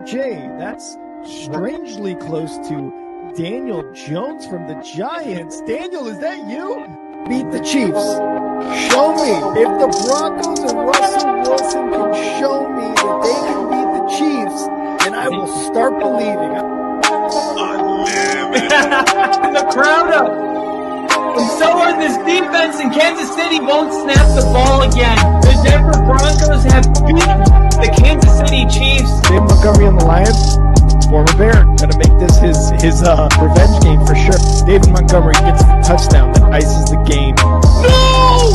Jay, that's strangely close to Daniel Jones from the Giants. Daniel, is that you? Beat the Chiefs. Show me. If the Broncos and Russell Wilson can show me that they can beat the Chiefs, then I will start believing. And the crowd up. And so are this defense, and Kansas City won't snap the ball again. The Denver Broncos have beaten the Kansas City Chiefs. Dave Montgomery on the Lions, former Bear, gonna make this his revenge game for sure. David Montgomery gets the touchdown that ices the game. No!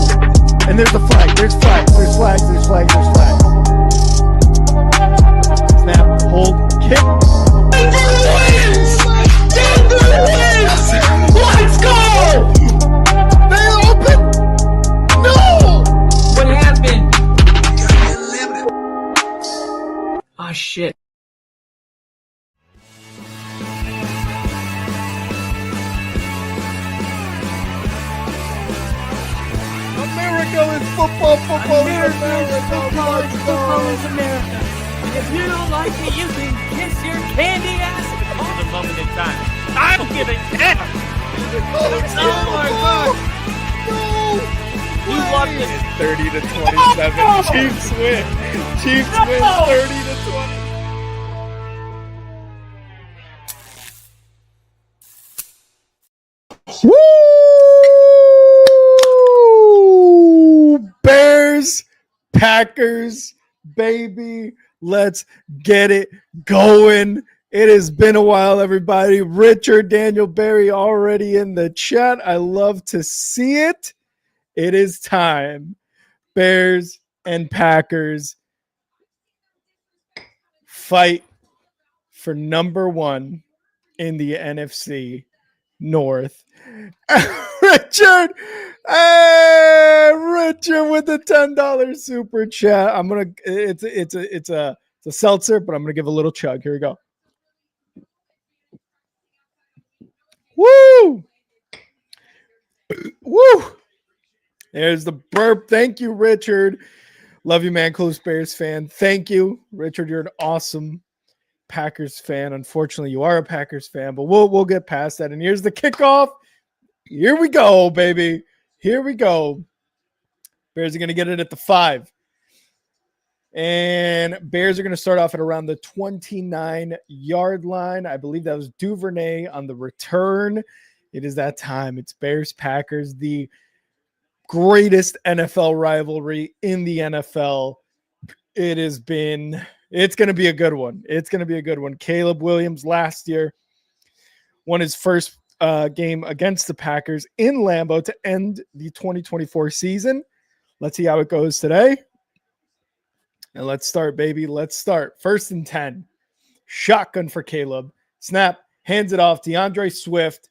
And there's the flag. There's flags. There's flags. There's flags. There's flags. Snap, hold, kick. Denver wins! Denver wins! Let's go! They open. No! What happened? Ah, shit. America is football. Football is America. Football is America. If you don't like it, you can kiss your candy ass for the moment in time. I don't give a damn. Oh my God. No! You love this. 30-27. Chiefs win. Chiefs win 30-20. Woo! Bears, Packers, baby. Let's get it going. It has been a while, everybody. Richard, Daniel, Barry already in the chat. I love to see it. It is time. Bears and Packers fight for number one in the NFC North. Richard with the $10 super chat. It's a seltzer, but I'm gonna give a little chug. Here we go. Woo! Woo! There's the burp. Thank you, Richard. Love you, man. Close Bears fan. Thank you, Richard. You're an awesome Packers fan. Unfortunately, you are a Packers fan, but we'll get past that. And here's the kickoff. Here we go, baby. Here we go. Bears are going to get it at the 5. And Bears are going to start off at around the 29-yard line. I believe that was Duvernay on the return. It is that time. It's Bears-Packers, the greatest NFL rivalry in the NFL. It's going to be a good one. It's going to be a good one. Caleb Williams last year won his first game against the Packers in Lambeau to end the 2024 season. Let's see how it goes today. And let's start, baby. Let's start. 1st and 10. Shotgun for Caleb. Snap. Hands it off. DeAndre Swift.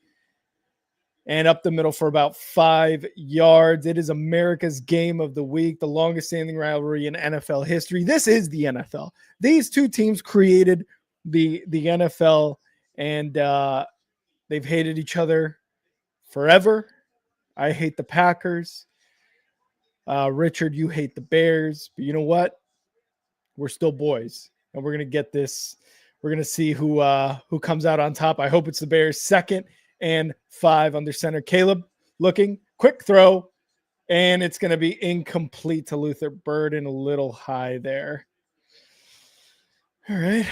And up the middle for about 5 yards. It is America's game of the week, the longest standing rivalry in NFL history. This is the NFL. These two teams created the NFL, and they've hated each other forever. I hate the Packers. Richard, you hate the Bears. But you know what? We're still boys, and we're going to get this. We're going to see who comes out on top. I hope it's the Bears. 2nd and 5 under center. Caleb looking, quick throw, and it's going to be incomplete to Luther Burden, a little high there. All right.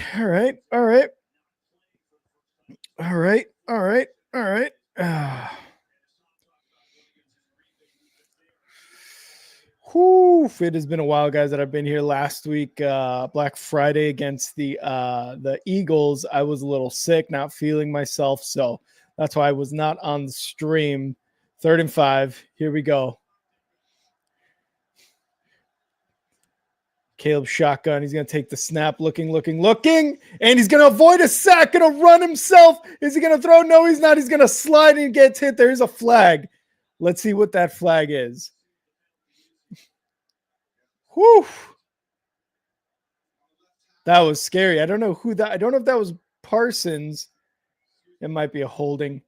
It has been a while, guys, that I've been here. Last week, Black Friday against the Eagles, I was a little sick, not feeling myself, so that's why I was not on the stream. 3rd and 5. Here we go. Caleb shotgun. He's going to take the snap, looking, and he's going to avoid a sack, going to run himself. Is he going to throw? No, he's not. He's going to slide and gets hit. There's a flag. Let's see what that flag is. Whew. That was scary. I don't know if that was Parsons. It might be a holding.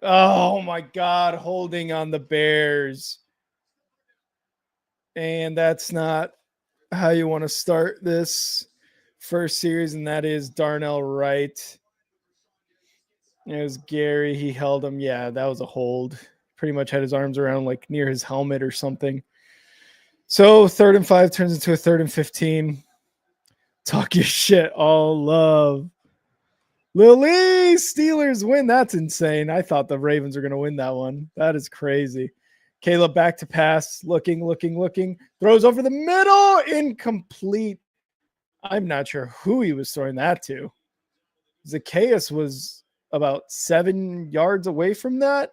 Oh my God, holding on the Bears. And that's not how you want to start this first series, and that is Darnell Wright. It was Gary. He held him. Yeah, that was a hold. Pretty much had his arms around like near his helmet or something. So 3rd and 5 turns into a 3rd and 15. Talk your shit, all love. Lily, Steelers win. That's insane. I thought the Ravens were going to win that one. That is crazy. Caleb back to pass, looking. Throws over the middle, incomplete. I'm not sure who he was throwing that to. Zacchaeus was about 7 yards away from that,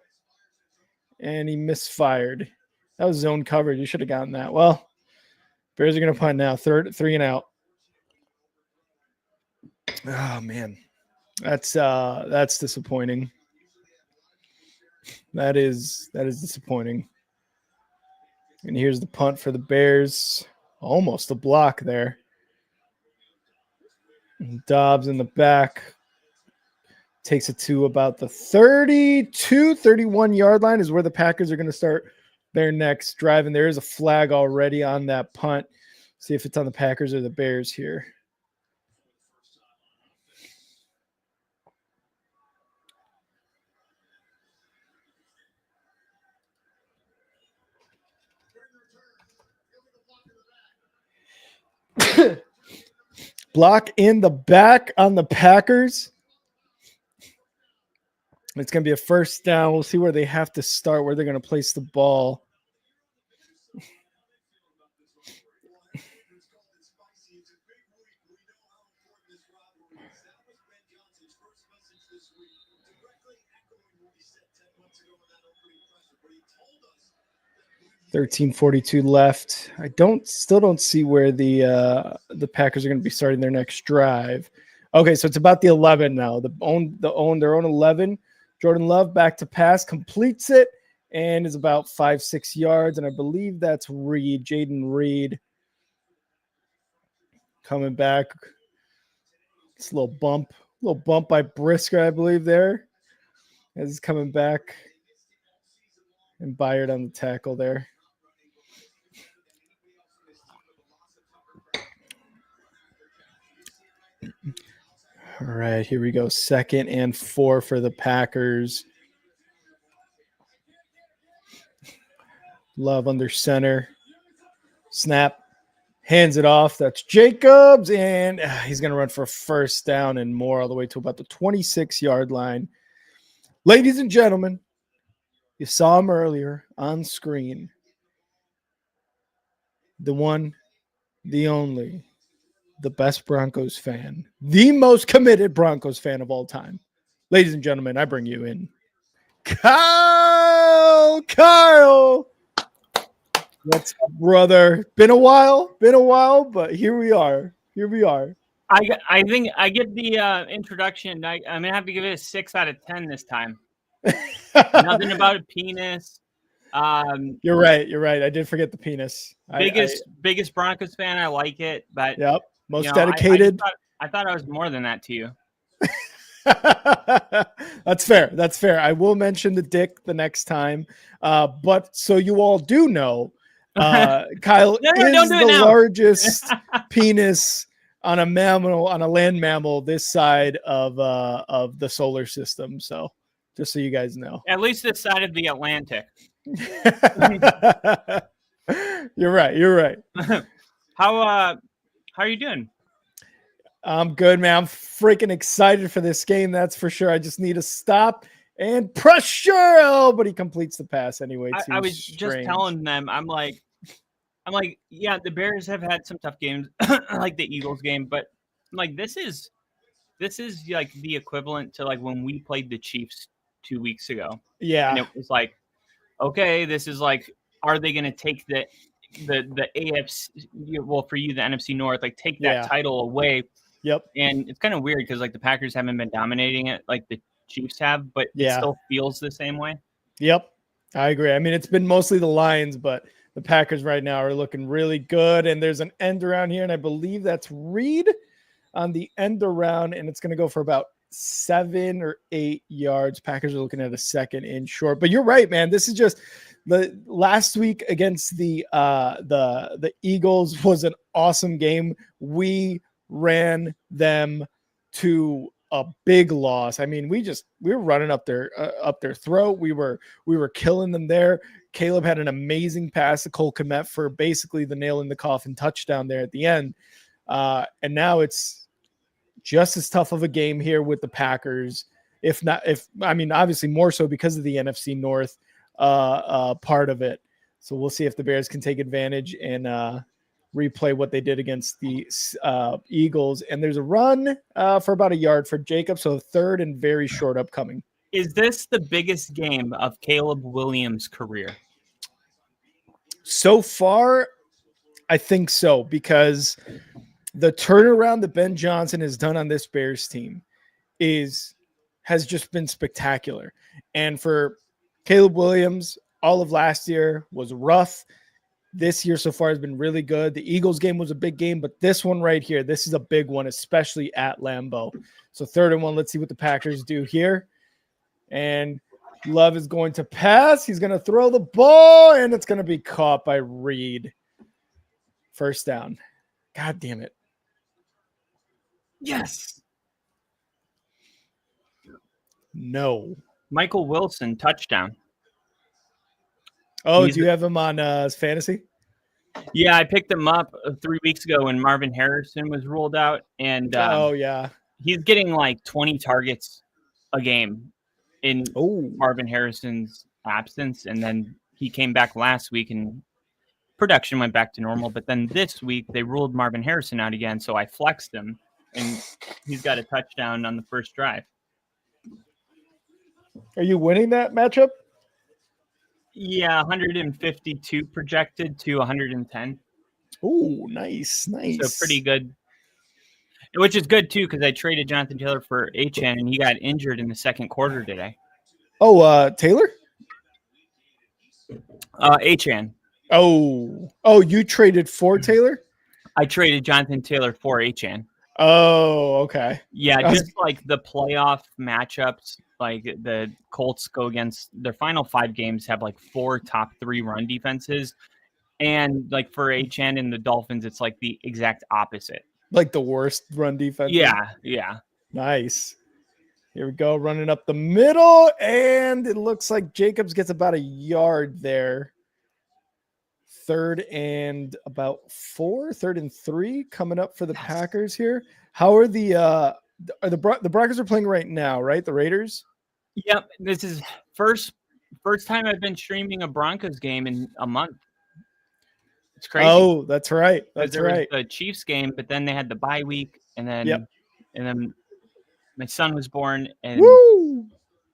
and he misfired. That was zone coverage. You should have gotten that. Well, Bears are going to punt now. 3 and out. Oh, man. That's disappointing. That is disappointing. And here's the punt for the Bears. Almost a block there. Dobbs in the back. Takes it to about the 31 yard line is where the Packers are going to start their next drive. And there is a flag already on that punt. See if it's on the Packers or the Bears here. Block in the back on the Packers. It's going to be a first down. We'll see where they have to start, where they're going to place the ball. $13:42 left. I still don't see where the Packers are going to be starting their next drive. Okay, so it's about the 11 now. Their own 11. Jordan Love back to pass, completes it, and is about 5-6 yards. And I believe that's Reed, Jaden Reed, coming back. It's a little bump by Brisker, I believe, there, as he's coming back. And Byard on the tackle there. All right, here we go. 2nd and 4 for the Packers. Love under center. Snap. Hands it off. That's Jacobs. And he's going to run for a first down and more all the way to about the 26-yard line. Ladies and gentlemen, you saw him earlier on screen. The one, the only, the best Broncos fan, the most committed Broncos fan of all time. Ladies and gentlemen, I bring you in Kyle. What's up, brother? Been a while, but here we are. I think I get the introduction. I'm going to have to give it a 6 out of 10 this time. Nothing about a penis. You're right. I did forget the penis. Biggest Broncos fan. I like it, but yep. Most dedicated. I thought I was more than that to you. That's fair. I will mention the dick the next time. But so you all do know, Kyle is the largest penis on a land mammal this side of the solar system. So just so you guys know. At least this side of the Atlantic. You're right. How are you doing? I'm good, man. I'm freaking excited for this game. That's for sure. I just need to stop and pressure. Oh, but he completes the pass anyway. I was just telling them, I'm like, yeah, the Bears have had some tough games, like the Eagles game, but I'm like, this is like the equivalent to like when we played the Chiefs 2 weeks ago. Yeah, and it was like, okay, this is like, are they going to take the AFC? Well, for you, the NFC North, like take that title away. Yep. And it's kind of weird because like the Packers haven't been dominating it like the Chiefs have, but it still feels the same way. Yep. I agree. I mean, it's been mostly the Lions, but the Packers right now are looking really good. And there's an end around here, and I believe that's Reed on the end around, and it's going to go for about 7 or 8 yards. Packers are looking at a 2nd and short. But you're right, man. This is just the last week against the Eagles was an awesome game. We ran them to a big loss. I mean, we were running up their throat. We were killing them there. Caleb had an amazing pass to Cole Kmet for basically the nail in the coffin touchdown there at the end. And now it's just as tough of a game here with the Packers. Obviously more so because of the NFC North part of it. So we'll see if the Bears can take advantage and replay what they did against the Eagles. And there's a run for about a yard for Jacob. So third and very short upcoming. Is this the biggest game of Caleb Williams' career? So far, I think so, because the turnaround that Ben Johnson has done on this Bears team has just been spectacular. And for Caleb Williams, all of last year was rough. This year so far has been really good. The Eagles game was a big game, but this one right here, this is a big one, especially at Lambeau. So 3rd and 1, let's see what the Packers do here. And Love is going to pass. He's going to throw the ball, and it's going to be caught by Reed. First down. God damn it. Yes. No. Michael Wilson, touchdown. Oh, do you have him on fantasy? Yeah, I picked him up 3 weeks ago when Marvin Harrison was ruled out. And yeah. He's getting like 20 targets a game in Marvin Harrison's absence. And then he came back last week and production went back to normal. But then this week they ruled Marvin Harrison out again. So I flexed him and he's got a touchdown on the first drive. Are you winning that matchup? Yeah, 152 projected to 110. Oh, nice. So pretty good. Which is good, too, because I traded Jonathan Taylor for Achane, and he got injured in the second quarter today. Oh, Taylor? Achane. Oh, you traded for Taylor? I traded Jonathan Taylor for Achane. Oh, okay. Yeah, just like the playoff matchups, like the Colts go against their final 5 games have like 4 top 3 run defenses. And like for Achane and the Dolphins, it's like the exact opposite. Like the worst run defense? Yeah. Nice. Here we go, running up the middle, and it looks like Jacobs gets about a yard there. 3rd and about 4, 3rd and 3 coming up for the Packers here. How are the Broncos are playing right now, right? The Raiders? Yep. This is first time I've been streaming a Broncos game in a month. It's crazy. Oh, that's right. That's right. Was the Chiefs game, but then they had the bye week, and then my son was born, and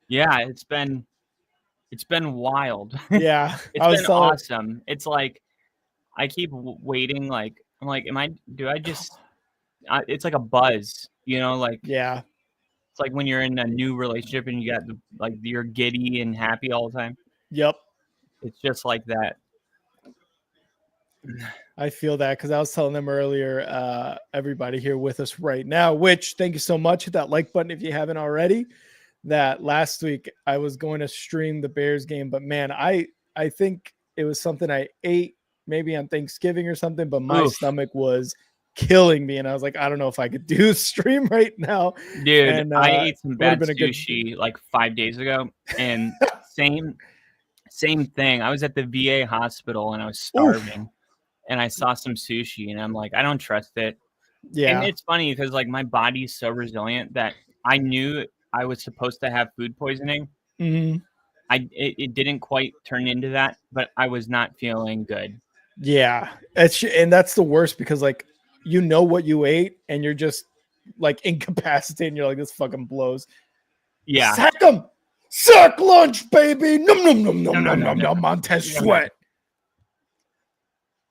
yeah, it's been wild. Yeah, it's been awesome. It's like I keep waiting. Like I'm like, it's like a buzz, like yeah. It's like when you're in a new relationship and you got you're giddy and happy all the time. Yep. It's just like that. I feel that because I was telling them earlier, everybody here with us right now, which thank you so much. Hit that like button if you haven't already. That last week I was going to stream the Bears game, but man, I think it was something I ate maybe on Thanksgiving or something, but my stomach was killing me, and I was like, I don't know if I could do stream right now. Dude, and, I ate some bad sushi like 5 days ago, and same thing. I was at the VA hospital and I was starving. And I saw some sushi and I'm like, I don't trust it. Yeah. And it's funny because like my body's so resilient that I knew I was supposed to have food poisoning. Mm-hmm. It didn't quite turn into that, but I was not feeling good. Yeah. And that's the worst because like, what you ate and you're just like incapacitated and you're like, this fucking blows. Yeah. Sack them. Sack lunch, baby. Nom, Montez Sweat.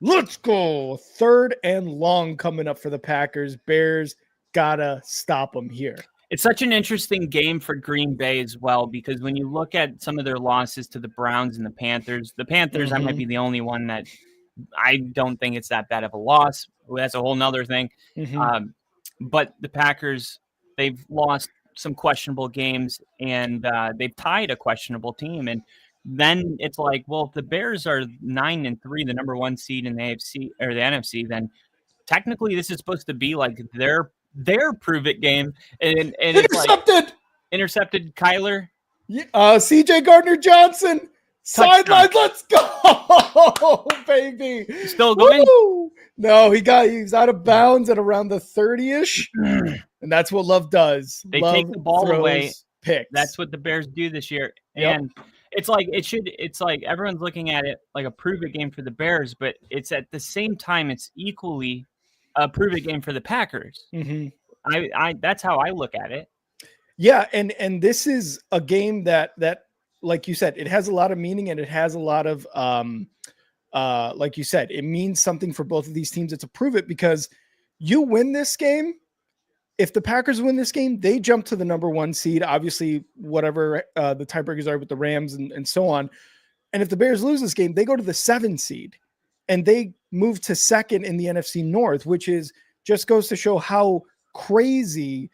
Let's go. 3rd and long coming up for the Packers. Bears gotta stop them here. It's such an interesting game for Green Bay as well, because when you look at some of their losses to the Browns and the Panthers, I might be the only one that I don't think it's that bad of a loss. That's a whole nother thing. But the Packers, they've lost some questionable games and they've tied a questionable team. And then it's like, well, if the Bears are 9-3, the number 1 seed in the AFC or the NFC, then technically this is supposed to be like their prove it game, and it's like intercepted Kyler. CJ Gardner-Johnson sideline. Let's go, baby. Still going? Woo! No, he's out of bounds at around the 30-ish, and that's what Love does. They Love take the ball away. Picks. That's what the Bears do this year, Yep. and it's like it's like everyone's looking at it like a prove it game for the Bears, but it's at the same time it's equally a prove it game for the Packers. Mm-hmm. I that's how I look at it. Yeah, and this is a game that like you said, it has a lot of meaning, and it has a lot of like you said, it means something for both of these teams. It's a prove it, because you win this game. If the Packers win this game, they jump to the number 1 seed, obviously, whatever the tiebreakers are with the Rams and so on. And if the Bears lose this game, they go to the 7 seed, and they move to 2nd in the NFC North, which is just goes to show how crazy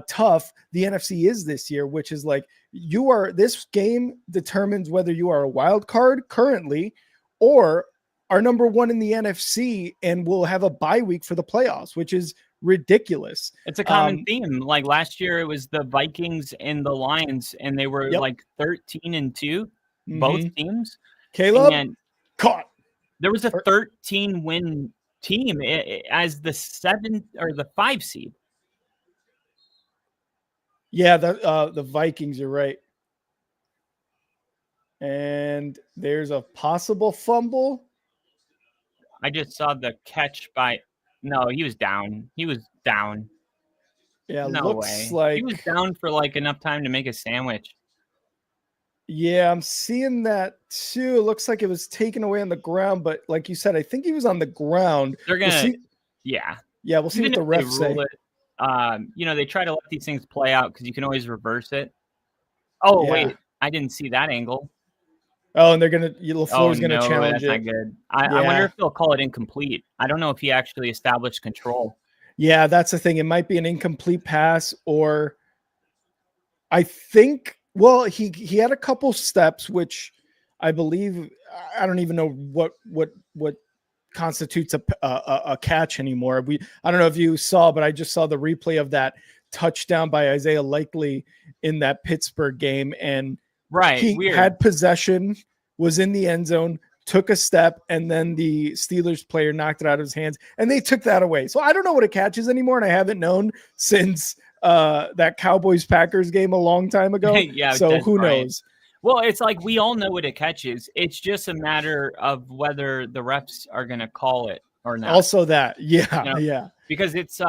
tough the NFC is this year, which is like this game determines whether you are a wild card currently or are number 1 in the NFC and will have a bye week for the playoffs, which is ridiculous. It's a common theme. Like last year it was the Vikings and the Lions, and they were like 13-2, both teams. Caleb and caught. There was a 13 win team as the 7 or the 5 seed. Yeah, the Vikings, you're right. And there's a possible fumble. I just saw the catch by no, he was down. He was down. Yeah, no looks way. like He was down for like enough time to make a sandwich. Yeah, I'm seeing that too. It looks like it was taken away on the ground, but like you said, I think he was on the ground. They're gonna we'll see what the refs say. They try to let these things play out because you can always reverse it. Oh, Yeah. wait, I didn't see that angle. Oh, and LaFleur's gonna challenge that's it. not good. I wonder if they'll call it incomplete. I don't know if he actually established control. Yeah, that's the thing. It might be an incomplete pass, or I think. Well, he had a couple steps, which I believe. I don't even know what constitutes a catch anymore. I don't know if you saw, but I just saw the replay of that touchdown by Isaiah Likely in that Pittsburgh game, and he had possession, was in the end zone, took a step, and then the Steelers player knocked it out of his hands, and they took that away. So I don't know what a catch is anymore, and I haven't known since that Cowboys-Packers game a long time ago. Yeah, so who knows? Well, it's like we all know what a catch is. It's just a matter of whether the refs are going to call it or not. Also that, yeah. Because it's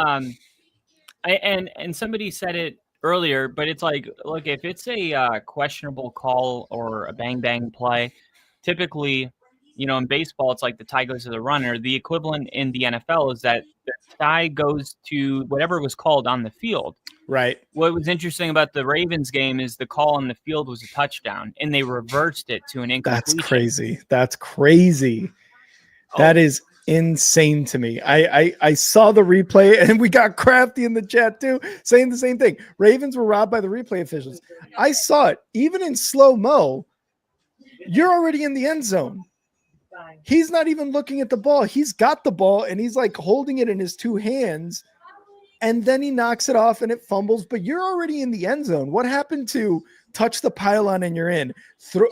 and somebody said it earlier, but it's like, look, if it's a questionable call or a bang play, typically, in baseball, it's like the tie goes to the runner. The equivalent in the NFL is that the tie goes to whatever was called on the field. Right. What was interesting about the Ravens game is the call on the field was a touchdown, and they reversed it to an incompletion. That's crazy. That is insane to me. I saw the replay, and we got Crafty in the chat too, saying the same thing. Ravens were robbed by the replay officials. I saw it even in slow-mo. You're already in the end zone. He's not even looking at the ball. He's got the ball, and he's like holding it in his 2 hands, and then he knocks it off and it fumbles, but you're already in the end zone. What happened to touch the pylon and you're in?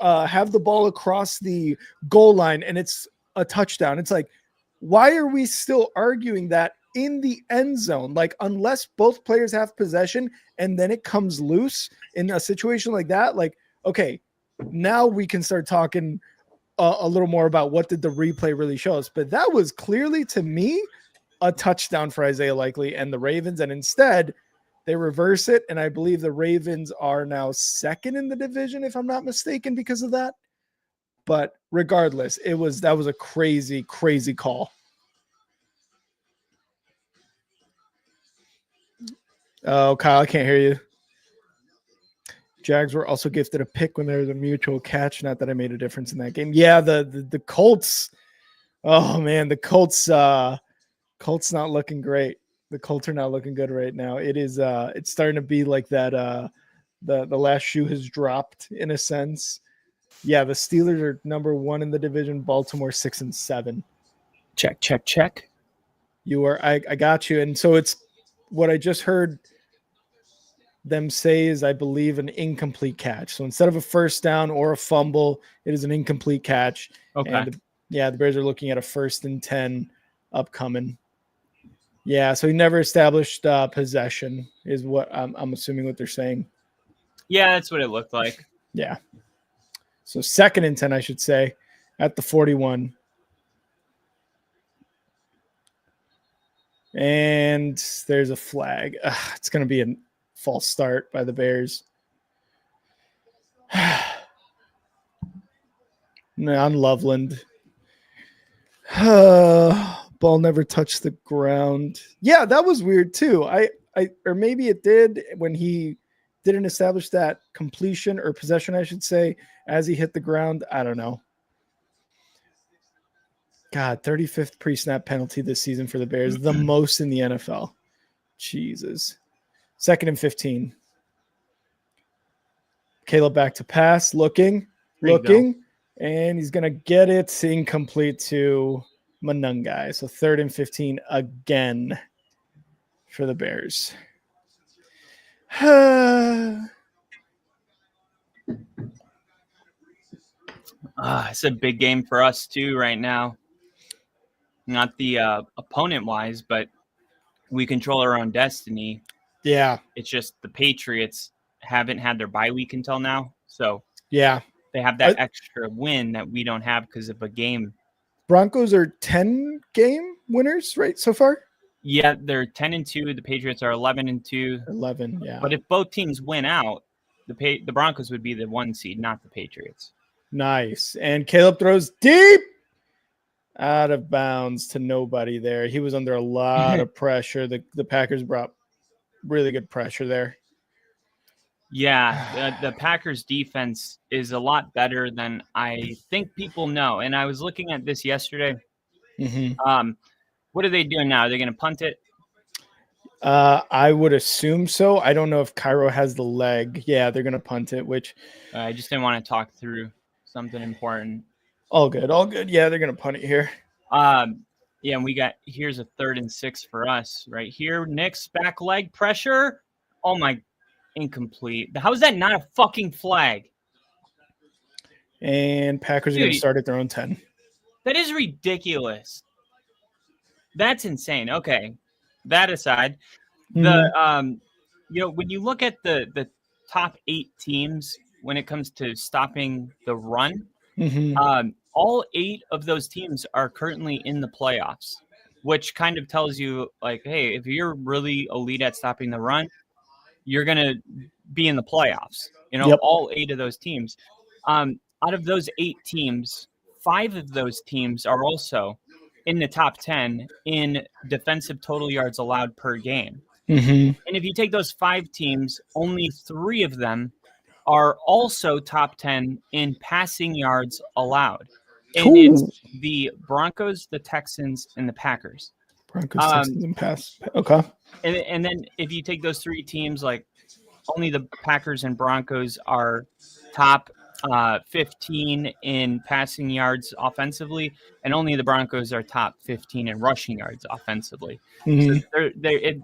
Have the ball across the goal line and it's a touchdown. It's like, why are we still arguing that in the end zone? Like, unless both players have possession and then it comes loose in a situation like that, like, okay, now we can start talking a little more about what did the replay really show us. But that was clearly, to me, a touchdown for Isaiah Likely and the Ravens. And instead, they reverse it. And I believe the Ravens are now 2nd in the division, if I'm not mistaken, because of that. But regardless, that was a crazy, crazy call. Oh, Kyle, I can't hear you. Jags were also gifted a pick when there was a mutual catch. Not that I made a difference in that game. Yeah, the Colts. Oh man, the Colts not looking great. The Colts are not looking good right now. It is it's starting to be like that the last shoe has dropped in a sense. Yeah, the Steelers are number 1 in the division, Baltimore 6-7. Check. I got you. And so it's what I just heard them say is, I believe, an incomplete catch. So instead of a first down or a fumble, it is an incomplete catch. Okay. And the Bears are looking at a 1st and 10 upcoming. Yeah, so he never established possession is what I'm assuming what they're saying. Yeah, that's what it looked like. Yeah. So 2nd and 10, I should say, at the 41. And there's a flag. It's going to be a false start by the Bears. On Loveland. Ball never touched the ground. Yeah, that was weird too. Or maybe it did when he didn't establish that completion or possession, I should say, as he hit the ground. I don't know. God, 35th pre-snap penalty this season for the Bears, the most in the NFL. Jesus. 2nd and 15. Caleb back to pass, looking, and he's going to get it incomplete to Manungai. So 3rd and 15 again for the Bears. It's a big game for us too right now. Not the opponent-wise, but we control our own destiny. Yeah. It's just the Patriots haven't had their bye week until now. So yeah, they have that extra win that we don't have because of a game. Broncos are 10-game winners, right, so far? Yeah, they're 10-2. The Patriots are 11-2. 11, yeah. But if both teams win out, the Broncos would be the 1 seed, not the Patriots. Nice. And Caleb throws deep out of bounds to nobody there. He was under a lot of pressure. The Packers brought really good pressure there. Yeah, the Packers defense is a lot better than I think people know. And I was looking at this yesterday. Mm-hmm. What are they doing now? Are they going to punt it? I would assume so. I don't know if Cairo has the leg. Yeah, they're going to punt it, which I just didn't want to talk through something important. All good. Yeah, they're going to punt it here. Yeah, and here's a 3rd and 6 for us right here. Nick's back leg pressure. Oh my, incomplete. How is that not a fucking flag? And Packers are going to start at their own 10. That is ridiculous. That's insane. Okay. That aside, when you look at the top 8 teams when it comes to stopping the run, all 8 of those teams are currently in the playoffs, which kind of tells you, like, hey, if you're really elite at stopping the run, you're going to be in the playoffs. All 8 of those teams. Out of those 8 teams, 5 of those teams are also in the top 10 in defensive total yards allowed per game. And if you take those 5 teams, only 3 of them are also top 10 in passing yards allowed. And it's the Broncos, the Texans, and the Packers. Broncos, Texans, and pass. Okay. And then if you take those 3 teams, like only the Packers and Broncos are top 15 in passing yards offensively, and only the Broncos are top 15 in rushing yards offensively. So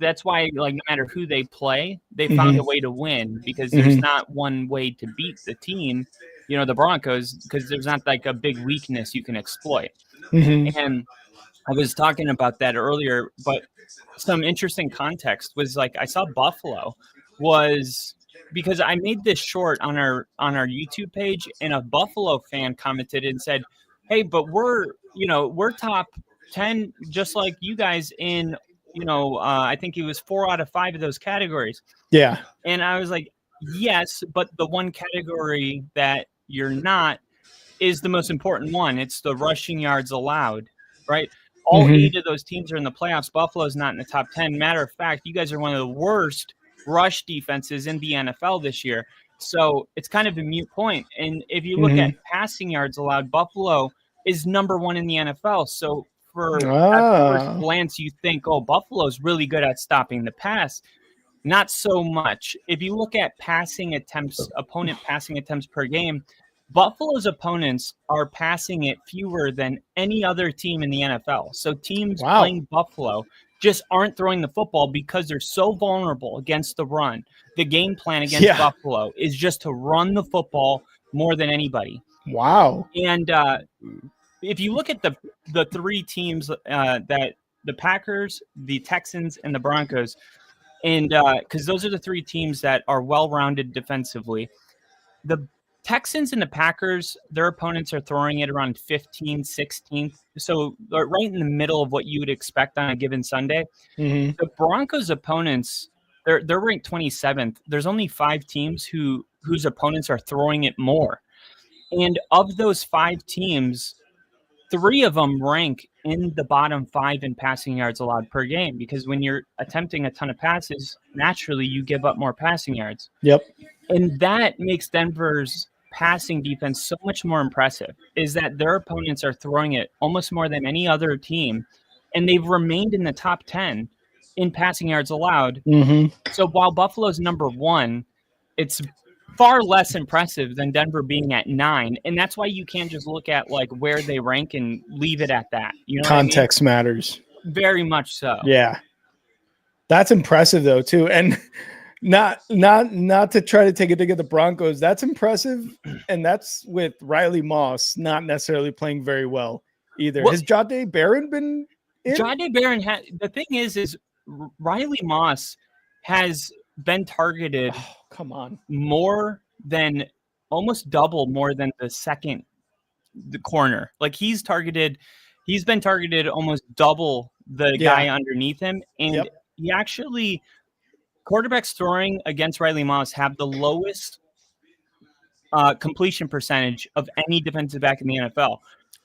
that's why, like, no matter who they play, they found a way to win, because there's not one way to beat the team, the Broncos, because there's not like a big weakness you can exploit. And I was talking about that earlier, but some interesting context was, like, I saw Buffalo was, because I made this short on our YouTube page, and a Buffalo fan commented and said, hey, but we're top 10, just like you guys in, I think it was 4 out of 5 of those categories. Yeah. And I was like, yes, but the one category that you're not is the most important one. It's the rushing yards allowed, right? All 8 of those teams are in the playoffs. Buffalo's not in the top 10. Matter of fact, you guys are one of the worst rush defenses in the NFL this year. So it's kind of a moot point. And if you look at passing yards allowed, Buffalo is number 1 in the NFL. So at first glance, you think, oh, Buffalo's really good at stopping the pass. Not so much. If you look at opponent passing attempts per game, Buffalo's opponents are passing it fewer than any other team in the NFL. So teams playing Buffalo just aren't throwing the football because they're so vulnerable against the run. The game plan against Buffalo is just to run the football more than anybody. Wow. And if you look at the three teams that the Packers, the Texans, and the Broncos, and because those are the three teams that are well-rounded defensively, the Texans and the Packers, their opponents are throwing it around 15th, 16th. So they're right in the middle of what you would expect on a given Sunday. Mm-hmm. The Broncos' opponents, they're ranked 27th. There's only 5 teams whose opponents are throwing it more. And of those 5 teams, 3 of them rank in the bottom 5 in passing yards allowed per game, because when you're attempting a ton of passes, naturally you give up more passing yards. Yep. And that makes Denver's passing defense so much more impressive, is that their opponents are throwing it almost more than any other team, and they've remained in the top 10 in passing yards allowed. Mm-hmm. So while Buffalo's number 1, it's far less impressive than Denver being at 9, and that's why you can't just look at like where they rank and leave it at that. You know, context matters. Very much so. Yeah, that's impressive though too, and not to try to take a dig at the Broncos. That's impressive, and that's with Riley Moss not necessarily playing very well either. Has Jahdae Barron been in? Jahdae Barron had. The thing is Riley Moss has been targeted. Oh, come on, more than almost double more than the corner. Like he's been targeted almost double the guy underneath him. And he actually, quarterbacks throwing against Riley Moss have the lowest completion percentage of any defensive back in the NFL.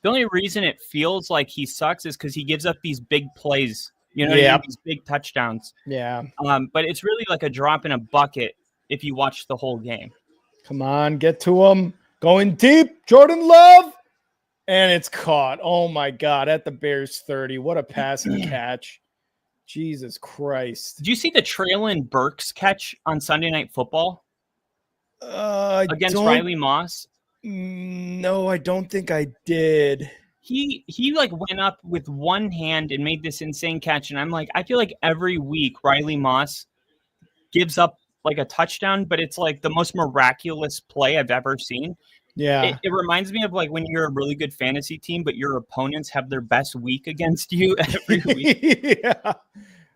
The only reason it feels like he sucks is because he gives up these big plays, you know, these big touchdowns. Yeah. But it's really like a drop in a bucket if you watch the whole game. Come on, get to him. Going deep, Jordan Love. And it's caught. Oh, my God, at the Bears 30. What a passing catch. Jesus Christ. Did you see the Traylon Burks catch on Sunday Night Football against Riley Moss? No, I don't think I did. He like went up with one hand and made this insane catch. And I'm like, I feel like every week Riley Moss gives up like a touchdown, but it's like the most miraculous play I've ever seen. Yeah. It reminds me of like when you're a really good fantasy team, but your opponents have their best week against you every week. Yeah.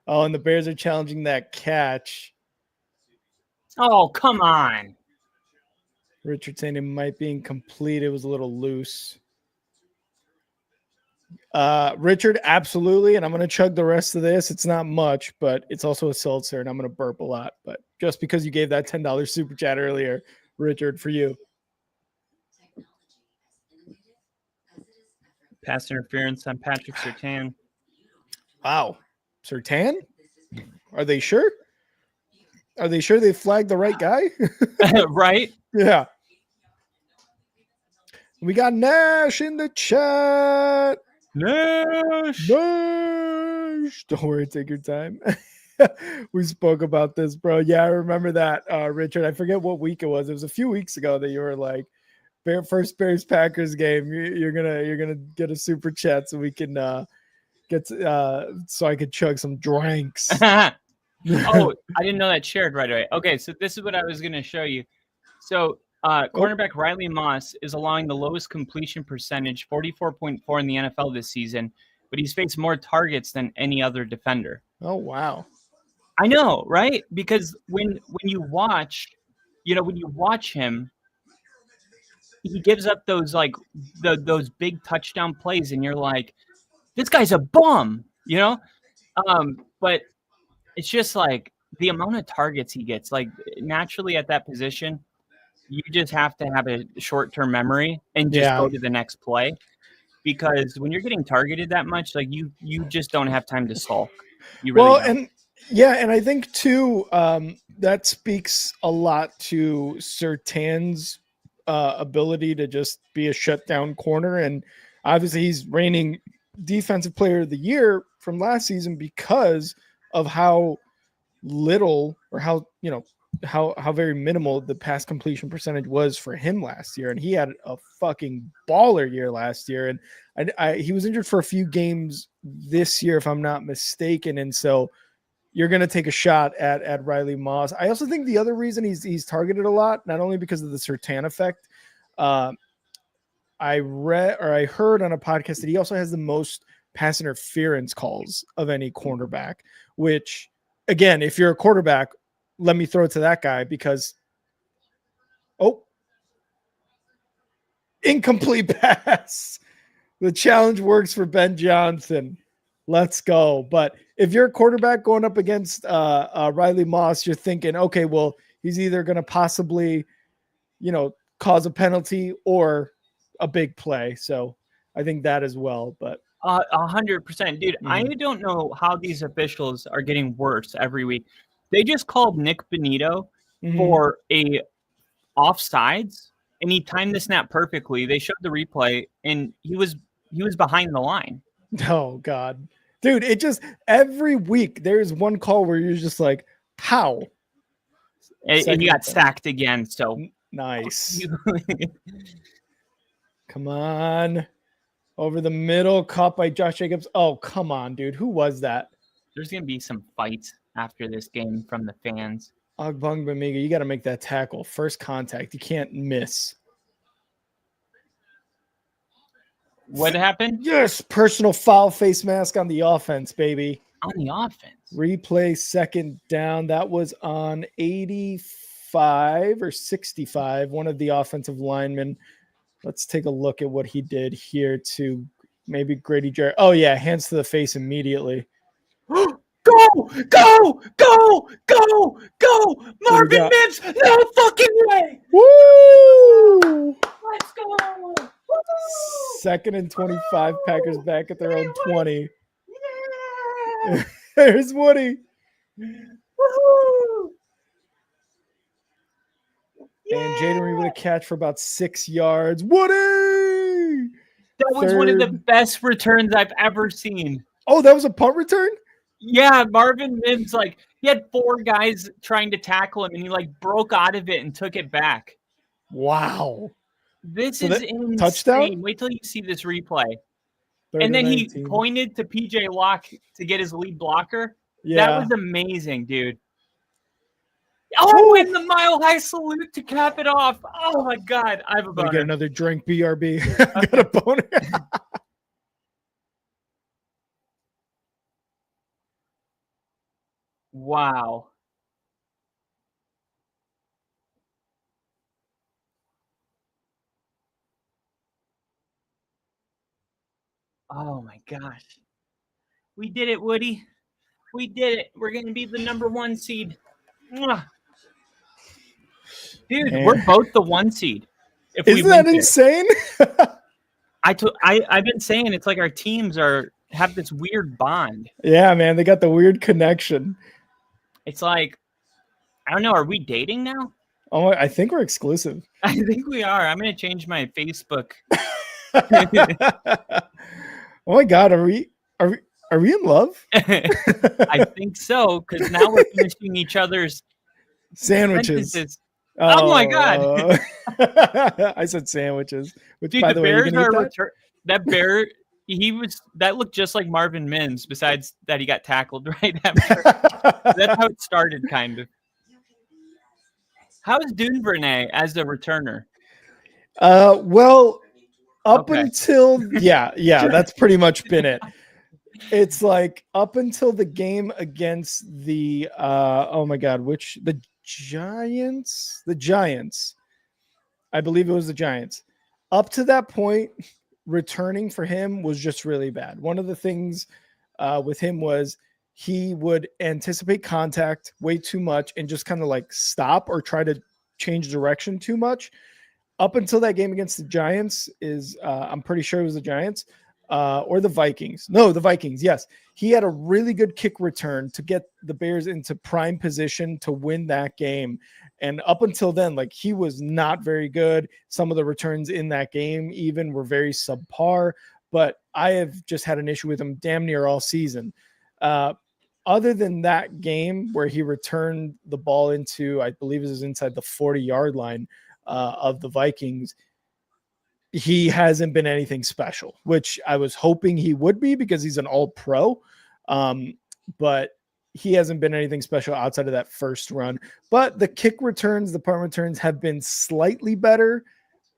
Oh, and the Bears are challenging that catch. Oh, come on. Richard saying it might be incomplete. It was a little loose. Richard, absolutely. And I'm going to chug the rest of this. It's not much, but it's also a seltzer, and I'm going to burp a lot. But just because you gave that $10 super chat earlier, Richard, for you. Pass interference on Patrick Surtain. Wow. Surtain? Are they sure? Are they sure they flagged the right guy? Right? Yeah. We got Nash in the chat. Nash. Don't worry, take your time. We spoke about this, bro. Yeah, I remember that, Richard. I forget what week it was. It was a few weeks ago that you were like, first Bears Packers game. You're gonna get a super chat so we can so I could chug some drinks. Oh, I didn't know that shared right away. Okay, so this is what I was gonna show you. So cornerback Riley Moss is allowing the lowest completion percentage, 44.4 in the NFL this season, but he's faced more targets than any other defender. Oh, wow. I know, right? Because when you watch him, he gives up those like those big touchdown plays, and you're like, this guy's a bum, you know? But it's just like the amount of targets he gets, like naturally at that position, you just have to have a short-term memory and just go to the next play, because when you're getting targeted that much, like you just don't have time to sulk. You really don't. And I think too, that speaks a lot to Surtain's ability to just be a shutdown corner. And obviously he's reigning defensive player of the year from last season because of how little or how, how very minimal the pass completion percentage was for him last year, and he had a fucking baller year last year, and he was injured for a few games this year, if I'm not mistaken, and so you're going to take a shot at Riley Moss. I also think the other reason he's targeted a lot, not only because of the Surtain effect. I heard on a podcast that he also has the most pass interference calls of any cornerback, which again, if you're a quarterback, let me throw it to that guy because, incomplete pass. The challenge works for Ben Johnson. Let's go. But if you're a quarterback going up against Riley Moss, you're thinking, okay, well, he's either going to possibly, cause a penalty or a big play. So I think that as well. But 100%, dude. I don't know how these officials are getting worse every week. They just called Nick Benito for a offsides, and he timed the snap perfectly. They showed the replay, and he was behind the line. Oh God, dude! It just every week there's one call where you're just like, how? And you got sacked again. So nice. Come on. Over the middle, caught by Josh Jacobs. Oh, come on, dude. Who was that? There's going to be some fights after this game from the fans. Ogbongbemiga, you got to make that tackle. First contact. You can't miss. What happened? Yes, personal foul face mask on the offense, baby. On the offense. Replay second down. That was on 85 or 65. One of the offensive linemen. Let's take a look at what he did here to maybe Grady Jarrett. Oh, yeah, hands to the face immediately. Go, go, go, go, go. Marvin Mims, no fucking way. Woo! Let's go. Woo! Second and 25, Packers back at their own 20. Yeah. There's Woody. Woo-hoo. And Jaden Reed with a catch for about 6 yards. Woody! That was one of the best returns I've ever seen. Oh, that was a punt return? Yeah, Marvin Mims, he had 4 guys trying to tackle him, and he, broke out of it and took it back. Wow. This is insane. Touchdown? Wait till you see this replay. And then he pointed to PJ Locke to get his lead blocker. Yeah. That was amazing, dude. Oh, and the Mile High salute to cap it off. Oh, my God. I have a boner. Get another drink, BRB. I got a boner. Wow. Oh, my gosh. We did it, Woody. We did it. We're going to be the number 1 seed. Mwah. Dude, we're both the 1 seed. Isn't that insane? I've been saying it's like our teams have this weird bond. Yeah, man, they got the weird connection. It's like, I don't know, are we dating now? Oh, I think we're exclusive. I think we are. I'm going to change my Facebook. Oh my God, are we in love? I think so, because now we're finishing each other's sandwiches. Sentences. Oh my God. I said sandwiches. Which, dude, by the way, Bears are that bear. That looked just like Marvin Mims. Besides that, he got tackled right after. That's how it started, kind of. How is Duvernay as the returner? Well, until that's pretty much been it. It's like up until the game against the the Giants. I believe it was the Giants. Up to that point, returning for him was just really bad. One of the things with him was he would anticipate contact way too much and just kind of stop or try to change direction too much. Up until that game against the Giants I'm pretty sure it was the Giants or the Vikings. No, the Vikings. Yes. He had a really good kick return to get the Bears into prime position to win that game. And up until then, he was not very good. Some of the returns in that game even were very subpar, but I have just had an issue with him damn near all season. other than that game where he returned the ball into, I believe it was inside the 40-yard line of the Vikings, he hasn't been anything special, which I was hoping he would be because he's an all-pro. But he hasn't been anything special outside of that first run. But the kick returns, the punt returns have been slightly better,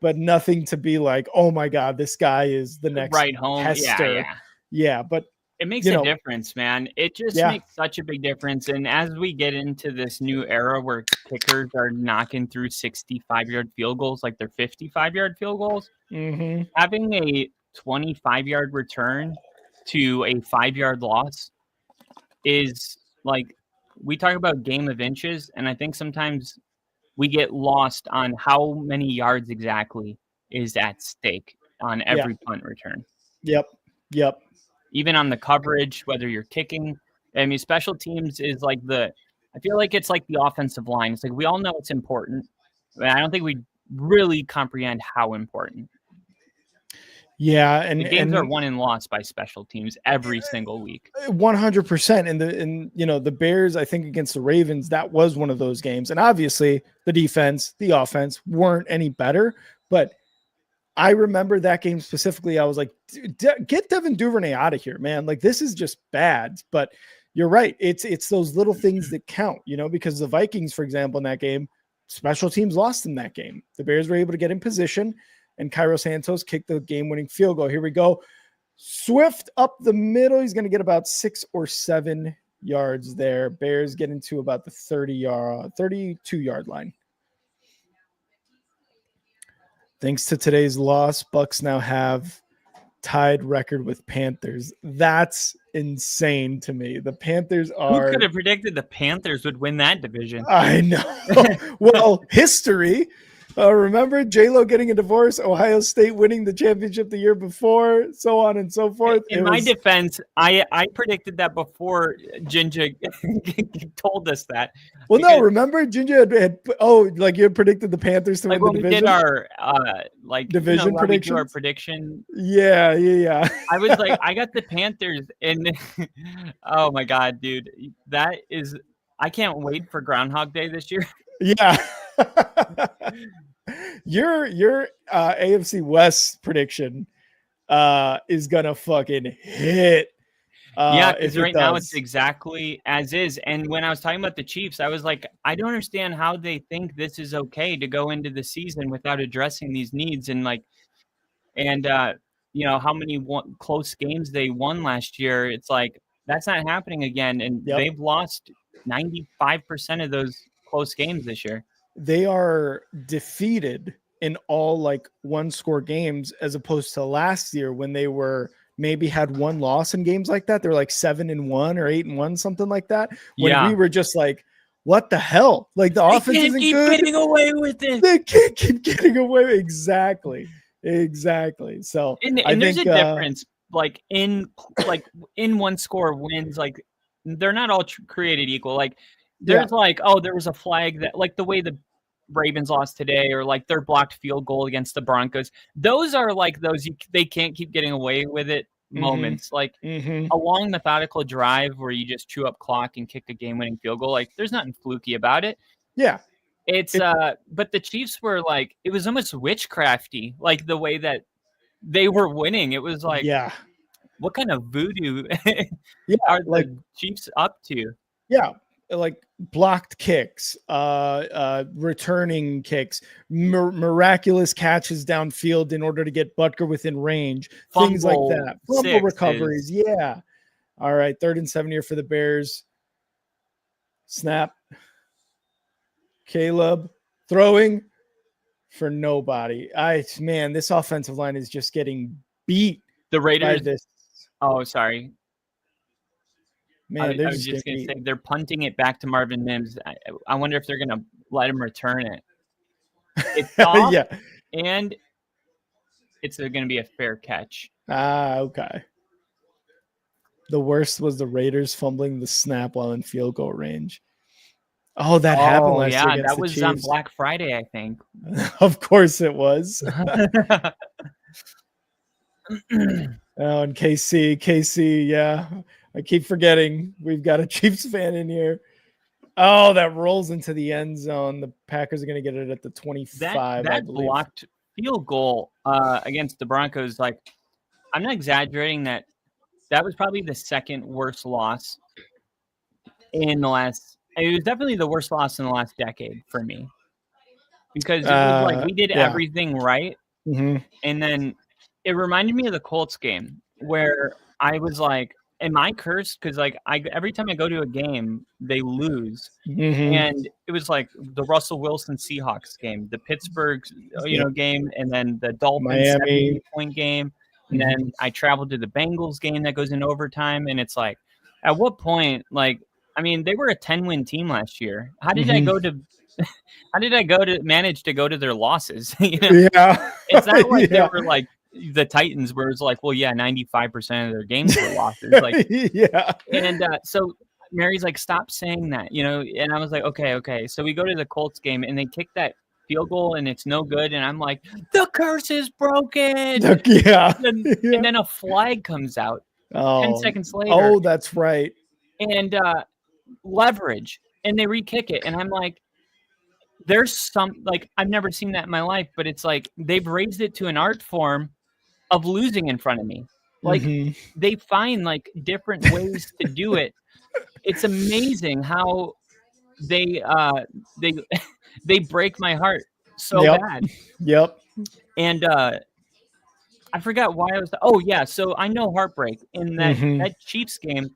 but nothing to be like, oh my God, this guy is the next right home. Hester. Yeah, but it makes a difference, man. It just makes such a big difference. And as we get into this new era where kickers are knocking through 65-yard field goals, like they're 55-yard field goals, having a 25-yard return to a 5-yard loss is like, we talk about game of inches, and I think sometimes we get lost on how many yards exactly is at stake on every punt return. Yep. Even on the coverage, whether you're kicking. I mean, special teams is like I feel like it's like the offensive line. It's like we all know it's important, but I don't think we really comprehend how important. Yeah, and the games are won and lost by special teams every single week. 100%. And the Bears, I think against the Ravens, that was one of those games. And obviously the defense, the offense weren't any better, but I remember that game specifically. I was like, get Devin Duvernay out of here, man. Like, this is just bad. But you're right. It's those little things that count, because the Vikings, for example, in that game, special teams lost in that game. The Bears were able to get in position, and Cairo Santos kicked the game-winning field goal. Here we go. Swift up the middle. He's going to get about 6 or 7 yards there. Bears get into about the 32-yard line. Thanks to today's loss, Bucks now have tied record with Panthers. That's insane to me. The Panthers are... Who could have predicted the Panthers would win that division? I know. Well, history. Remember J-Lo getting a divorce, Ohio State winning the championship the year before, so on and so forth. In my defense, I predicted that before Ginger told us that. Well, no, remember Ginger had you had predicted the Panthers to win the division? We did our division prediction. Our prediction. Yeah. I was like, I got the Panthers, and oh my God, dude, that is. I can't wait for Groundhog Day this year. Yeah. Your AFC West prediction is gonna fucking hit. Because right now it's exactly as is. And when I was talking about the Chiefs, I was like, I don't understand how they think this is okay to go into the season without addressing these needs and how many close games they won last year. It's like that's not happening again, and they've lost 95% of those close games this year. They are defeated in all one-score games, as opposed to last year when they were maybe had one loss in games like that. They're like 7-1 or 8-1, something like that. When we were just like, what the hell? Like the offense isn't keep good. Getting away with it. They can't keep getting away. Exactly. So and there's a difference. In one-score wins, they're not all created equal. There's there was a flag that the way the Ravens lost today, or their blocked field goal against the Broncos. Those are those they can't keep getting away with it moments. A long methodical drive where you just chew up clock and kick a game-winning field goal. There's nothing fluky about it. Yeah. But the Chiefs were it was almost witchcrafty, the way that they were winning. It was what kind of voodoo are the Chiefs up to? Yeah. Blocked kicks, returning kicks, miraculous catches downfield in order to get Butker within range, things like that. Fumble recoveries. Yeah. All right. 3rd and 7 here for the Bears. Snap. Caleb throwing for nobody. This offensive line is just getting beat. The Raiders. By this. Oh, sorry. Man, I was just going to say they're punting it back to Marvin Mims. I wonder if they're going to let him return it. It's soft, and it's going to be a fair catch. Okay. The worst was the Raiders fumbling the snap while in field goal range. Oh, that happened last year against that was Chiefs. on Black Friday, I think. Of course it was. And KC, yeah. I keep forgetting we've got a Chiefs fan in here. Oh, that rolls into the end zone. The Packers are going to get it at the 25, I That believe. blocked field goal against the Broncos, like, I'm not exaggerating that was probably the second worst loss in the last. It was definitely the worst loss in the last decade for me, because it was like we did everything right, Mhm. and then it reminded me of the Colts game where I was like, "Am I cursed?" Because like every time I go to a game, they lose. Mhm. And it was like the Russell Wilson Seahawks game, the Pittsburgh, game, and then the Dolphins Miami. 17-point game. And then I traveled to the Bengals game that goes in overtime. And it's like, at what point, like, I mean, they were a 10-win team last year. How did I go to manage to go to their losses? Yeah. It's not like they were like the Titans where it's like, well, yeah, 95% of their games were losses. Like, yeah. And so Mary's like, stop saying that, and I was like, okay. So we go to the Colts game and they kick that field goal and it's no good. And I'm like, the curse is broken. Yeah. And then a flag comes out 10 seconds later. Oh, that's right. And leverage. And they re-kick it. And I'm like, there's some, like, I've never seen that in my life, but it's like they've raised it to an art form of losing in front of me. Like, they find like different ways to do it. It's amazing how they break my heart so bad. Yep. And I forgot why I was. Oh yeah, so I know heartbreak in that Chiefs game.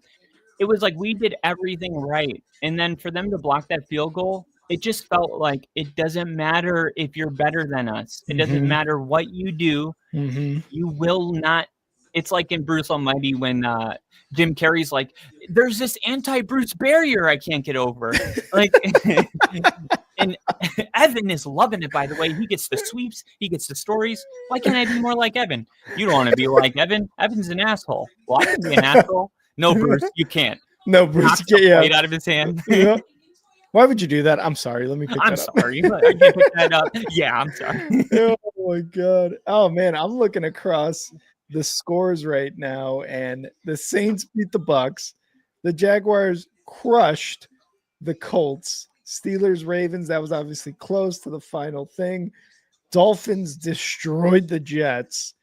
It was like we did everything right, and then for them to block that field goal, it just felt like it doesn't matter if you're better than us. It doesn't matter what you do. You will not. It's like in Bruce Almighty when Jim Carrey's like, there's this anti-Bruce barrier I can't get over. Like, and Evan is loving it, by the way. He gets the sweeps. He gets the stories. Why can't I be more like Evan? You don't want to be like Evan. Evan's an asshole. Well, I can be an asshole. No, Bruce, you can't. No, Bruce, get the plate out of his hand. Yeah. Why would you do that? I'm sorry. Let me pick that up. I'm sorry. I can't pick that up. Yeah, I'm sorry. Oh, my God. Oh, man. I'm looking across the scores right now, and the Saints beat the Bucks. The Jaguars crushed the Colts. Steelers, Ravens, that was obviously close to the final thing. Dolphins destroyed the Jets.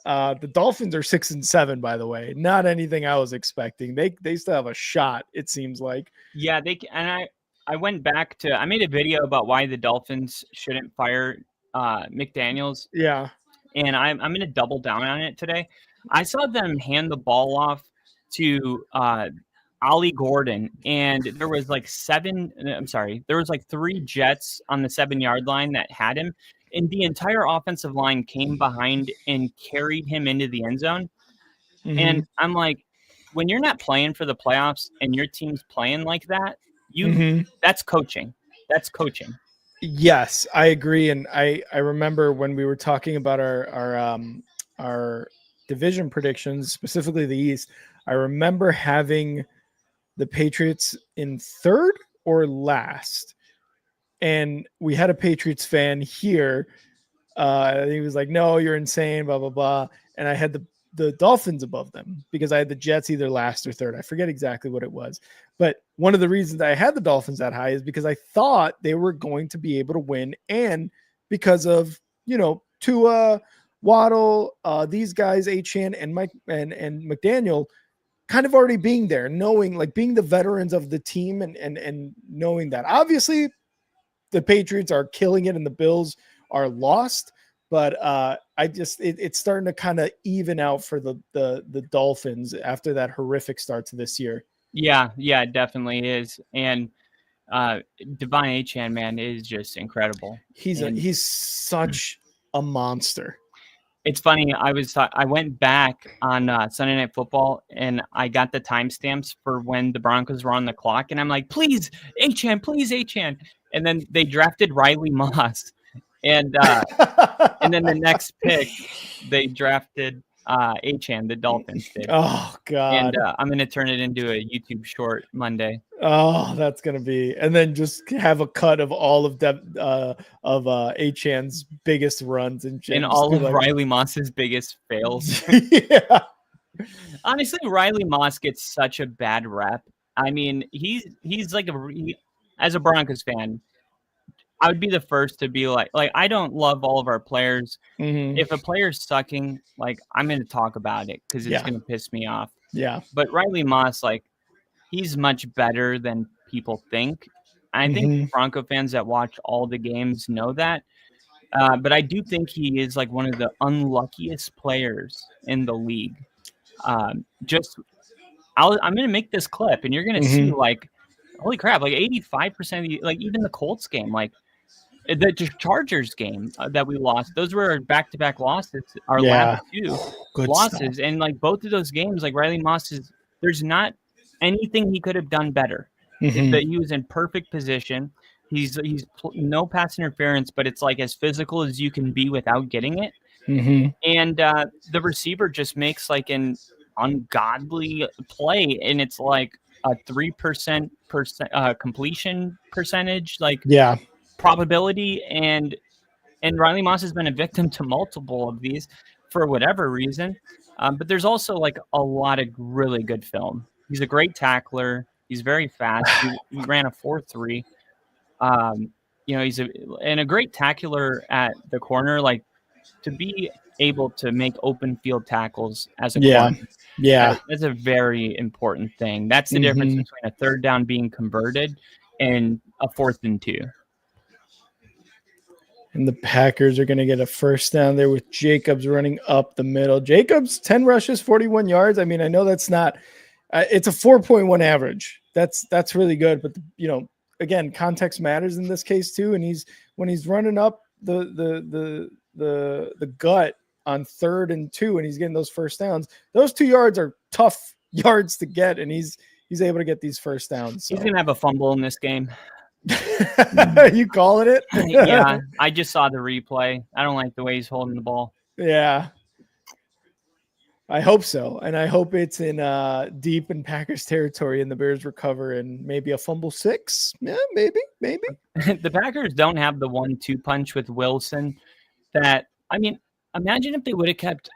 The Dolphins are 6-7, by the way. Not anything I was expecting. They still have a shot, it seems like. Yeah, I went back to, I made a video about why the Dolphins shouldn't fire McDaniels. Yeah. And I'm going to double down on it today. I saw them hand the ball off to Ollie Gordon, and there was like three Jets on the 7-yard line that had him, and the entire offensive line came behind and carried him into the end zone. And I'm like, when you're not playing for the playoffs and your team's playing like that, that's coaching. That's coaching. Yes, I agree. And I remember when we were talking about our division predictions, specifically the East, I remember having the Patriots in third or last. And we had a Patriots fan here. He was like, no, you're insane, blah, blah, blah. And I had the Dolphins above them because I had the Jets either last or third. I forget exactly what it was. But one of the reasons I had the Dolphins that high is because I thought they were going to be able to win. And because of, Tua, Waddle, these guys, Achane and Mike and McDaniel kind of already being there, knowing, like, being the veterans of the team and knowing that. Obviously, the Patriots are killing it and the Bills are lost. But it's starting to kind of even out for the Dolphins after that horrific start to this year. Yeah, it definitely is. And Devon Achane, man, is just incredible. He's such a monster. It's funny. I went back on Sunday Night Football and I got the timestamps for when the Broncos were on the clock, and I'm like, please Achane. And then they drafted Riley Moss. And then the next pick, they drafted Achane, the Dolphins did. Oh, God. And I'm going to turn it into a YouTube short Monday. Oh, that's going to be. And then just have a cut of all of Achane's biggest runs. And all of Riley Moss's biggest fails. Yeah. Honestly, Riley Moss gets such a bad rep. I mean, he's like as a Broncos fan, I would be the first to be like I don't love all of our players. Mhm. If a player's sucking, like I'm going to talk about it because it's Yeah. going to piss me off. Yeah. But Riley Moss, like he's much better than people think. I think Mhm. Bronco fans that watch all the games know that. But I do think he is like one of the unluckiest players in the league. Just I'm going to make this clip, and you're going to see Mhm. like, holy crap, like 85% of the, like even the Colts game, like the Chargers game that we lost, those were back-to-back losses, our last Yeah. two Good stuff. losses, and like both of those games, like Riley Moss is there's not anything he could have done better. Mhm. That he was in perfect position. He's no pass interference, but it's like as physical as you can be without getting it. Mhm. And the receiver just makes like an ungodly play, and it's like a 3% completion percentage, like Yeah. probability, and Riley Moss has been a victim to multiple of these for whatever reason. But there's also like a lot of really good film. He's a great tackler. He's very fast. He ran a 4.3. He's a great tackler at the corner. Like to be able to make open field tackles as a Yeah. corner. Yeah. That's a very important thing. That's the difference Mhm. between a third down being converted and a 4th and 2. And the Packers are going to get a first down there with Jacobs running up the middle. Jacobs, 10 rushes, 41 yards. I mean, I know that's not it's a 4.1 average. That's really good, but again, context matters in this case too, and when he's running up the gut on 3rd and 2 and he's getting those first downs. Those 2 yards are tough yards to get, and he's able to get these first downs. So. He's going to have a fumble in this game. You calling it? Yeah, I just saw the replay. I don't like the way he's holding the ball. Yeah. I hope so. And I hope it's in deep in Packers territory and the Bears recover and maybe a fumble 6. Yeah, maybe. The Packers don't have the 1-2 punch with Wilson that, I mean, imagine if they would have kept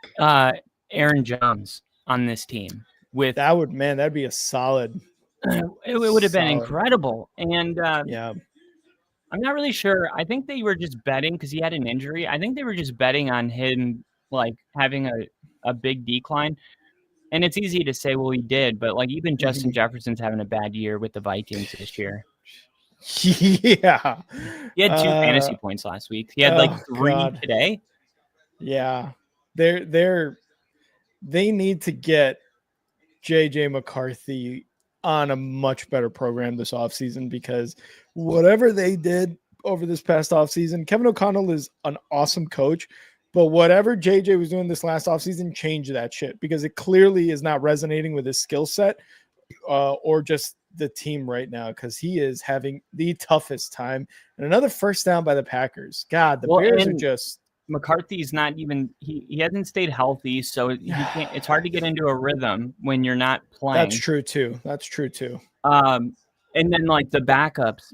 Aaron Jones on this team with that'd be a solid. It would have been incredible. And yeah. I'm not really sure. I think they were just betting because he had an injury. I think they were just betting on him like having a big decline. And it's easy to say, well, he did, but like even Justin Jefferson's having a bad year with the Vikings this year. Yeah. He had 2 fantasy points last week. He had like 3 today. Yeah. They need to get JJ McCarthy on a much better program this offseason, because whatever they did over this past offseason, Kevin O'Connell is an awesome coach, but whatever JJ was doing this last offseason, change that shit, because it clearly is not resonating with his skill set or just the team right now, because he is having the toughest time. And another first down by the Packers. God, the Bears are just... McCarthy's not even he hasn't stayed healthy, so he can't. It's hard to get into a rhythm when you're not playing. That's true too. And then like the backups,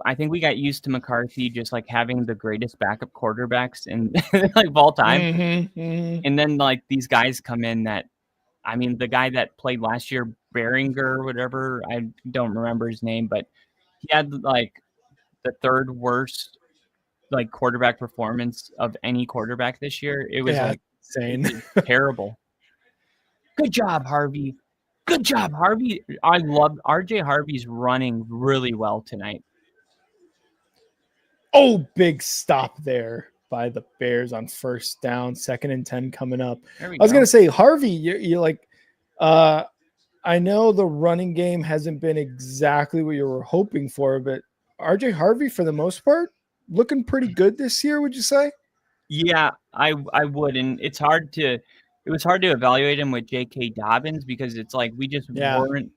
I think we got used to McCarthy just like having the greatest backup quarterbacks in like of all time. And then like these guys come in that, I mean, the guy that played last year, Behringer or whatever, I don't remember his name, but he had like the 3rd worst like quarterback performance of any quarterback this year. It was like insane. Terrible. Good job, Harvey. I love RJ Harvey's running really well tonight. Oh, big stop there by the Bears on first down, 2nd and 10 coming up. I was going to say, Harvey, you're like, I know the running game hasn't been exactly what you were hoping for, but RJ Harvey, for the most part, looking pretty good this year, would you say? Yeah, I would. And it was hard to evaluate him with J.K. Dobbins, because it's like we just weren't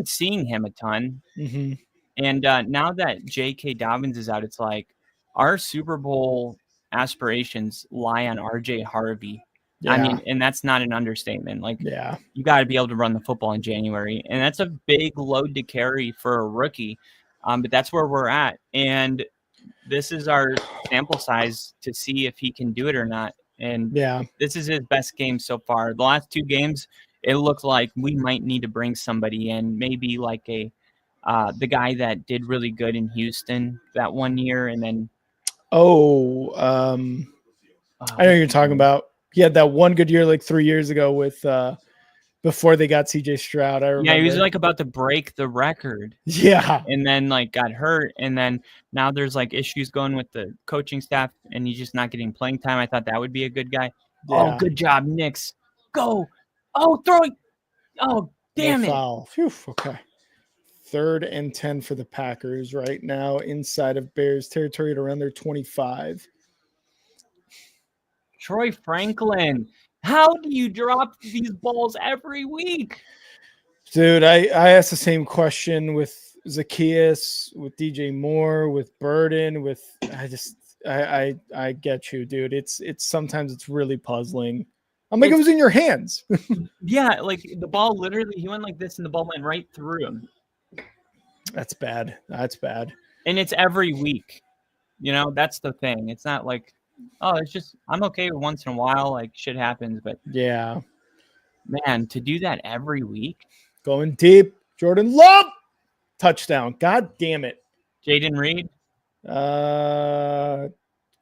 seeing him a ton. Mm-hmm. And now that J.K. Dobbins is out, it's like our Super Bowl aspirations lie on RJ Harvey. Yeah. I mean, and that's not an understatement. Like, you got to be able to run the football in January, and that's a big load to carry for a rookie. But that's where we're at, and this is our sample size to see if he can do it or not. And this is his best game so far. The last 2 games, it looked like we might need to bring somebody in, maybe like the guy that did really good in Houston that one year, and then I know who you're talking about. He had that one good year like 3 years ago with before they got CJ Stroud. I remember. Yeah, he was like about to break the record. Yeah. And then like got hurt, and then now there's like issues going with the coaching staff, and he's just not getting playing time. I thought that would be a good guy. Yeah. Oh, good job, Knicks. Go. Oh, throw it. Oh, damn No it. foul. Phew, okay. 3rd and 10 for the Packers right now inside of Bears territory at around their 25. Troy Franklin. How do you drop these balls every week? Dude, I asked the same question with Zacchaeus, with DJ Moore, with Burden, with I get you, dude. It's sometimes it's really puzzling. I'm like, it was in your hands. Yeah, like the ball literally, he went like this and the ball went right through him. That's bad. That's bad. And it's every week. You know, that's the thing. It's not like, oh, it's just, I'm okay with once in a while, like shit happens, but yeah, man, to do that every week. Going deep, Jordan Love, touchdown. God damn it. Jaden Reed?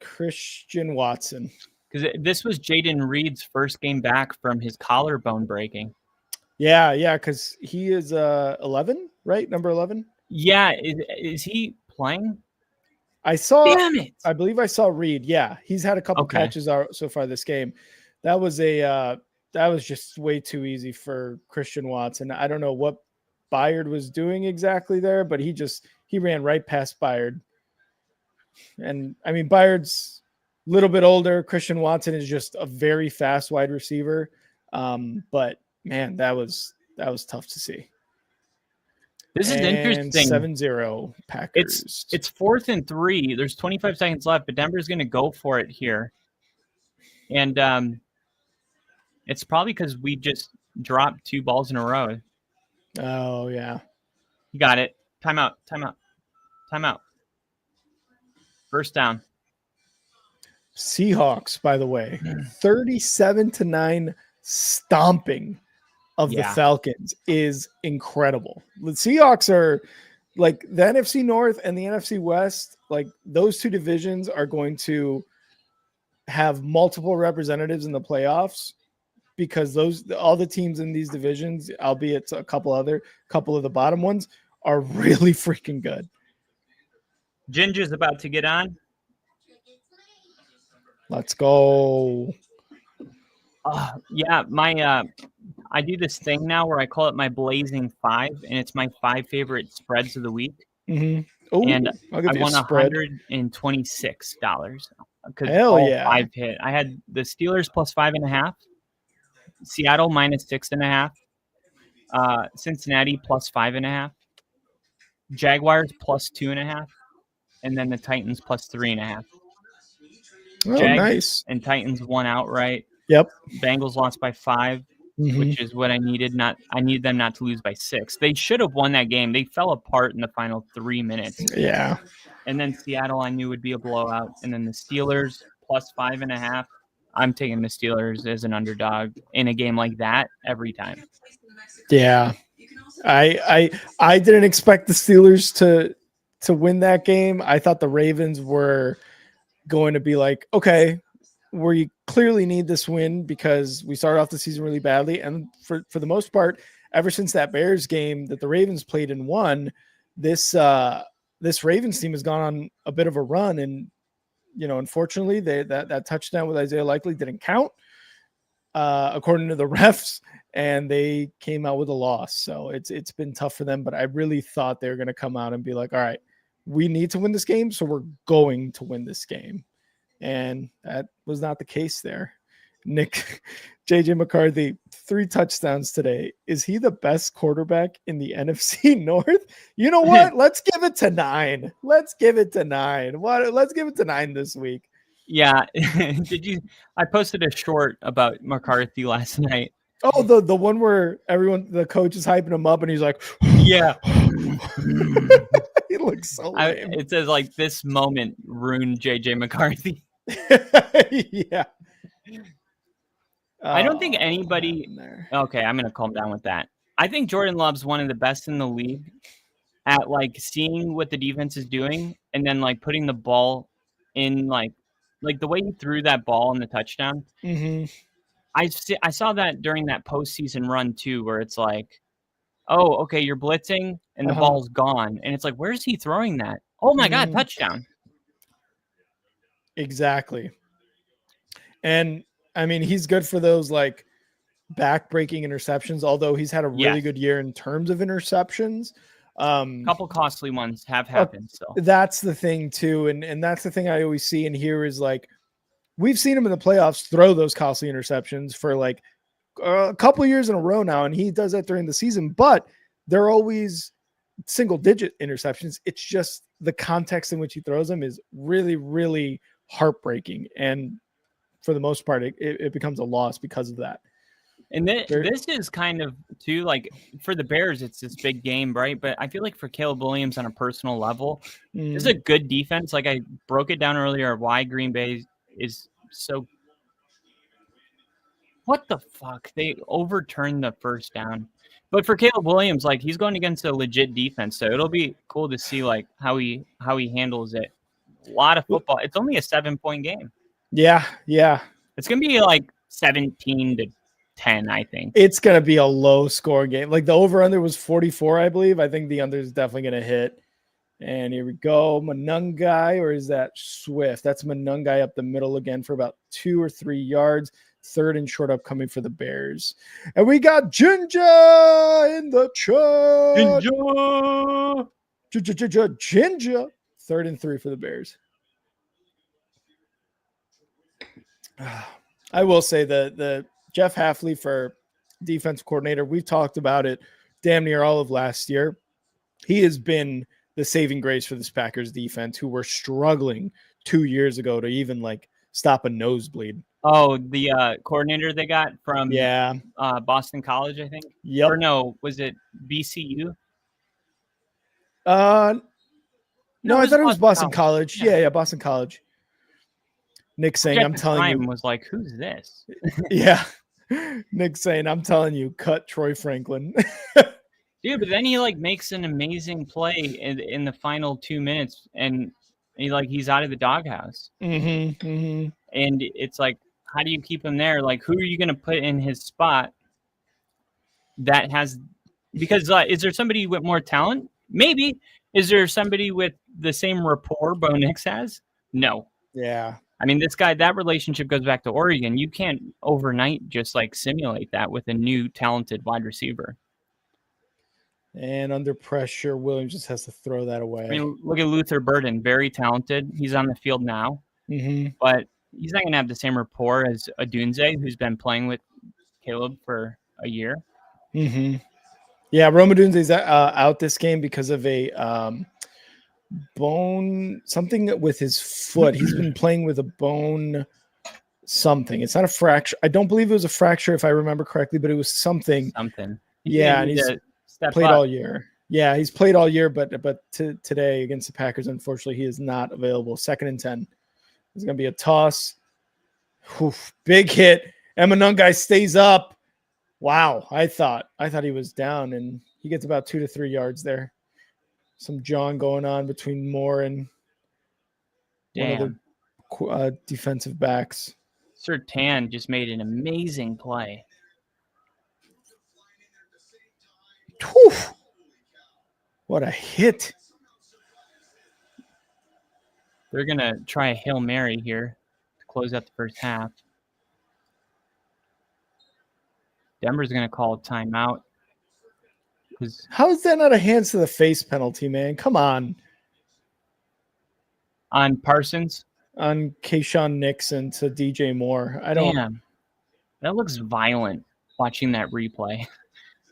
Christian Watson. Because this was Jaden Reed's first game back from his collarbone breaking. Yeah, because he is 11, right? Number 11? Yeah, is he playing? Damn it. I believe I saw Reed. Yeah, he's had a couple catches so far this game. That was just way too easy for Christian Watson. I don't know what Byard was doing exactly there, but he ran right past Byard. And I mean, Byard's a little bit older. Christian Watson is just a very fast wide receiver. But man, that was tough to see. This is interesting. 7-0 Packers. It's 4th and 3. There's 25 seconds left, but Denver's going to go for it here. And it's probably because we just dropped 2 balls in a row. Oh, yeah. You got it. Timeout. First down. Seahawks, by the way, 37-9 stomping of the Falcons is incredible. The Seahawks are like the NFC North and the NFC West, like those two divisions are going to have multiple representatives in the playoffs because all the teams in these divisions, albeit a couple of the bottom ones, are really freaking good. Ginger's about to get on. Let's go. Yeah, I do this thing now where I call it my Blazing 5, and it's my 5 favorite spreads of the week. Mm-hmm. Ooh, and I won $126 because all 5 hit. I had the Steelers plus 5.5, Seattle minus 6.5, Cincinnati plus 5.5, Jaguars plus 2.5, and then the Titans plus 3.5. Oh, Jags nice. And Titans won outright. Yep. Bengals lost by 5, which is what I needed. I needed them not to lose by 6. They should have won that game. They fell apart in the final 3 minutes. Yeah. And then Seattle I knew would be a blowout. And then the Steelers plus 5.5. I'm taking the Steelers as an underdog in a game like that every time. Yeah. I didn't expect the Steelers to win that game. I thought the Ravens were going to be like, okay, we clearly need this win because we started off the season really badly. And for the most part, ever since that Bears game that the Ravens played and won, this Ravens team has gone on a bit of a run. And, you know, unfortunately, that touchdown with Isaiah Likely didn't count according to the refs, and they came out with a loss. So it's been tough for them, but I really thought they were going to come out and be like, all right, we need to win this game, so we're going to win this game. And that was not the case there. Nick, JJ McCarthy, 3 touchdowns today. Is he the best quarterback in the NFC North? You know what? Let's give it to 9. Let's give it to 9. Let's give it to 9 this week. Yeah. I posted a short about McCarthy last night. Oh, the one where the coach is hyping him up and he's like, yeah. He looks so lame. It says like this moment ruined JJ McCarthy. Yeah. I don't think what anybody. happened there? Okay, I'm gonna calm down with that. I think Jordan Love's one of the best in the league at like seeing what the defense is doing and then like putting the ball in like the way he threw that ball in the touchdown. Mm-hmm. I saw that during that postseason run too, where it's like, oh, okay, you're blitzing and the Uh-huh. ball's gone, and it's like, where's he throwing that? Oh my god, Mm-hmm. touchdown! Exactly. And I mean, he's good for those like back-breaking interceptions, although he's had a really Yes. good year in terms of interceptions. A couple costly ones have happened still. That's the thing too, and that's the thing I always see and hear is like we've seen him in the playoffs throw those costly interceptions for like a couple of years in a row now, and he does that during the season, but they're always single-digit interceptions. It's just the context in which he throws them is really, really heartbreaking, and for the most part, it becomes a loss because of that. And this is kind of too like for the Bears, it's this big game, right? But I feel like for Caleb Williams on a personal level, this is a good defense. Like I broke it down earlier, why Green Bay is so. What the fuck? They overturned the first down. But for Caleb Williams, like he's going against a legit defense, so it'll be cool to see like how he handles it. A lot of football. It's only a 7-point game. Yeah. It's gonna be like 17-10, I think. It's gonna be a low score game. Like the over/under was 44, I believe. I think the under is definitely gonna hit. And here we go, Monungai, or is that Swift? That's Monungai up the middle again for about 2 or 3 yards. Third and short upcoming for the Bears. And we got Ginger in the chat. Ginger. 3rd and 3 for the Bears. I will say the Jeff Hafley for defensive coordinator, we've talked about it damn near all of last year. He has been the saving grace for this Packers defense, who were struggling 2 years ago to even like stop a nosebleed. Oh, the coordinator they got from Boston College, I think. Yep. Or no, was it BCU? No, I thought it was Boston College. Yeah, Boston College. Nick saying, I'm telling you. Was like, who's this? Yeah. Nick saying, I'm telling you, cut Troy Franklin. Dude, but then he like makes an amazing play in the final 2 minutes, and he's out of the doghouse. And it's like, how do you keep him there? Like, who are you going to put in his spot that has – because is there somebody with more talent? Maybe. Is there somebody with the same rapport Bo Nix has? No. Yeah. I mean, this guy, that relationship goes back to Oregon. You can't overnight just like simulate that with a new talented wide receiver. And under pressure, Williams just has to throw that away. I mean, look at Luther Burden, very talented. He's on the field now, but he's not going to have the same rapport as Odunze, who's been playing with Caleb for a year. Yeah, Rome Odunze's out this game because of a bone, something with his foot. He's been playing with a bone something. It's not a fracture. I don't believe it was a fracture, if I remember correctly, but it was something. Yeah, and he's played all year. Yeah, he's played all year, but today against the Packers, unfortunately, he is not available. 2nd and 10. It's going to be a toss. Oof, big hit. Emanungai stays up. Wow, I thought he was down, and he gets about 2 to 3 yards there. Some jawing going on between Moore and one of the defensive backs. Surtain just made an amazing play. Whew. What a hit. They're going to try a Hail Mary here to close out the first half. Denver's going to call a timeout. How is that not a hands to the face penalty, man? Come on. On Parsons? On Kayshawn Nixon to DJ Moore. I don't. Damn. That looks violent watching that replay.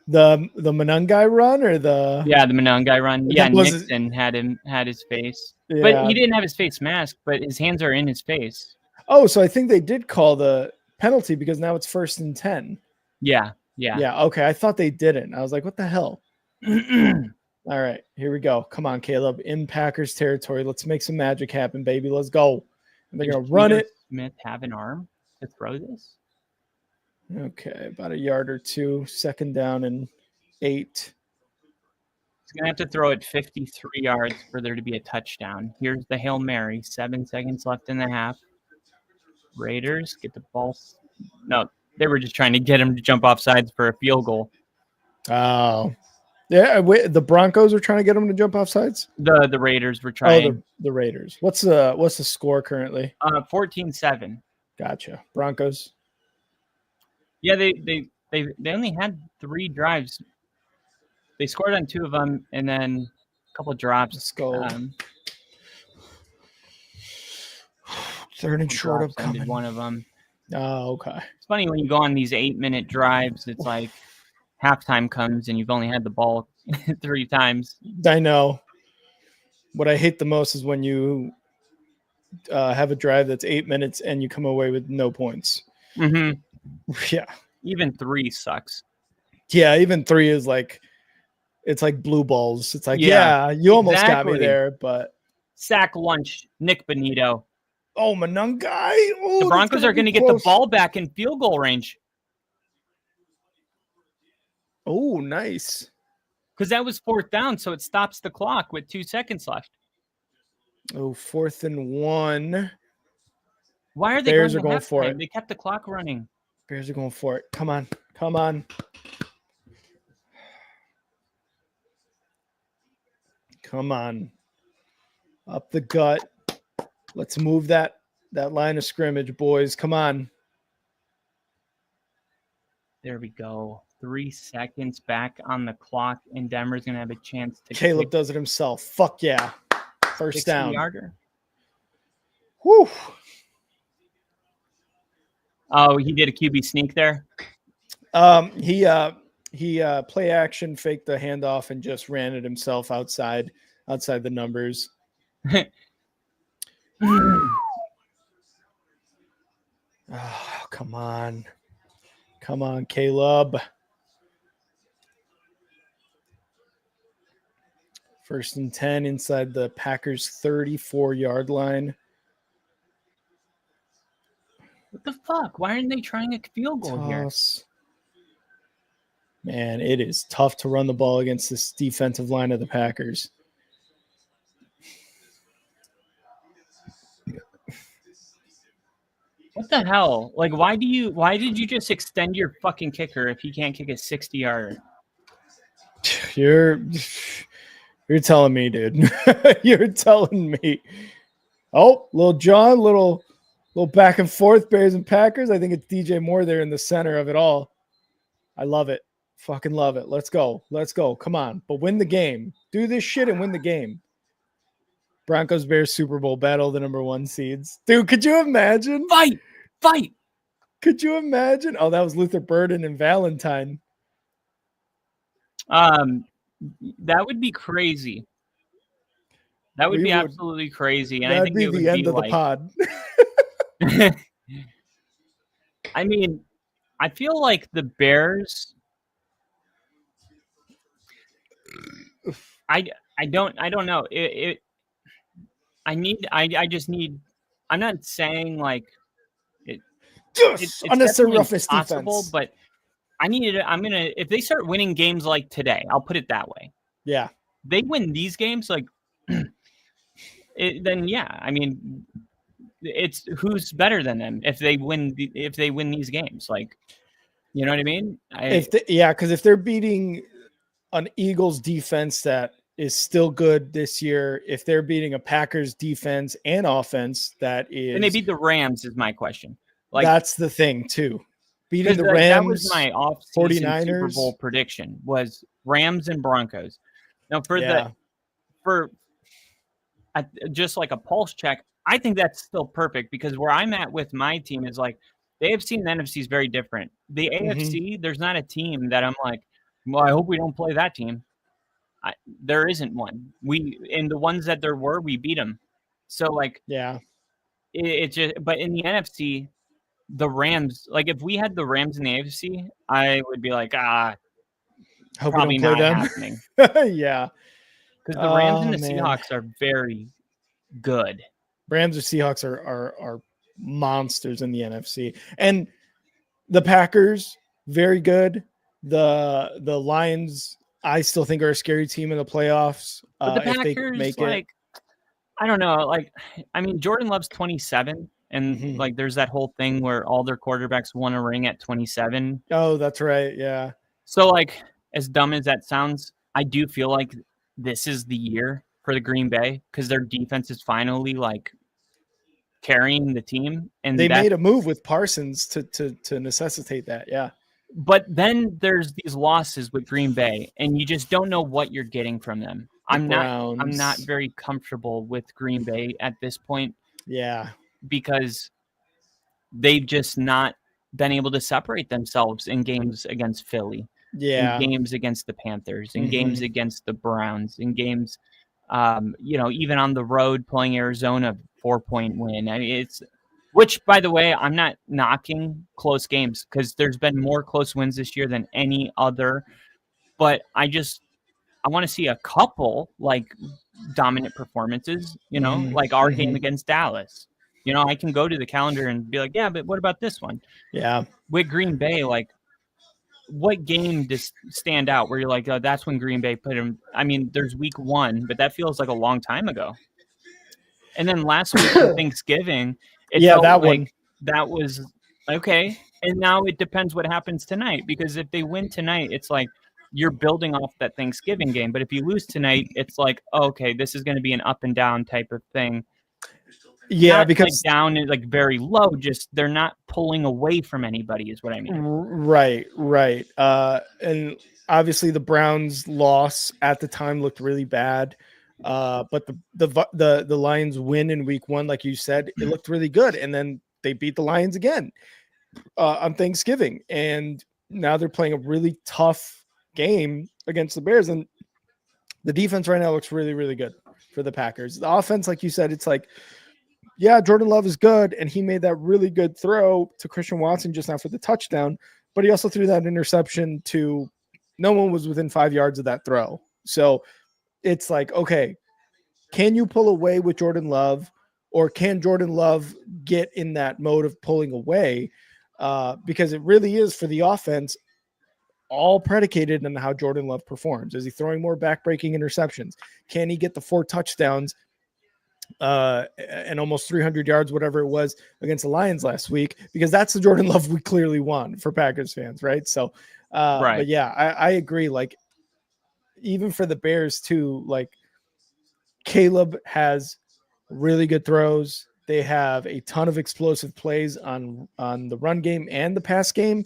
The Monungai run or the the Monungai run. Yeah, Nixon had his face. Yeah. But he didn't have his face masked, but his hands are in his face. Oh, so I think they did call the penalty because now it's 1st and 10. Yeah. Okay, I thought they didn't. I was like, what the hell? All right, here we go. Come on, Caleb. In Packers territory. Let's make some magic happen, baby. Let's go. And they're going to run it. Smith have an arm to throw this? Okay, about a yard or two. Second down and 8. He's going to have to throw it 53 yards for there to be a touchdown. Here's the Hail Mary. 7 seconds left in the half. Raiders get the ball. No, they were just trying to get him to jump off sides for a field goal. Oh. Yeah, the Broncos are trying to get him to jump off sides? The Raiders were trying. Oh, the Raiders. What's the score currently? 14-7. Gotcha. Broncos. Yeah, they only had 3 drives. They scored on 2 of them, and then a couple drops. Let's go. Third and short upcoming. One of them. Oh, okay. It's funny when you go on these 8-minute drives. It's like halftime comes and you've only had the ball 3 times. I know. What I hate the most is when you have a drive that's 8 minutes and you come away with no points. Mm-hmm. Yeah. Even 3 sucks. Yeah, even 3 is like, it's like blue balls. It's like, yeah you almost got me there, but. Sack lunch, Nick Benito. Oh, Monungai. Oh, the Broncos are going to get the ball back in field goal range. Oh, nice. Because that was 4th down, so it stops the clock with 2 seconds left. Oh, 4th and 1. Why are they Bears are going for it? They kept the clock running. Bears are going for it. Come on. Come on. Come on. Up the gut. Let's move that line of scrimmage, boys. Come on. There we go. 3 seconds back on the clock, and Denver's going to have a chance to. Caleb does it himself. Fuck yeah. First down. 60-yarder. Whew. Oh, he did a QB sneak there? He play action, faked the handoff, and just ran it himself outside the numbers. Oh, come on. Come on, Caleb. First and 10 inside the Packers' 34-yard line. What the fuck? Why aren't they trying a field goal here? Man, it is tough to run the ball against this defensive line of the Packers. What the hell? Like, why did you just extend your fucking kicker if he can't kick a 60-yarder? You're telling me, dude. You're telling me. Oh, little John, little back and forth, Bears and Packers. I think it's DJ Moore there in the center of it all. I love it. Fucking love it. Let's go. Let's go. Come on. But win the game. Do this shit and win the game. Broncos Bears Super Bowl battle, the number 1 seeds. Dude, could you imagine? Fight! Could you imagine? Oh, that was Luther Burden and Valentine. That would be crazy. That would be absolutely crazy. And I think it would be the end of the pod. I mean, I feel like the Bears. I don't know. I just need. I'm not saying like it's unnecessary roughness possible, defense, but I'm gonna. If they start winning games like today, I'll put it that way. Yeah, they win these games like. Then yeah, I mean, it's who's better than them if they win these games, like, you know what I mean? Because if they're beating an Eagles defense that is still good this year, if they're beating a Packers defense and offense that is, and they beat the Rams, is my question. Like, that's the thing too. Beating the Rams, that was my off-season 49ers. Super Bowl prediction was Rams and Broncos. Now just like a pulse check, I think that's still perfect because where I'm at with my team is like the AFC and the NFC is very different. The AFC, there's not a team that I'm like, well, I hope we don't play that team. There isn't one. And the ones that there were, we beat them. So like, yeah, it's just. But in the NFC, the Rams, like if we had the Rams in the AFC, I would be like, hope probably we don't play not them. happening. Yeah. Because the Rams and the Seahawks are very good. Rams or Seahawks are monsters in the NFC. And The Packers, very good. The Lions, I still think are a scary team in the playoffs. But the If they Packers, make it. like, I don't know. Like, I mean, Jordan Love's 27, and Mhm. like, there's that whole thing where all their quarterbacks won a ring at 27. Oh, that's right. Yeah. So, like, as dumb as that sounds, I do feel like this is the year for the Green Bay because their defense is finally like carrying the team, They and that. made a move with Parsons to necessitate that. Yeah. But then there's these losses with Green Bay, and you just don't know what you're getting from them. The I'm Browns. not very comfortable with Green Bay at this point Yeah. because they've just not been able to separate themselves in games against Philly, in Yeah. games against the Panthers, in Mhm. games against the Browns, in games, even on the road playing Arizona, 4-point win. I mean, which, by the way, I'm not knocking close games because there's been more close wins this year than any other. But I want to see a couple like dominant performances, Mhm. like our game Mhm. against Dallas. I can go to the calendar and be like, yeah, but what about this one? Yeah. With Green Bay, like, what game does stand out where you're like, oh, that's when Green Bay put him? I mean, there's week 1, but that feels like a long time ago. And then last week on Thanksgiving, it Yeah, felt that like one. that was okay. And now it depends what happens tonight, because if they win tonight, it's like you're building off that Thanksgiving game. But if you lose tonight, it's like, okay, this is going to be an up and down type of thing. Yeah, Not like because down and like very low, just they're not pulling away from anybody is what I mean. right. And obviously the Browns loss at the time looked really bad. But the Lions win in week 1, like you said, it looked really good. And then they beat the Lions again on Thanksgiving. And now they're playing a really tough game against the Bears. And the defense right now looks really, really good for the Packers. The offense, like you said, it's like, yeah, Jordan Love is good, and he made that really good throw to Christian Watson just now for the touchdown, but he also threw that interception to no one was within 5 yards of that throw. So it's like, okay, can you pull away with Jordan Love, or can Jordan Love get in that mode of pulling away? Because it really is for the offense all predicated on how Jordan Love performs. Is he throwing more backbreaking interceptions? Can he get the 4 touchdowns and almost 300 yards, whatever it was, against the Lions last week? Because that's the Jordan Love we clearly want for Packers fans, right? So, Right. but yeah, I agree. Like, even for the Bears too, like, Caleb has really good throws. They have a ton of explosive plays on the run game and the pass game,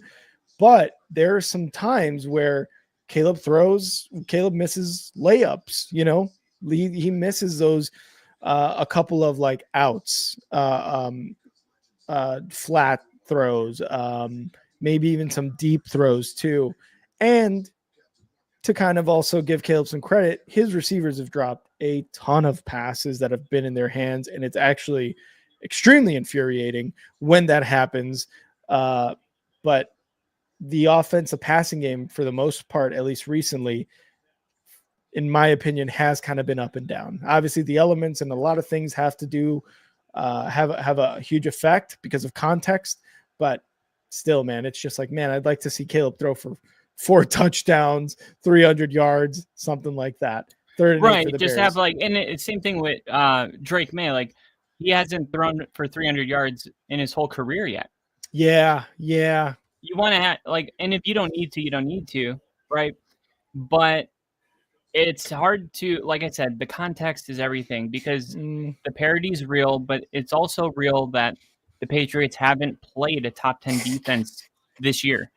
but there are some times where Caleb misses layups. He misses those a couple of like outs, flat throws, maybe even some deep throws too. And to kind of also give Caleb some credit, his receivers have dropped a ton of passes that have been in their hands, and it's actually extremely infuriating when that happens. But the offensive passing game, for the most part, at least recently, in my opinion, has kind of been up and down. Obviously, the elements and a lot of things have to do have a huge effect because of context. But still, man, it's just like, man, I'd like to see Caleb throw for 4 touchdowns, 300 yards, something like that. Third and 8 Right. for the Just Bears. have like, and it's same thing with Drake May. Like, he hasn't thrown for 300 yards in his whole career yet. Yeah. You want to have like, and if you don't need to, you don't need to, right? But it's hard to, like I said, the context is everything, because the parity is real, but it's also real that the Patriots haven't played a top 10 defense this year.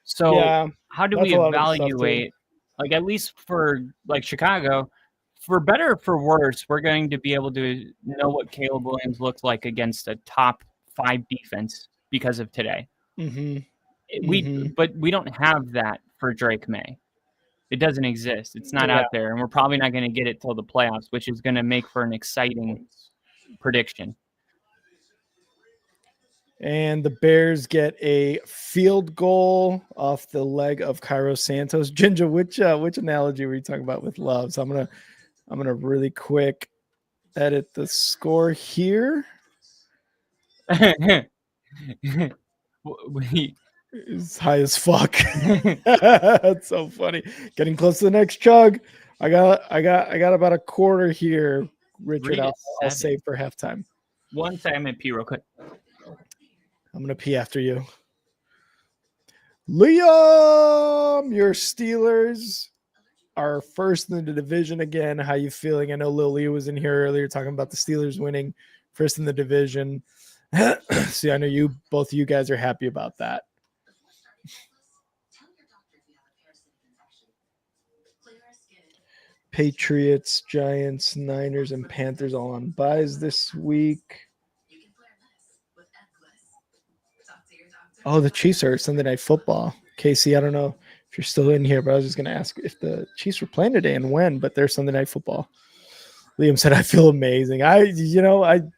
So Yeah, how do that's we a lot of stuff too. evaluate, like, at least for like Chicago, for better or for worse, we're going to be able to know what Caleb Williams looks like against a top 5 defense because of today. But we don't have that for Drake May. It doesn't exist. It's not out there, and we're probably not going to get it till the playoffs, which is going to make for an exciting prediction. And the Bears get a field goal off the leg of Cairo Santos. Ginger, which analogy were you talking about with Love? So I'm gonna really quick edit the score here. We It's high as fuck. That's so funny. Getting close to the next chug. I got about a quarter here, Richard. 3 to I'll 7. save for halftime. One second, pee real quick. I'm gonna pee after you. Liam, your Steelers are first in the division again. How you feeling? I know Lil Lee was in here earlier talking about the Steelers winning first in the division. See, I know both of you guys are happy about that. Patriots, Giants, Niners, and Panthers all on buys this week. Oh, the Chiefs are Sunday Night Football. Casey, I don't know if you're still in here, but I was just going to ask if the Chiefs were playing today and when, but they're Sunday Night Football. Liam said, I feel amazing. That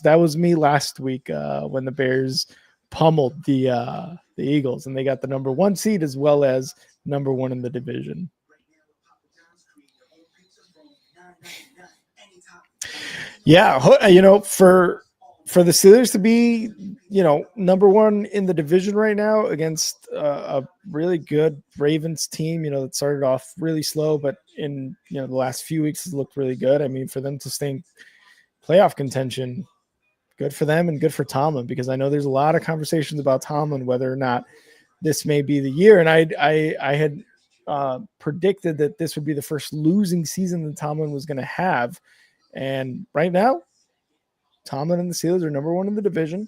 was me last week when the Bears pummeled the Eagles, and they got the number 1 seed as well as number 1 in the division. Yeah, for the Steelers to be, number 1 in the division right now against a really good Ravens team, that started off really slow, but in the last few weeks has looked really good. I mean, for them to stay in playoff contention, good for them and good for Tomlin, because I know there's a lot of conversations about Tomlin whether or not this may be the year, and I had predicted that this would be the first losing season that Tomlin was going to have. And right now, Tomlin and the Steelers are number 1 in the division.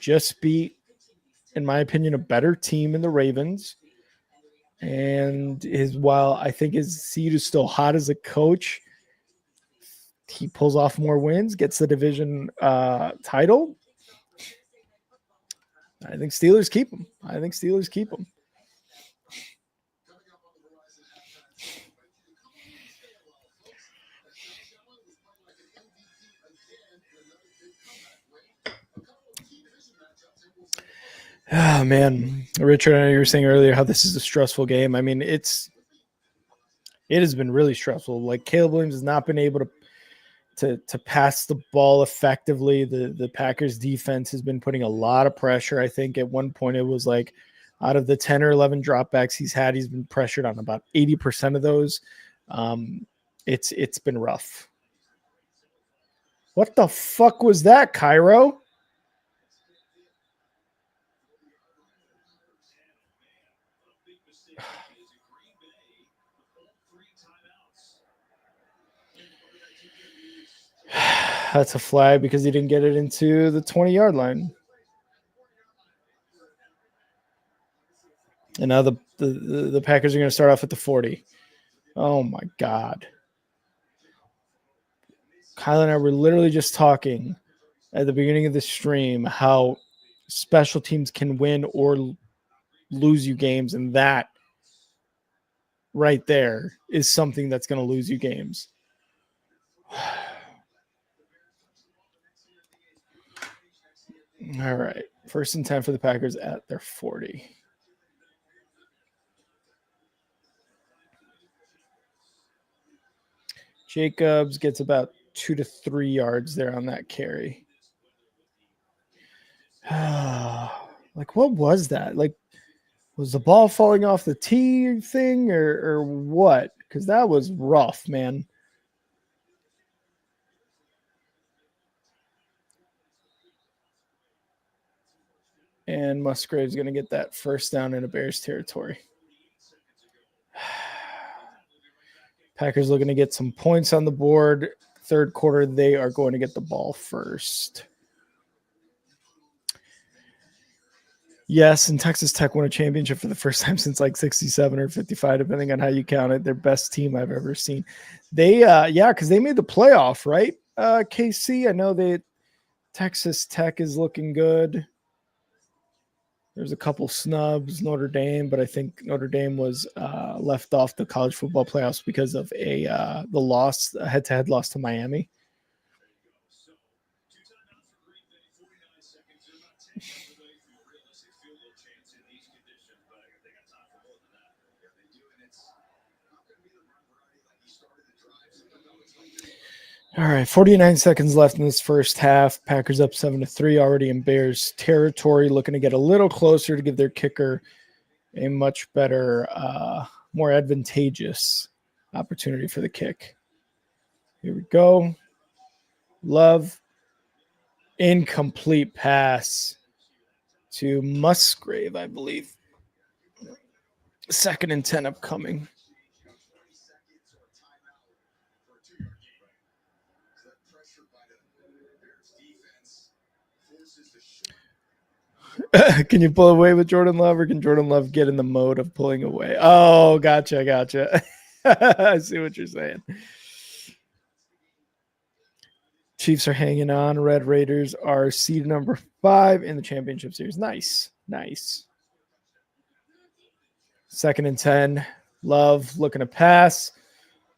Just beat, in my opinion, a better team in the Ravens. And while I think his seat is still hot as a coach, he pulls off more wins, gets the division title. I think Steelers keep him. Oh, man. Richard, I know you were saying earlier how this is a stressful game. I mean, it has been really stressful. Like, Caleb Williams has not been able to pass the ball effectively. The Packers defense has been putting a lot of pressure. I think at one point it was like out of the 10 or 11 dropbacks he's been pressured on about 80% of those. It's been rough. What the fuck was that, Cairo? That's a flag because he didn't get it into the 20-yard line. And now the Packers are going to start off at the 40. Oh, my God. Kyle and I were literally just talking at the beginning of the stream how special teams can win or lose you games, and that right there is something that's going to lose you games. All right. 1st and 10 for the Packers at their 40. Jacobs gets about 2 to 3 yards there on that carry. Like, what was that? Like, was the ball falling off the tee thing or what? Because that was rough, man. And Musgrave's going to get that 1st down in a Bears territory. Packers looking to get some points on the board. 3rd quarter, they are going to get the ball first. Yes, and Texas Tech won a championship for the first time since like 67 or 55, depending on how you count it. Their best team I've ever seen. They, because they made the playoff, right? KC, I know that Texas Tech is looking good. There's a couple snubs, Notre Dame, but I think Notre Dame was left off the college football playoffs because of a head-to-head loss to Miami. All right, 49 seconds left in this first half. Packers up 7-3 already in Bears territory, looking to get a little closer to give their kicker a much better, more advantageous opportunity for the kick. Here we go. Love. Incomplete pass to Musgrave, I believe. 2nd and 10 upcoming. Can you pull away with Jordan Love, or can Jordan Love get in the mode of pulling away? Oh, gotcha. I see what you're saying. Chiefs are hanging on. Red Raiders are seed number 5 in the championship series. Nice. 2nd and 10. Love looking to pass.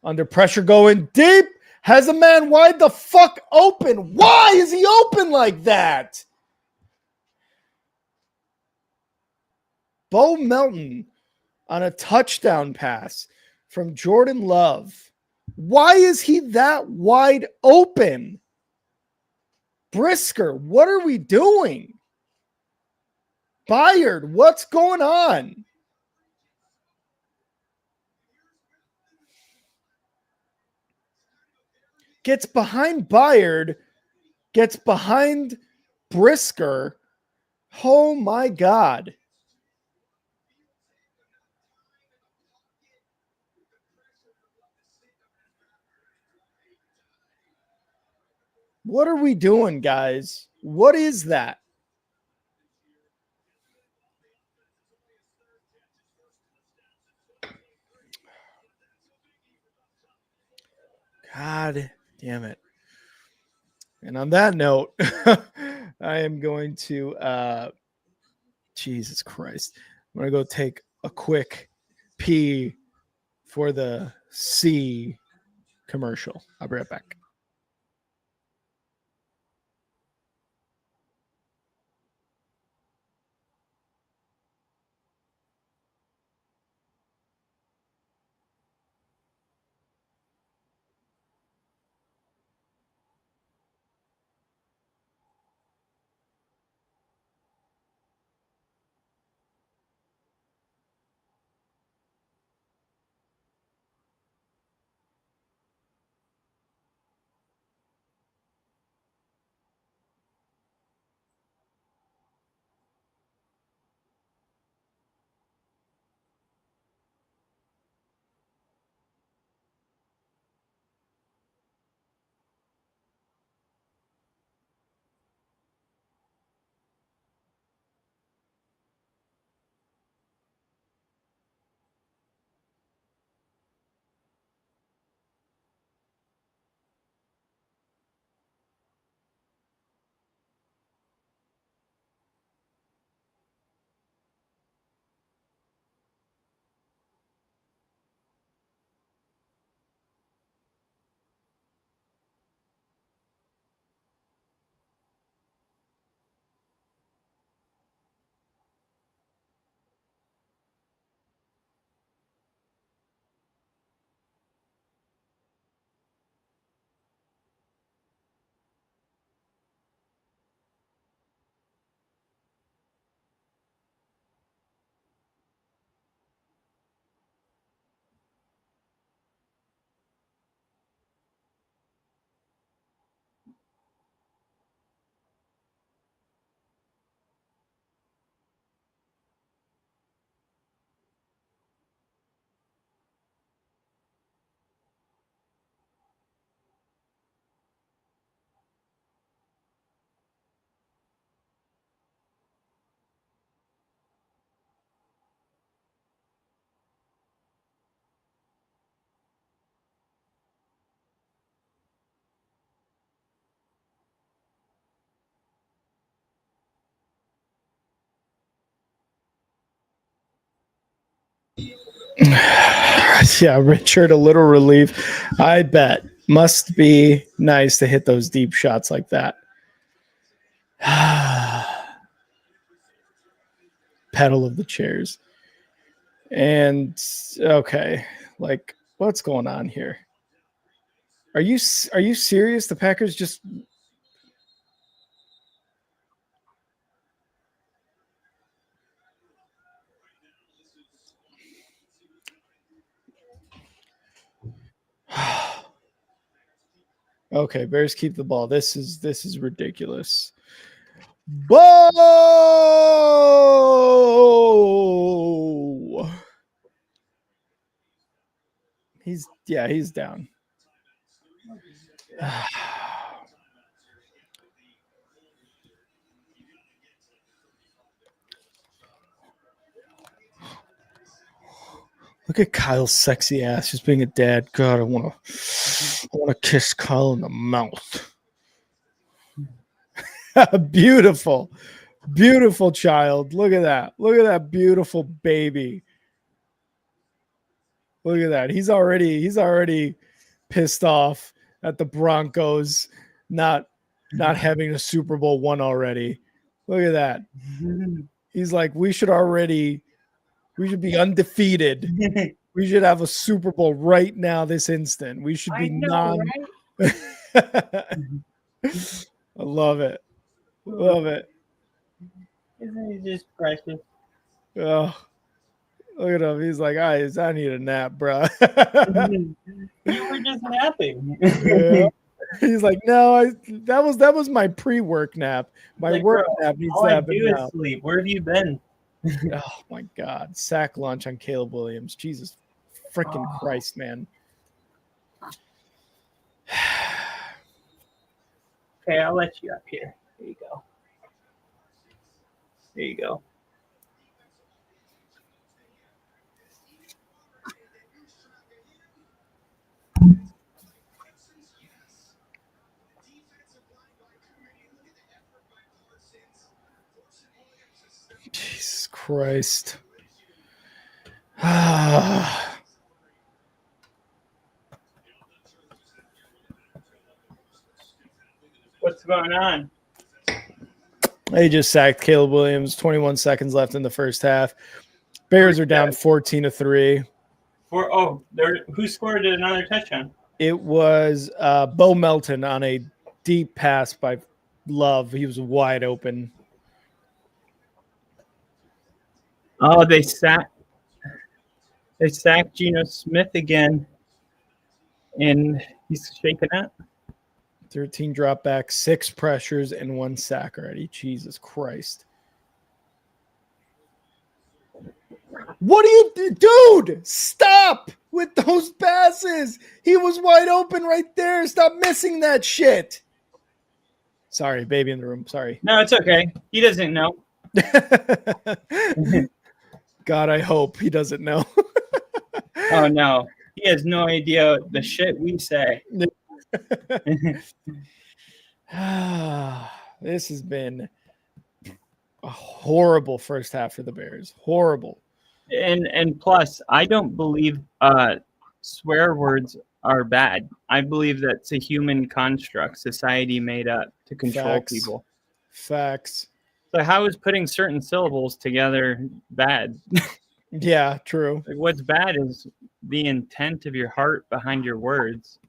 Under pressure going deep. Has a man wide the fuck open. Why is he open like that? Bo Melton on a touchdown pass from Jordan Love. Why is he that wide open? Brisker, what are we doing? Byard, what's going on? Gets behind Byard, gets behind Brisker. Oh my God. What are we doing, guys? What is that? God damn it. And on that note, I am going to, Jesus Christ, I'm going to go take a quick pee for the C commercial. I'll be right back. Yeah, Richard, a little relief. I bet. Must be nice to hit those deep shots like that. Pedal of the chairs. And okay, like, what's going on here? Are you serious? The Packers just okay, Bears keep the ball. This is ridiculous. Bo! He's down. Look at Kyle's sexy ass just being a dad. God, I want to kiss Kyle in the mouth. Beautiful. Beautiful child. Look at that. Look at that beautiful baby. Look at that. He's already pissed off at the Broncos not having a Super Bowl won already. Look at that. He's like, we should be undefeated. We should have a Super Bowl right now, this instant. We should be right? I love it. Love it. Isn't he just precious? Oh, look at him. He's like, I need a nap, bro. You were just napping. Yeah. He's like, no, that was my pre-work nap. My like, work bro, nap needs all to I happen do now. is sleep. Where have you been? Oh my God. Sack lunch on Caleb Williams. Jesus freaking Christ, man. Okay, I'll let you up here. There you go. There you go. Jesus Christ. What's going on? They just sacked Caleb Williams. 21 seconds left in the first half. Bears are down 14-3. Who scored another touchdown? It was Bo Melton on a deep pass by Love. He was wide open. Oh, they sacked Geno Smith again, and he's shaking up. 13 dropbacks, 6 pressures, and 1 sack already. Jesus Christ. What do you do? Dude, stop with those passes. He was wide open right there. Stop missing that shit. Sorry, baby in the room. Sorry. No, it's okay. He doesn't know. God, I hope he doesn't know. Oh, no. He has no idea the shit we say. This has been a horrible first half for the Bears. Horrible. And plus, I don't believe swear words are bad. I believe that's a human construct society made up to control people. Facts. So how is putting certain syllables together bad? Yeah, true. Like, what's bad is the intent of your heart behind your words,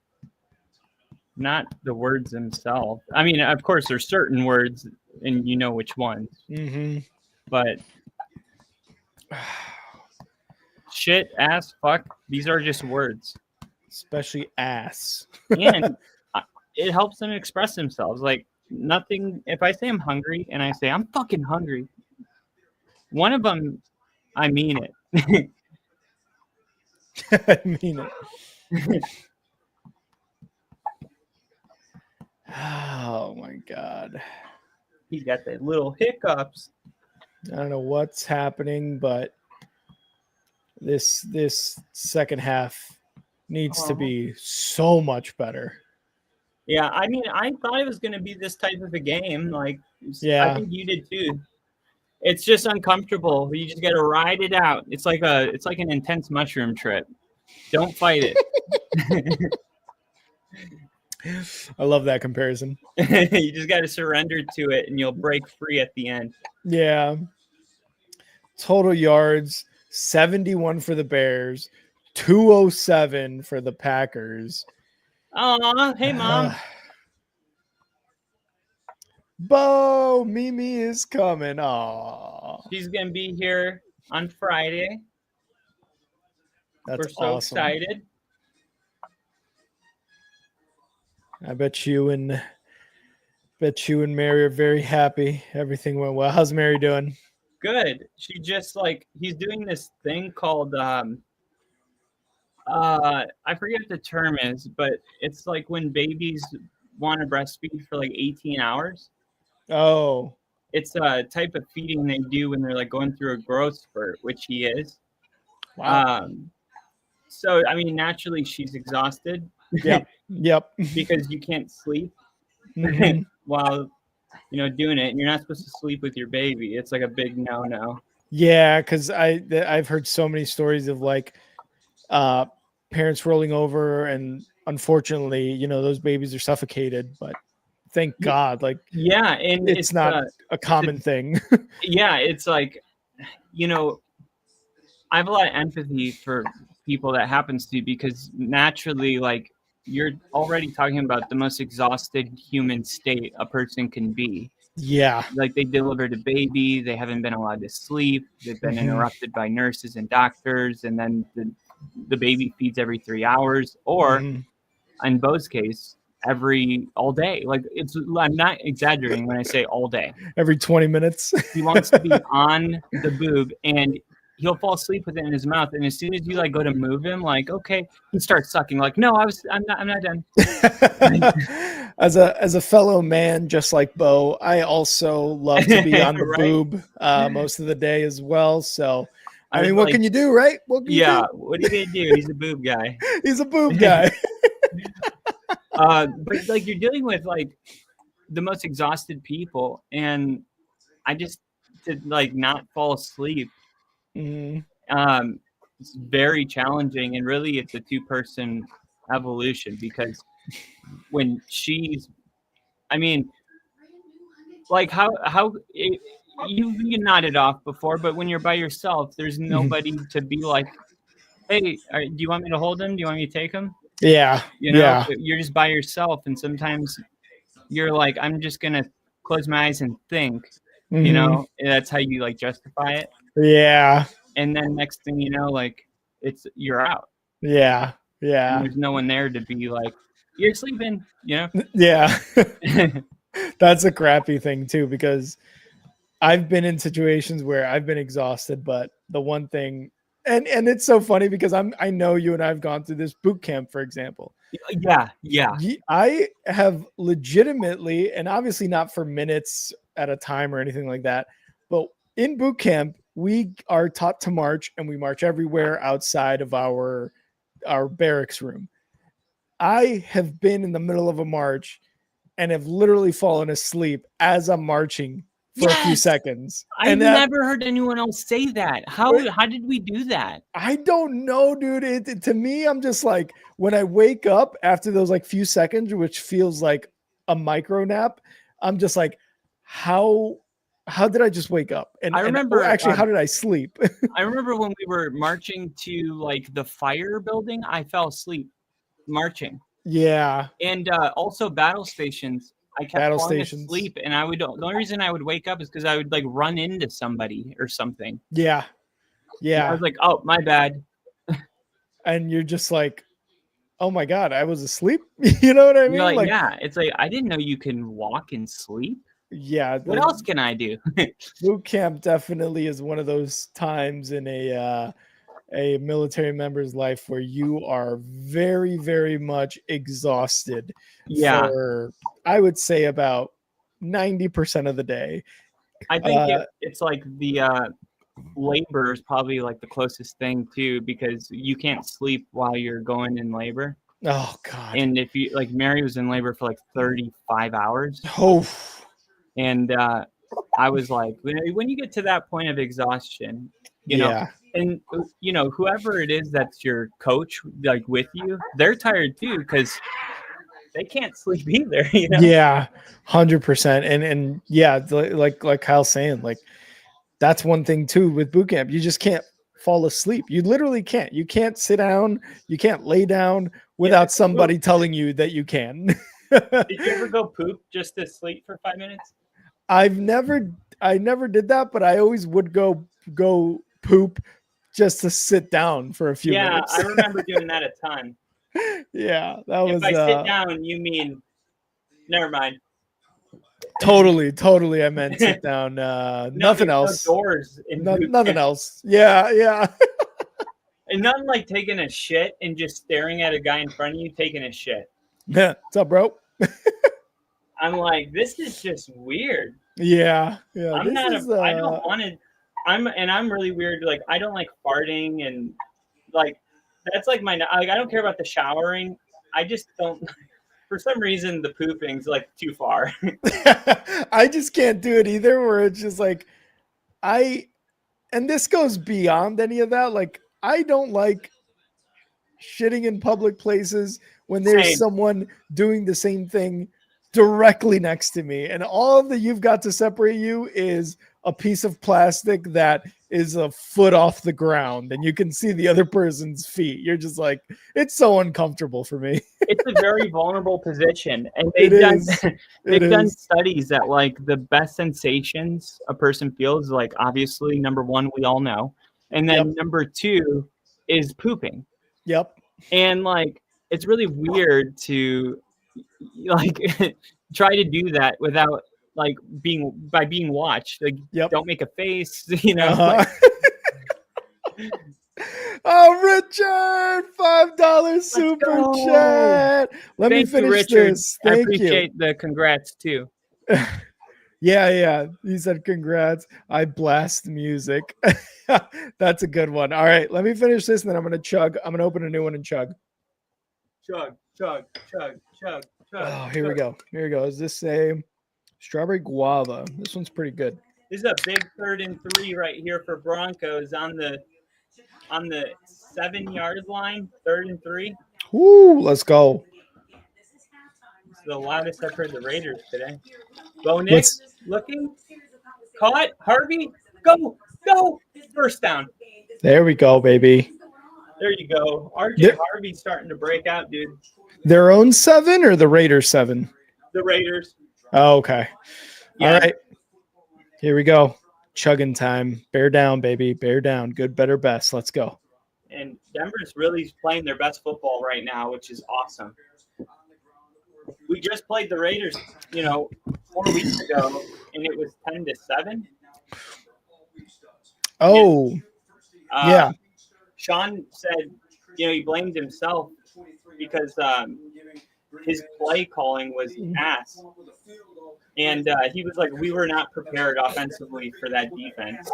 not the words themselves. I mean, of course, there's certain words, and you know which ones. Mm-hmm. But shit, ass, fuck, these are just words. Especially ass. And it helps them express themselves. Like, nothing, if I say I'm hungry and I say I'm fucking hungry, one of them, I mean it. I mean it. Oh my God. He got the little hiccups. I don't know what's happening, but this second half needs to be so much better. Yeah, I mean, I thought it was going to be this type of a game. Like, yeah. I think you did too. It's just uncomfortable. You just got to ride it out. It's like an intense mushroom trip. Don't fight it. I love that comparison. You just got to surrender to it, and you'll break free at the end. Yeah. Total yards, 71 for the Bears, 207 for the Packers. Oh, hey, Mom. Bo, Mimi is coming. Aw, She's going to be here on Friday. that's We're so awesome. excited. I bet you and Mary are very happy. Everything went well. How's Mary doing? Good. She just he's doing this thing called I forget what the term is, but it's like when babies want to breastfeed for like 18 hours. Oh, It's a type of feeding they do when they're like going through a growth spurt, which he is. wow. So I mean, naturally she's exhausted. Yep. Because you can't sleep while doing it, and you're not supposed to sleep with your baby. It's like a big no. Yeah, because I've heard so many stories of like parents rolling over, and unfortunately, those babies are suffocated. But thank God, like and it's not a common thing. Yeah, it's like I have a lot of empathy for people that happens to, because naturally, like, you're already talking about the most exhausted human state a person can be. Yeah. Like, they delivered a baby, they haven't been allowed to sleep, they've been interrupted by nurses and doctors, and then the baby feeds every 3 hours, or in Bo's case, all day. Like, I'm not exaggerating when I say all day. Every 20 minutes. He wants to be on the boob, and he'll fall asleep with it in his mouth. And as soon as you like go to move him, like, okay, he starts sucking. Like, no, I'm not done. As a fellow man, just like Bo, I also love to be on the boob most of the day as well. So, I mean, what can you do, right? What are you gonna do? He's a boob guy. He's a boob guy. But like, you're dealing with like the most exhausted people, and I just to like not fall asleep. It's very challenging, and really it's a two-person evolution, because when I mean, like how you nodded off before, but when you're by yourself, there's nobody to be like, hey, do you want me to hold him? Do you want me to take him? Yeah. You're just by yourself, and sometimes you're like, I'm just gonna close my eyes and think, and that's how you like justify it. Yeah. And then next thing you know, like, you're out. Yeah. And there's no one there to be like, you're sleeping, Yeah. That's a crappy thing too, because I've been in situations where I've been exhausted, but the one thing, and it's so funny because I know you and I've gone through this boot camp, for example. Yeah. I have legitimately, and obviously not for minutes at a time or anything like that, but in boot camp, we are taught to march, and we march everywhere outside of our barracks room. I have been in the middle of a march and have literally fallen asleep as I'm marching for a few seconds. I've never heard anyone else say that. How did we do that? I don't know, dude. To me, I'm just like, when I wake up after those like few seconds, which feels like a micro nap, I'm just like, how did I just wake up? And I remember how did I sleep? I remember when we were marching to like the fire building, I fell asleep marching. Yeah. And also battle stations. I kept falling asleep, and the only reason I would wake up is because I would like run into somebody or something. Yeah. And I was like, oh, my bad. And you're just like, oh my God, I was asleep. You know what I mean? Like, yeah, it's like, I didn't know you can walk and sleep. Yeah. What else can I do? Boot camp definitely is one of those times in a military member's life where you are very, very much exhausted for, I would say, about 90% of the day. I think it's like the labor is probably like the closest thing too, because you can't sleep while you're going in labor. Oh God. And if you like, Mary was in labor for like 35 hours. Oh. And I was like, when you get to that point of exhaustion, you know, and whoever it is that's your coach, like with you, they're tired too, because they can't sleep either. Yeah, 100%. And yeah, like Kyle's saying, like, that's one thing too with boot camp. You just can't fall asleep. You literally can't. You can't sit down. You can't lay down without somebody telling you that you can. Did you ever go poop just to sleep for 5 minutes? I never did that, but I always would go poop just to sit down for a few Yeah, minutes. I remember doing that a ton. Yeah, that If was I sit down, you mean never mind. totally. I meant sit down. Nothing there's else. No doors in poop. Nothing else. Yeah. And nothing like taking a shit and just staring at a guy in front of you taking a shit. Yeah. What's up, bro? I'm like, this is just weird. Yeah. I don't want to. I'm really weird. Like, I don't like farting and like that's like my. Like, I don't care about the showering. I just don't. For some reason, the pooping's like too far. I just can't do it either. Where it's just like and this goes beyond any of that. Like, I don't like shitting in public places when there's someone doing the same thing directly next to me, and all that you've got to separate you is a piece of plastic that is a foot off the ground and you can see the other person's feet. You're just like, it's so uncomfortable for me. It's a very vulnerable position, and they've done studies that like the best sensations a person feels, like obviously number one we all know, and then number two is pooping. Yep. And like it's really weird to like try to do that without like being watched. Like, don't make a face, you know. Like, oh, Richard, $5 super chat. Let me finish Richard. this. Thank I appreciate you. the congrats too. Yeah. He said congrats. I blast music. That's a good one. All right, let me finish this and then I'm gonna chug. I'm gonna open a new one and chug. Chug. Oh, here we go. Is this a strawberry guava? This one's pretty good. This is a big 3rd and 3 right here for Broncos on the 7-yard line. 3rd and 3. Woo, let's go. It's the loudest I've heard the Raiders today. Bo Nix looking. Caught. Harvey. Go. First down. There we go, baby. There you go. RJ Harvey's starting to break out, dude. Their own 7 or the Raiders 7? The Raiders. Oh, okay. Yeah. All right. Here we go. Chugging time. Bear down, baby. Bear down. Good, better, best. Let's go. And Denver's really playing their best football right now, which is awesome. We just played the Raiders, 4 weeks ago, and it was 10-7. Oh, yeah. Sean said, he blamed himself because his play calling was ass. And he was like, we were not prepared offensively for that defense.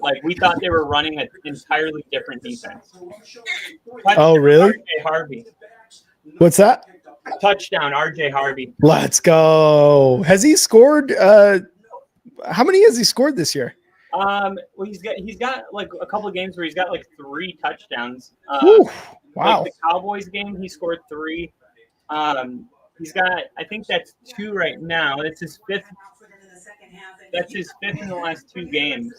Like, we thought they were running an entirely different defense. Oh, really? RJ Harvey. What's that? Touchdown, RJ Harvey. Let's go. Has he scored? How many has he scored this year? Well, he's got like a couple of games where he's got like 3 touchdowns. Wow. Like the Cowboys game, he scored 3. He's got, I think that's 2 right now. That's his 5th. That's his 5th in the last 2 games.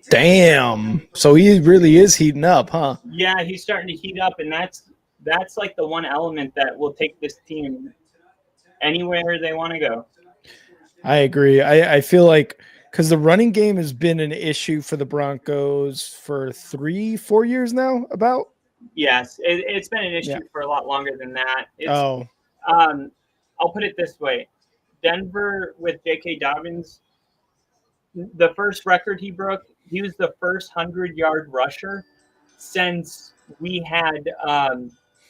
Damn. So he really is heating up, huh? Yeah, he's starting to heat up, and that's like the one element that will take this team anywhere they want to go. I agree. I feel like because the running game has been an issue for the Broncos for 3-4 years now, about. Yes, it's been an issue for a lot longer than that. I'll put it this way. Denver with J.K. Dobbins, the first record he broke, he was the first 100-yard rusher since we had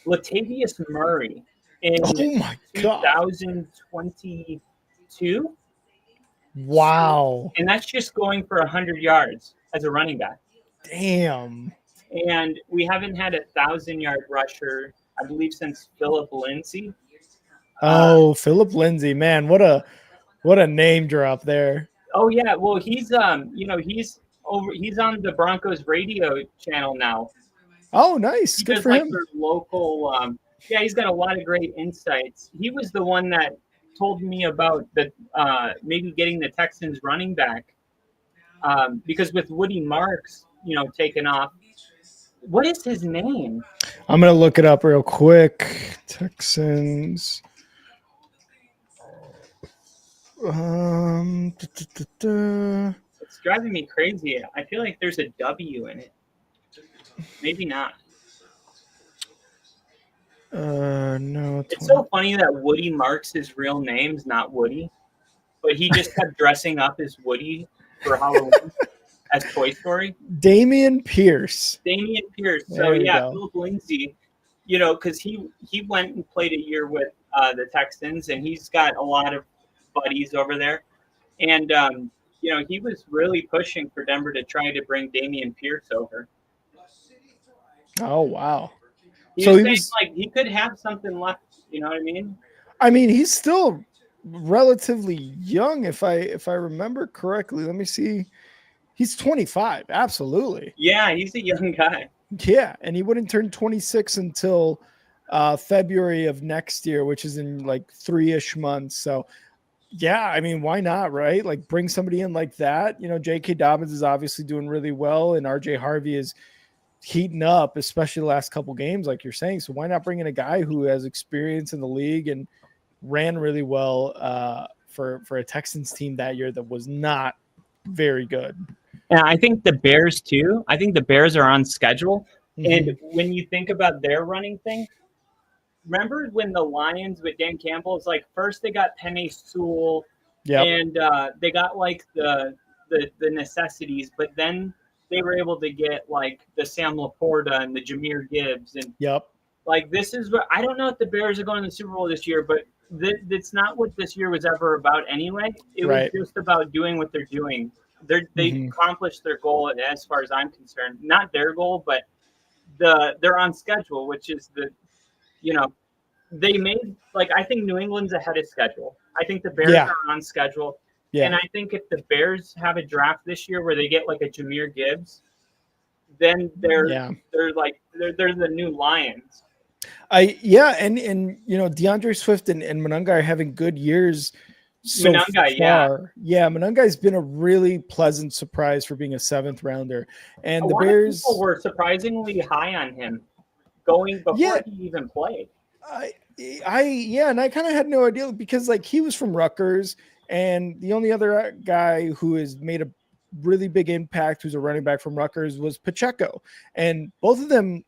Latavius Murray in 2022. Wow. And that's just going for 100 yards as a running back. Damn. And we haven't had a 1,000-yard rusher, I believe, since Philip Lindsay. Philip Lindsay, man, what a name drop there. Oh yeah, well he's he's on the Broncos radio channel now. Oh, nice. Good for him. Their local he's got a lot of great insights. He was the one that told me about the maybe getting the Texans running back because with Woody Marks, taking off, What is his name? I'm gonna look it up real quick. Texans. Um, da, da, da, da. It's driving me crazy. I feel like there's a W in it. Maybe not. No. It's so funny that Woody Marks his real name's not Woody, but he just kept dressing up as Woody for Halloween as Toy Story. Damian Pierce. Damian Pierce. So There we yeah, go. Philip Lindsay, because he went and played a year with the Texans, and he's got a lot of buddies over there, and he was really pushing for Denver to try to bring Damian Pierce over. Oh wow. He So was he saying was. like he could have something left. You know what I mean? I mean, he's still relatively young, if I remember correctly. Let me see. He's 25. Absolutely. Yeah, he's a young guy. Yeah, and he wouldn't turn 26 until February of next year, which is in like 3-ish months. So, yeah, I mean, why not, right? Like, bring somebody in like that. J.K. Dobbins is obviously doing really well, and R.J. Harvey is heating up, especially the last couple games, like you're saying. So, why not bring in a guy who has experience in the league and ran really well for a Texans team that year that was not very good? And I think the Bears too. I think the Bears are on schedule. Mm-hmm. And when you think about their running thing, remember when the Lions with Dan Campbell is like first they got Penny Sewell, Yep. and they got like the necessities, but then they were able to get like the Sam Laporta and the Jahmyr Gibbs, and Yep. like this is what I don't know if the Bears are going to the Super Bowl this year, but that's not what this year was ever about anyway. It Right. was just about doing what they're doing. They accomplished their goal as far as I'm concerned. Not their goal, but they're on schedule, which is they made like I think New England's ahead of schedule. I think the Bears are on schedule. Yeah. And I think if the Bears have a draft this year where they get like a Jahmyr Gibbs, then they're the new Lions. And DeAndre Swift and Monunga are having good years so Monunga, far. Yeah, Monunga's been a really pleasant surprise for being a 7th rounder. And the Bears people were surprisingly high on him going before he even played. And I kind of had no idea because like he was from Rutgers, and the only other guy who has made a really big impact who's a running back from Rutgers was Pacheco, and both of them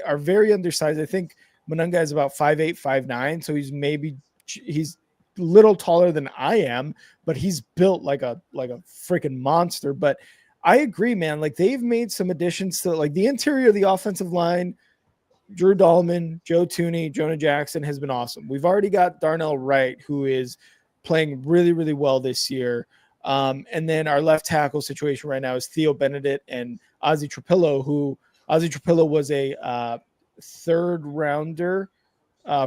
are very undersized. I think Monunga is about 5'8", 5'9", so he's a little taller than I am, but he's built like a freaking monster. But I agree, man. Like they've made some additions to like the interior of the offensive line. Drew Dahlman, Joe Tooney, Jonah Jackson has been awesome. We've already got Darnell Wright, who is playing really, really well this year. And then our left tackle situation right now is Theo Benedict and Ozzie Trapillo, who Ozzie Trapillo was a 3rd rounder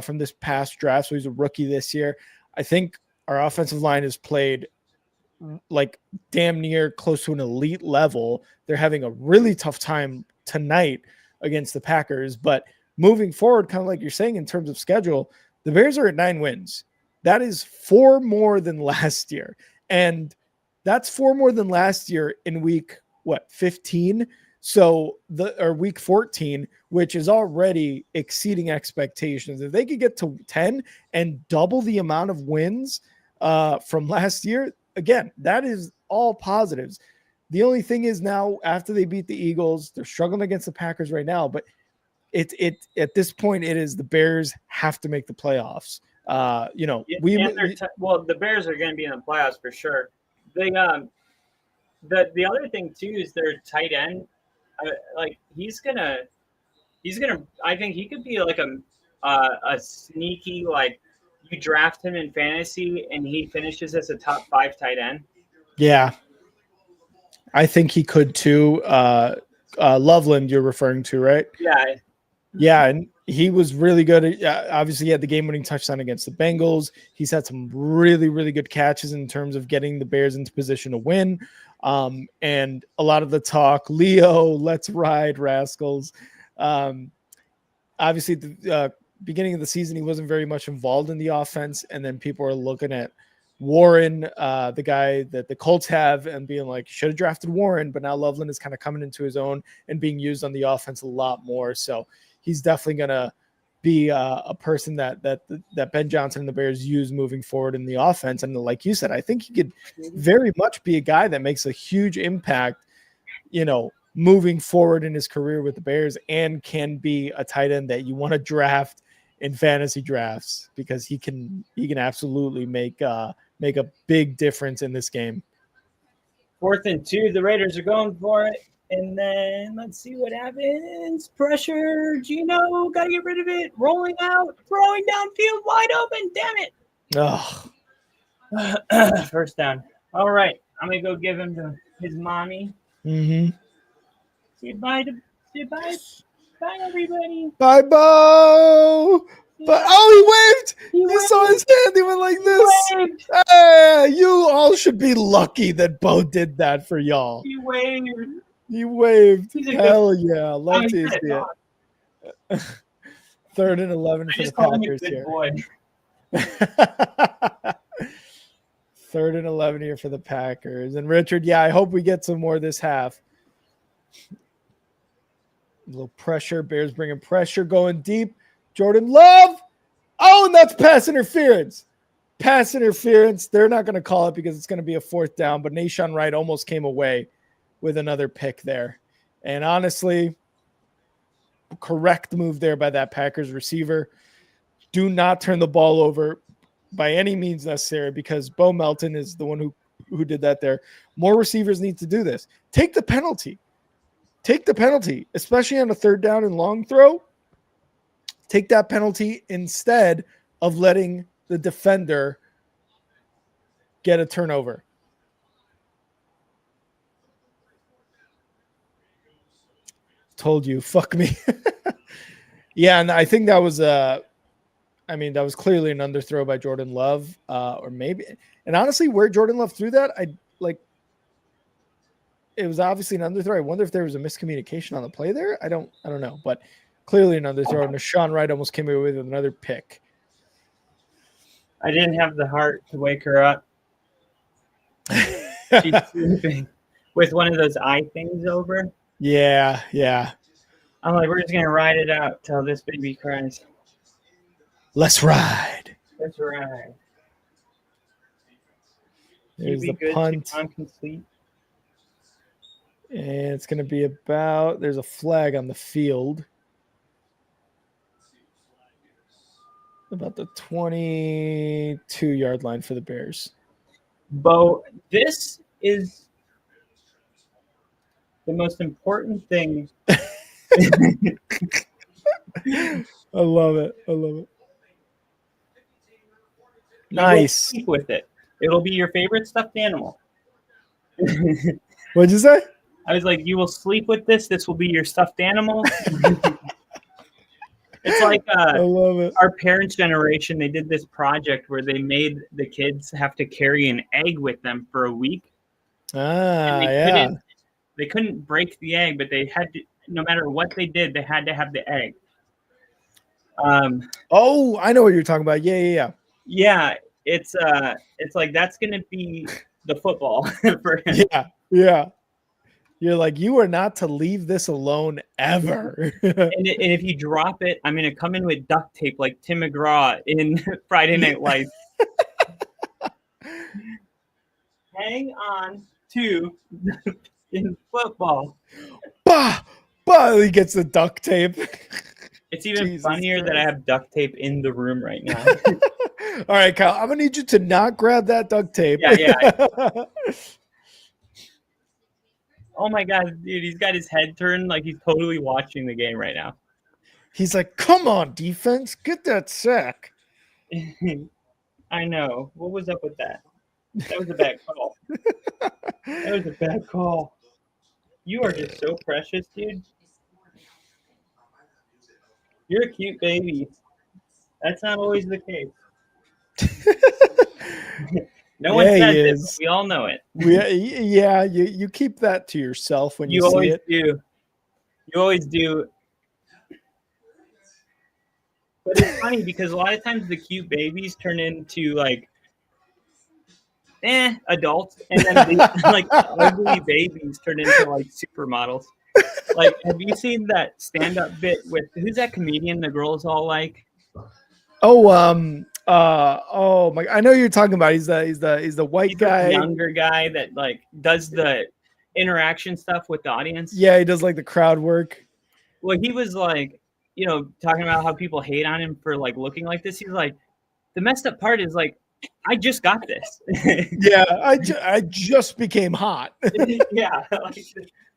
from this past draft. So he's a rookie this year. I think our offensive line has played like damn near close to an elite level. They're having a really tough time tonight against the Packers, but moving forward, kind of like you're saying in terms of schedule, the Bears are at 9 wins. That is 4 more than last year. And that's 4 more than last year in week 15. So week 14, which is already exceeding expectations. If they could get to 10 and double the amount of wins from last year, again, that is all positives. The only thing is now after they beat the Eagles, they're struggling against the Packers right now, but it at this point it is the Bears have to make the playoffs. The Bears are going to be in the playoffs for sure. The other thing too is their tight end. He's gonna. I think he could be like a sneaky like you draft him in fantasy and he finishes as a top 5 tight end. Yeah. I think he could too. Loveland, you're referring to, right? Yeah. Yeah, and he was really good. Obviously, he had the game-winning touchdown against the Bengals. He's had some really, really good catches in terms of getting the Bears into position to win. And a lot of the talk, Leo, let's ride, Rascals. Obviously, at the beginning of the season, he wasn't very much involved in the offense, and then people are looking at Warren, the guy that the Colts have, and being like, should have drafted Warren, but now Loveland is kind of coming into his own and being used on the offense a lot more. So he's definitely going to be a person that Ben Johnson and the Bears use moving forward in the offense. And like you said, I think he could very much be a guy that makes a huge impact, moving forward in his career with the Bears, and can be a tight end that you want to draft in fantasy drafts, because he can absolutely make a big difference in this game. 4th and 2, the Raiders are going for it. And then let's see what happens. Pressure, Gino, got to get rid of it. Rolling out, throwing downfield, wide open. Damn it. First down. All right, I'm going to go give him to his mommy. Mm-hmm. Say bye, everybody. Bye, Bo. But he waved. You saw his hand. He went like this. Hey, you all should be lucky that Bo did that for y'all. He waved. Hell yeah. Love to see it. 3rd and 11 for the Packers here. Boy. 3rd and 11 here for the Packers. And Richard, I hope we get some more this half. A little pressure. Bears bringing pressure, going deep. Jordan Love. Oh, and that's pass interference. They're not going to call it because it's going to be a 4th down, but Nahshon Wright almost came away with another pick there. And honestly, correct move there by that Packers receiver. Do not turn the ball over by any means necessary, because Bo Melton is the one who did that there. More receivers need to do this. Take the penalty, especially on a 3rd down and long throw. Take that penalty instead of letting the defender get a turnover. Told you, fuck me. Yeah, and I think that was that was clearly an underthrow by Jordan Love, or maybe, and honestly, where Jordan Love threw that, it was obviously an underthrow. I wonder if there was a miscommunication on the play there. I don't know, but clearly an underthrow. And Nahshon Wright almost came away with another pick. I didn't have the heart to wake her up. She's sleeping with one of those eye things over. Yeah. I'm like, we're just going to ride it out till this baby cries. Let's ride. There's the punt. Incomplete. And it's going to be there's a flag on the field. About the 22-yard line for the Bears. Bo, this is the most important thing. I love it. Nice. Sleep with it. It'll be your favorite stuffed animal. What'd you say? I was like, you will sleep with this. This will be your stuffed animal. It's like I love it. Our parents' generation, they did this project where they made the kids have to carry an egg with them for a week. They couldn't break the egg, but they had to, no matter what they did, they had to have the egg. I know what you're talking about. Yeah. Yeah, it's like that's gonna be the football for him. Yeah. You're like, you are not to leave this alone ever. and if you drop it, I'm gonna come in with duct tape like Tim McGraw in Friday Night Lights. Hang on to in football. Bah! He gets the duct tape. It's even funnier that I have duct tape in the room right now. All right, Kyle, I'm gonna need you to not grab that duct tape. Yeah. Oh my God, dude, he's got his head turned like he's totally watching the game right now. He's like, come on, defense, get that sack. I know. What was up with that? That was a bad call. You are just so precious, dude. You're a cute baby. That's not always the case. No one says it, but we all know it. You keep that to yourself when you see it. You always do. But it's funny because a lot of times the cute babies turn into like adults, and then they, like ugly babies turn into like supermodels. Like, have you seen that stand-up bit with who's that comedian the girls all like? Oh my! I know you're talking about. He's the white He's the guy. younger guy that like does the interaction stuff with the audience. Yeah, he does like the crowd work. Well, he was like, talking about how people hate on him for like looking like this. He's like, the messed up part is like, I just got this. Yeah, I just became hot. Yeah, like,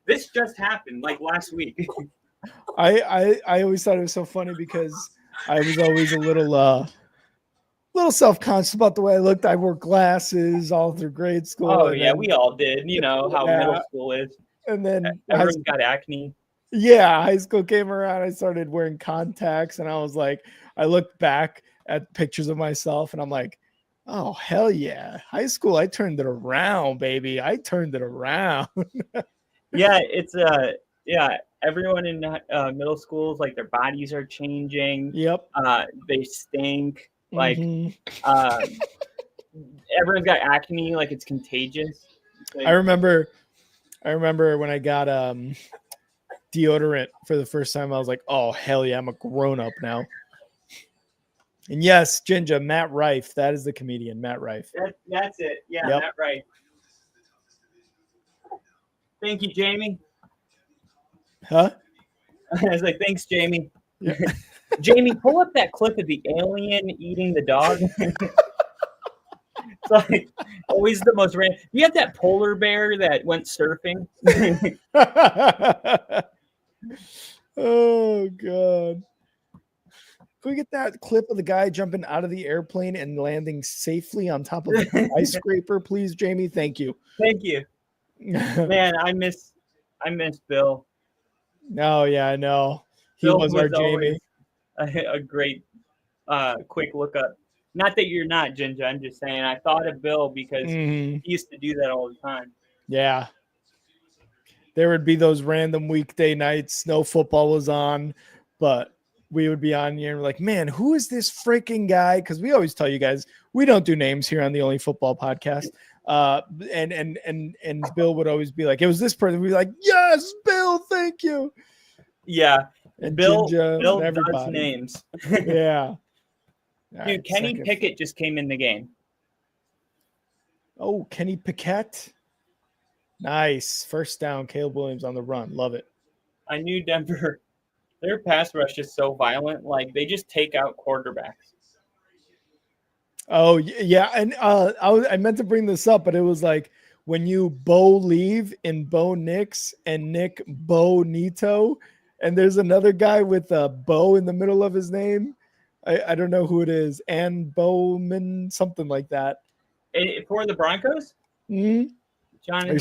this just happened like last week. I always thought it was so funny because I was always a little self-conscious about the way I looked. I wore glasses all through grade school. Oh yeah, we all did. You know how middle school is. And then everyone's got acne. Yeah, high school came around. I started wearing contacts, and I was like, I looked back at pictures of myself, and I'm like, oh hell yeah, high school, I turned it around, baby. I turned it around. Yeah, it's everyone in middle schools, like their bodies are changing. Yep. They stink. Like everyone's got acne, like it's contagious. Like, I remember when I got deodorant for the first time. I was like, oh hell yeah, I'm a grown-up now. And yes, Ginger, Matt Rife, that is the comedian, Matt Rife. That's it. Yeah, yep. Matt Rife. Thank you, Jamie. Huh? I was like, thanks, Jamie. Yeah. Jamie, pull up that clip of the alien eating the dog. It's like always the most random. You have that polar bear that went surfing. Oh god. Can we get that clip of the guy jumping out of the airplane and landing safely on top of a skyscraper, please, Jamie? Thank you. Thank you. Man, I miss Bill. Oh yeah, I know. He was our Jamie. A great quick look up. Not that you're not, Ginger. I'm just saying I thought of Bill because he used to do that all the time. Yeah. There would be those random weekday nights, no football was on, but we would be on here and we're like, man, who is this freaking guy? Because we always tell you guys, we don't do names here on the Only Football Podcast. And Bill would always be like, it was this person. We'd be like, yes, Bill, thank you. Yeah. And Bill everybody. Does names. Yeah. Dude, right, Kenny Pickett just came in the game. Oh, Kenny Pickett. Nice. First down, Caleb Williams on the run. Love it. I knew Denver, their pass rush is so violent. Like, they just take out quarterbacks. Oh, yeah. And I meant to bring this up, but it was like when you Bo leave in Bo Nix and Nick Bo Nito, and there's another guy with a Bo in the middle of his name. I don't know who it is. Ann Bowman, something like that. For the Broncos? Mm-hmm. John,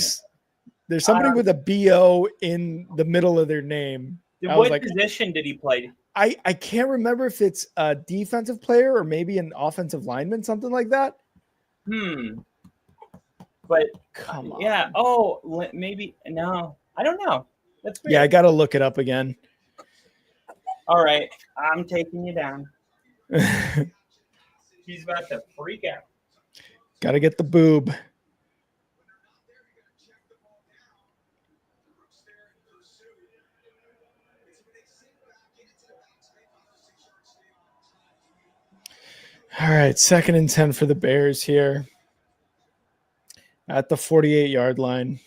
there's somebody with a B-O in the middle of their name. What position did he play? I can't remember if it's a defensive player or maybe an offensive lineman, something like that. But come on. Yeah. Oh, maybe. No, I don't know. That's weird. Yeah, I got to look it up again. All right. I'm taking you down. He's about to freak out. Got to get the boob. All right, 2nd and 10 for the Bears here at the 48-yard line.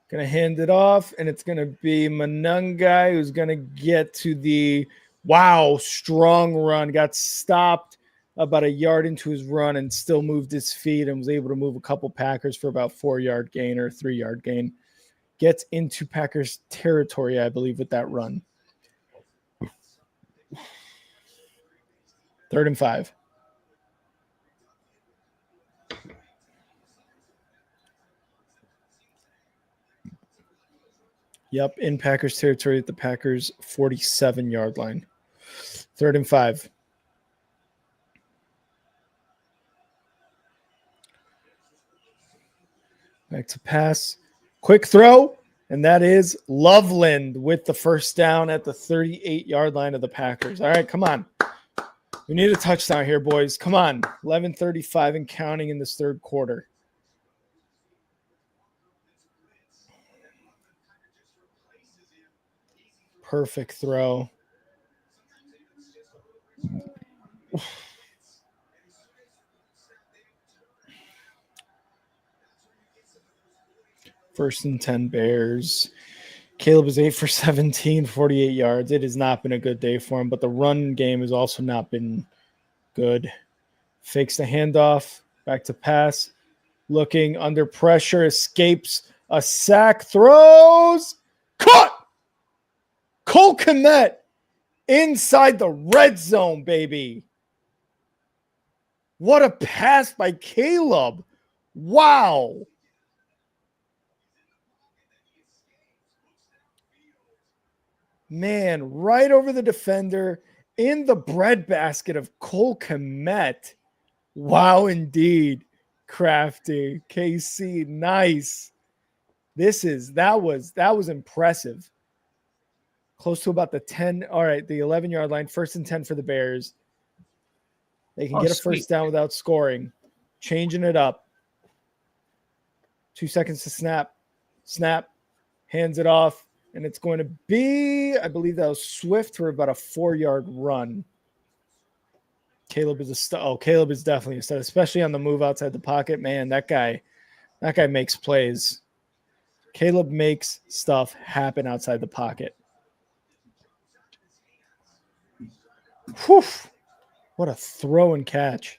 Going to hand it off, and it's going to be Manungai who's going to get to the strong run. Got stopped about a yard into his run and still moved his feet and was able to move a couple Packers for about 4-yard gain or 3-yard gain. Gets into Packers territory, I believe, with that run. 3rd and 5. Yep, in Packers territory at the Packers 47-yard line. 3rd and 5. Back to pass. Quick throw, and that is Loveland with the first down at the 38-yard line of the Packers. All right, come on. We need a touchdown here, boys. Come on. 11:35 and counting in this third quarter. Perfect throw. First and 10 Bears. Caleb is 8 for 17, 48 yards. It has not been a good day for him, but the run game has also not been good. Fakes the handoff, back to pass. Looking under pressure, escapes a sack, throws, caught! Cole Kmet inside the red zone, baby. What a pass by Caleb. Wow. Man, right over the defender in the breadbasket of Cole Kmet. Wow, indeed. Crafty. KC, nice. That was impressive. Close to about the 10. All right, the 11-yard line. First and 10 for the Bears. They can get a first down without scoring. Changing it up. 2 seconds to snap. Snap. Hands it off. And it's going to be, I believe that was Swift for about a 4-yard run. Caleb is a stud. Oh, Caleb is definitely a stud, especially on the move outside the pocket. Man, that guy makes plays. Caleb makes stuff happen outside the pocket. Whew. What a throw and catch.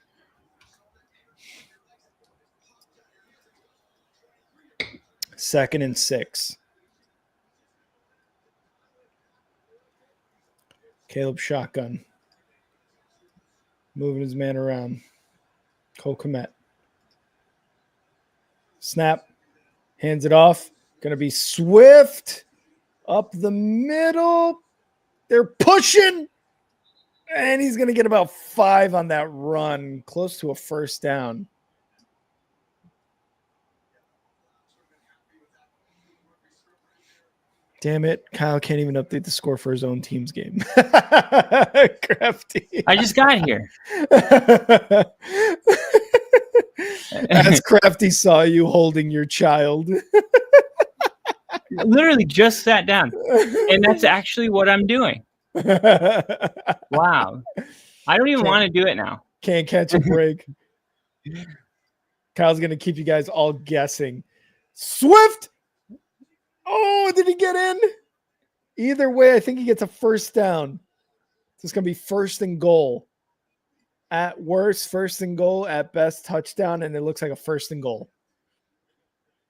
Second and 6. Caleb shotgun. Moving his man around. Cole Kmet. Snap. Hands it off. Going to be Swift. Up the middle. They're pushing. And he's going to get about 5 on that run. Close to a first down. Damn it. Kyle can't even update the score for his own team's game. Crafty. I just got here. As Crafty saw you holding your child. Literally just sat down. And that's actually what I'm doing. Wow. I don't even want to do it now. Can't catch a break. Kyle's going to keep you guys all guessing. Swift! Oh, did he get in? Either way, I think he gets a first down. So it's going to be first and goal. At worst, first and goal. At best, touchdown. And it looks like a first and goal.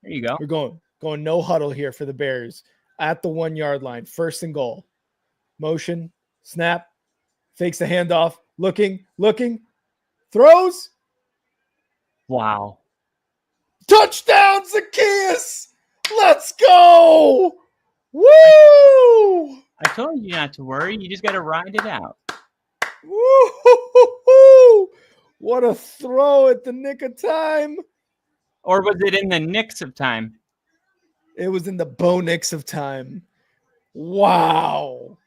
There you go. We're going no huddle here for the Bears. At the 1-yard line. First and goal. Motion. Snap. Fakes the handoff. Looking. Throws. Wow. Touchdown, Zacchaeus! Let's go! Woo! I told you not to worry. You just got to ride it out. Woo! What a throw at the nick of time. Or was it in the nicks of time? It was in the Bo Nix of time. Wow.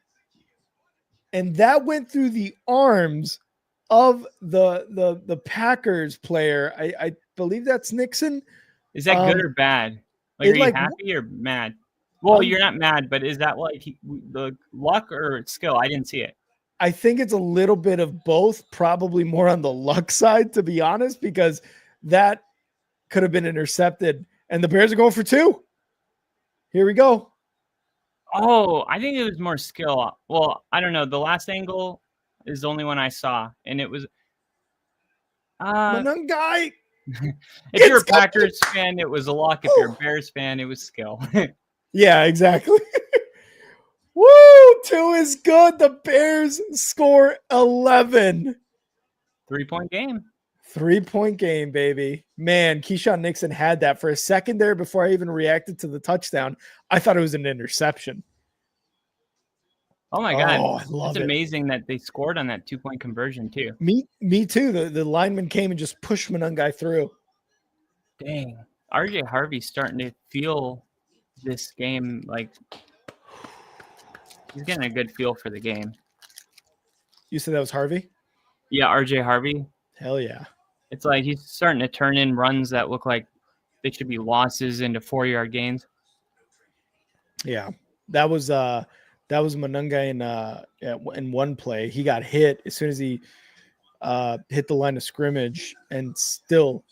And that went through the arms of the Packers player. I believe that's Nixon. Is that good or bad? Like, are you happy or mad? Well, you're not mad, but is that like the luck or skill? I didn't see it. I think it's a little bit of both, probably more on the luck side, to be honest, because that could have been intercepted. And the Bears are going for 2. Here we go. Oh, I think it was more skill. Well, I don't know. The last angle is the only one I saw, and it was Manungai. If you're a Packers fan, it was luck. If you're a Bears fan, it was skill. Yeah, exactly. Woo! 2 is good. The Bears score 11. 3-point game. 3-point game, baby. Man, Keyshawn Nixon had that for a second there before I even reacted to the touchdown. I thought it was an interception. Oh my God. Oh, I love it. It's amazing that they scored on that 2-point conversion too. Me too. The lineman came and just pushed Manungai through. Dang. RJ Harvey's starting to feel this game like he's getting a good feel for the game. You said that was Harvey? Yeah, RJ Harvey. Hell yeah. It's like he's starting to turn in runs that look like they should be losses into 4-yard gains. Yeah. That was Manunga in one play. He got hit as soon as he hit the line of scrimmage and still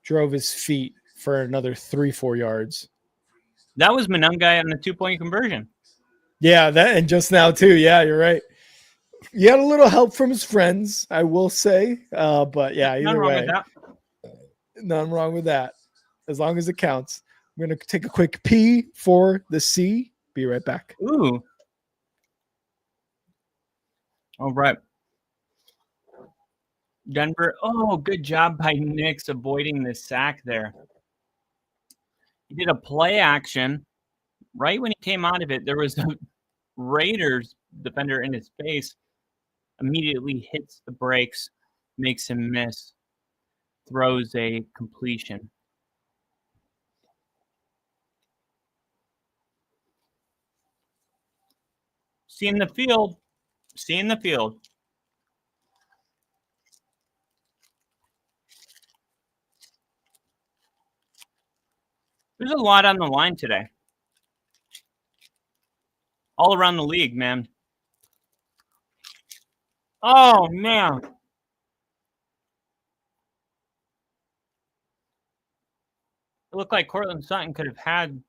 drove his feet for another 3-4 yards. That was Manungai on the 2-point conversion. Yeah, that and just now too. Yeah, you're right. He had a little help from his friends, I will say. But yeah, Nothing either wrong way, with that. nothing wrong with that. As long as it counts. I'm gonna take a quick P for the C. Be right back. Ooh. All right. Denver. Oh, good job by Nix avoiding the sack there. He did a play action. Right when he came out of it, there was a Raiders defender in his face. Immediately hits the brakes, makes him miss, throws a completion. Seeing the field. There's a lot on the line today. All around the league, man. Oh, man. It looked like Cortland Sutton could have had.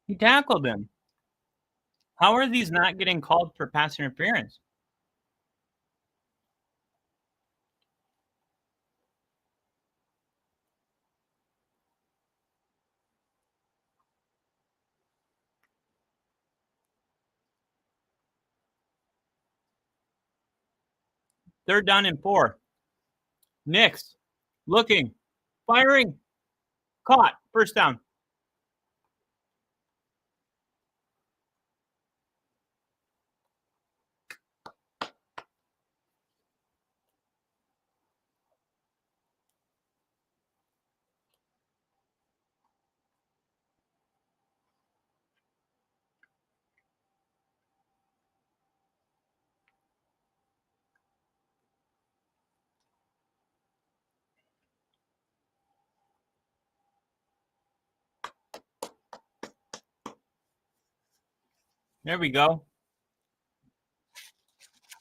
He tackled him. How are these not getting called for pass interference? Third down and 4. Nix looking, firing, caught, first down. There we go.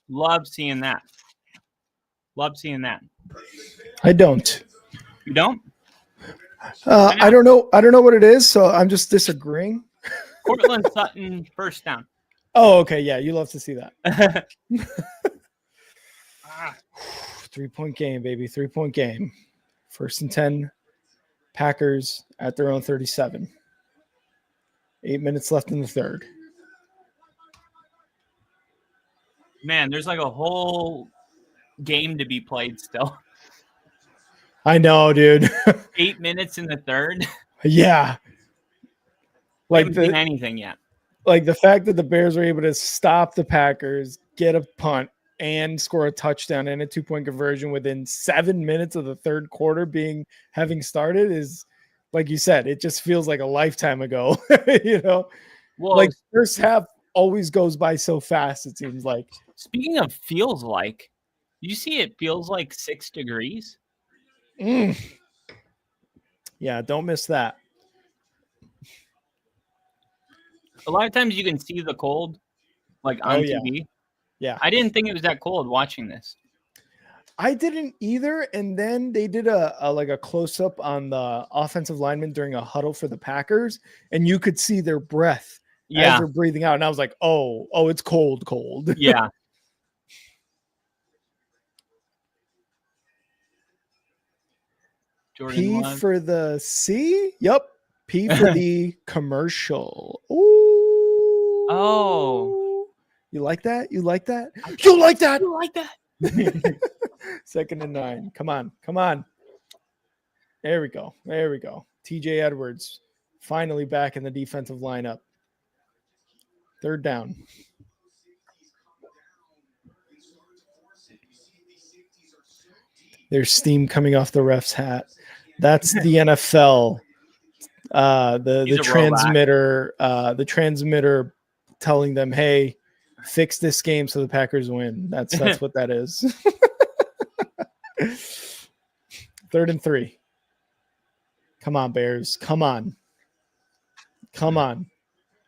Love seeing that. I don't. You don't? I don't know. I don't know what it is, so I'm just disagreeing. Cortland Sutton, first down. Oh, okay. Yeah, you love to see that. 3-point game, baby. 3-point game. 1st and 10. Packers at their own 37. 8 minutes left in the third. Man, there's like a whole game to be played still. I know, dude. 8 minutes in the third. Yeah. We Like haven't seen anything yet. Like the fact that the Bears were able to stop the Packers, get a punt, and score a touchdown and a 2-point conversion within 7 minutes of the third quarter having started is, like you said, it just feels like a lifetime ago. Well, like first half always goes by so fast, it seems like. Speaking of feels like, you see it feels like 6 degrees? Yeah, don't miss that. A lot of times you can see the cold, like on TV. Yeah. I didn't think it was that cold watching this. I didn't either. And then they did a close up on the offensive lineman during a huddle for the Packers, and you could see their breath as they're breathing out. And I was like, oh, it's cold. Yeah. P for the C. Yep. P for the commercial. Ooh. Oh. You like that? You like that? You like that? You like that? 2nd and 9. Come on. There we go. TJ Edwards finally back in the defensive lineup. 3rd down. There's steam coming off the ref's hat. That's the NFL The He's a robot. transmitter telling them, "Hey, fix this game so the Packers win." That's what that is. 3rd and 3. Come on, Bears. Come on.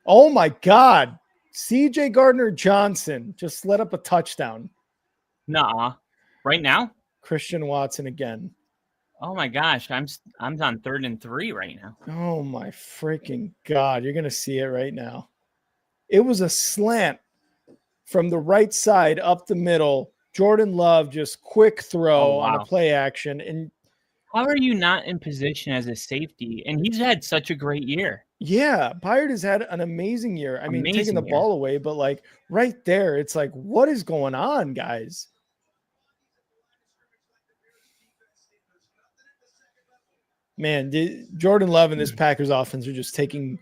Oh my God. CJ Gardner-Johnson just let up a touchdown. Nuh-uh. Right now? Christian Watson again. Oh my gosh, I'm on 3rd and 3 right now. Oh my freaking God. You're going to see it right now. It was a slant from the right side up the middle. Jordan Love just quick throw on a play action. And how are you not in position as a safety? And he's had such a great year. Yeah, Byard has had an amazing year. I mean, taking the ball away, but like right there, it's like, what is going on, guys? Man, Jordan Love and this Packers offense are just taking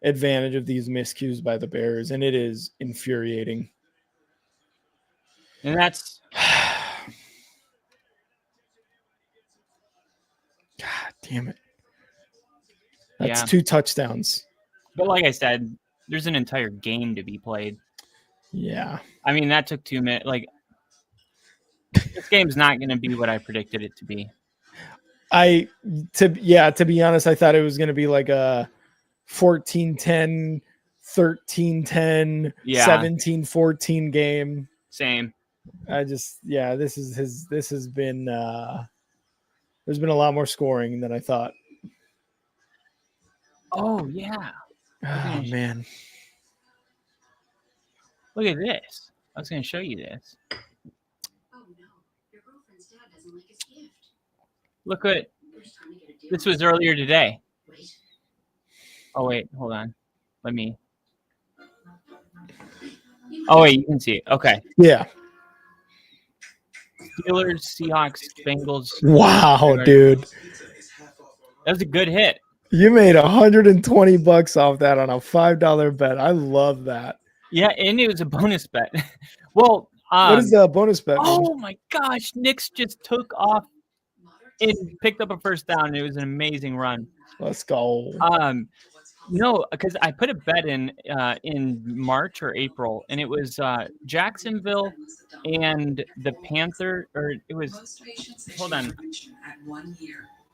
advantage of these miscues by the Bears, and it is infuriating. And that's God damn it. That's 2 touchdowns. But like I said, there's an entire game to be played. Yeah. I mean, that took 2 minutes. Like, this game's not going to be what I predicted it to be. To be honest, I thought it was going to be like a 14-10, 13-10, 17-14 game. Same. This has been there's been a lot more scoring than I thought. Oh yeah. Oh man. Look at this. I was going to show you this. Oh no. Your girlfriend's dad doesn't like his gift. Look at this. Was earlier today. Oh wait, hold on. Let me. Oh wait, you can see it. Okay. Yeah. Steelers, Seahawks, Bengals. Wow, dude. That was a good hit. You made $120 off that on a $5 bet. I love that. Yeah, and it was a bonus bet. Well, what is the bonus bet? Oh my gosh, Knicks just took off and picked up a first down. It was an amazing run. Let's go. No, because I put a bet in March or April, and it was Jacksonville and the Panther, or it was. Hold on.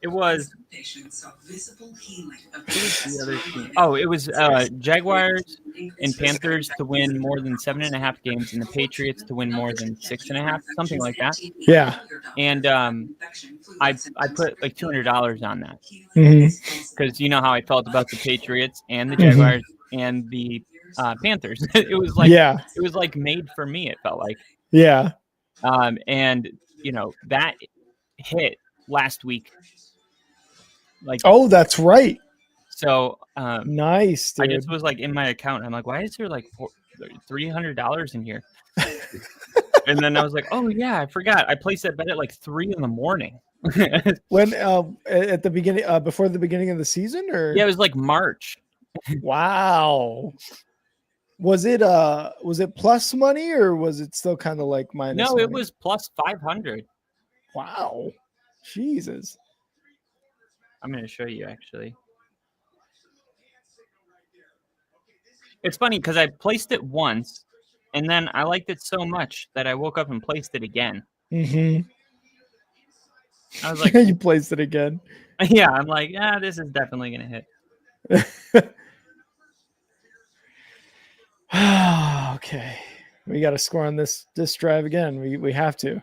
It was the other team. Oh, it was Jaguars and Panthers to win more than 7.5 games, and the Patriots to win more than 6.5, something like that. Yeah. And I put like $200 on that because you know how I felt about the Patriots and the Jaguars and the Panthers. It was like made for me. It felt like. Yeah. And you know that hit last week. Like, oh, that's right. So nice, dude. I just was like in my account. I'm like, why is there like $300 in here? And then I was like, oh yeah, I forgot. I placed that bet at like 3 a.m. When at the beginning, before the beginning of the season, or yeah, it was like March. Wow. Was it plus money or was it still kind of like minus? No, money? It was plus 500. Wow. Jesus. I'm going to show you, actually. It's funny because I placed it once, and then I liked it so much that I woke up and placed it again. Mm-hmm. I was like... You placed it again? Yeah, I'm like, yeah, this is definitely going to hit. Okay. We got to score on this drive again. We have to.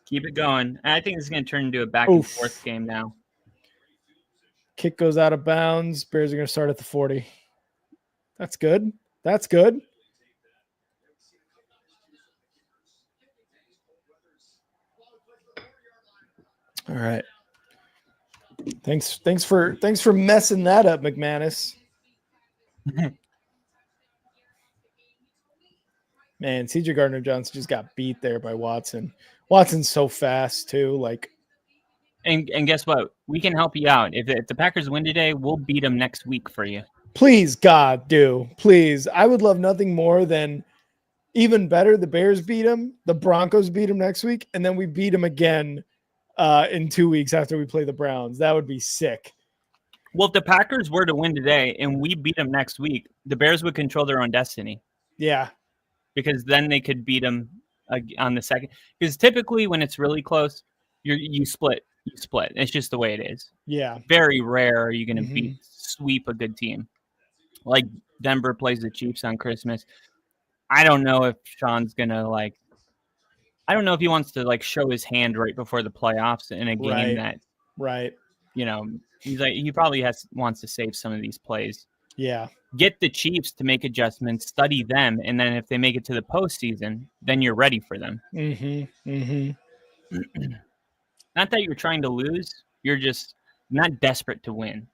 Keep it going. I think it's going to turn into a back and forth game now. Kick goes out of bounds. Bears are going to start at the 40. That's good. That's good. All right. Thanks for messing that up, McManus. Man, CJ Gardner-Johnson just got beat there by Watson. Watson's so fast too. Like, and guess what? We can help you out. If the Packers win today, we'll beat them next week for you. Please, God, do. Please. I would love nothing more than, even better, the Bears beat them, the Broncos beat them next week, and then we beat them again in 2 weeks after we play the Browns. That would be sick. Well, if the Packers were to win today and we beat them next week, the Bears would control their own destiny Yeah. because then they could beat them on the second. Because typically when it's really close, you split. You split. It's just the way it is. Yeah. Very rare are you going to Mhm. sweep a good team. Like Denver plays the Chiefs on Christmas. I don't know if Sean's going to I don't know if he wants to show his hand right before the playoffs in a game that, Right. he's he probably wants to save some of these plays. Yeah. Get the Chiefs to make adjustments, study them, and then if they make it to the postseason, then you're ready for them. Mm-hmm. Mm-hmm. Not that you're trying to lose, you're just not desperate to win.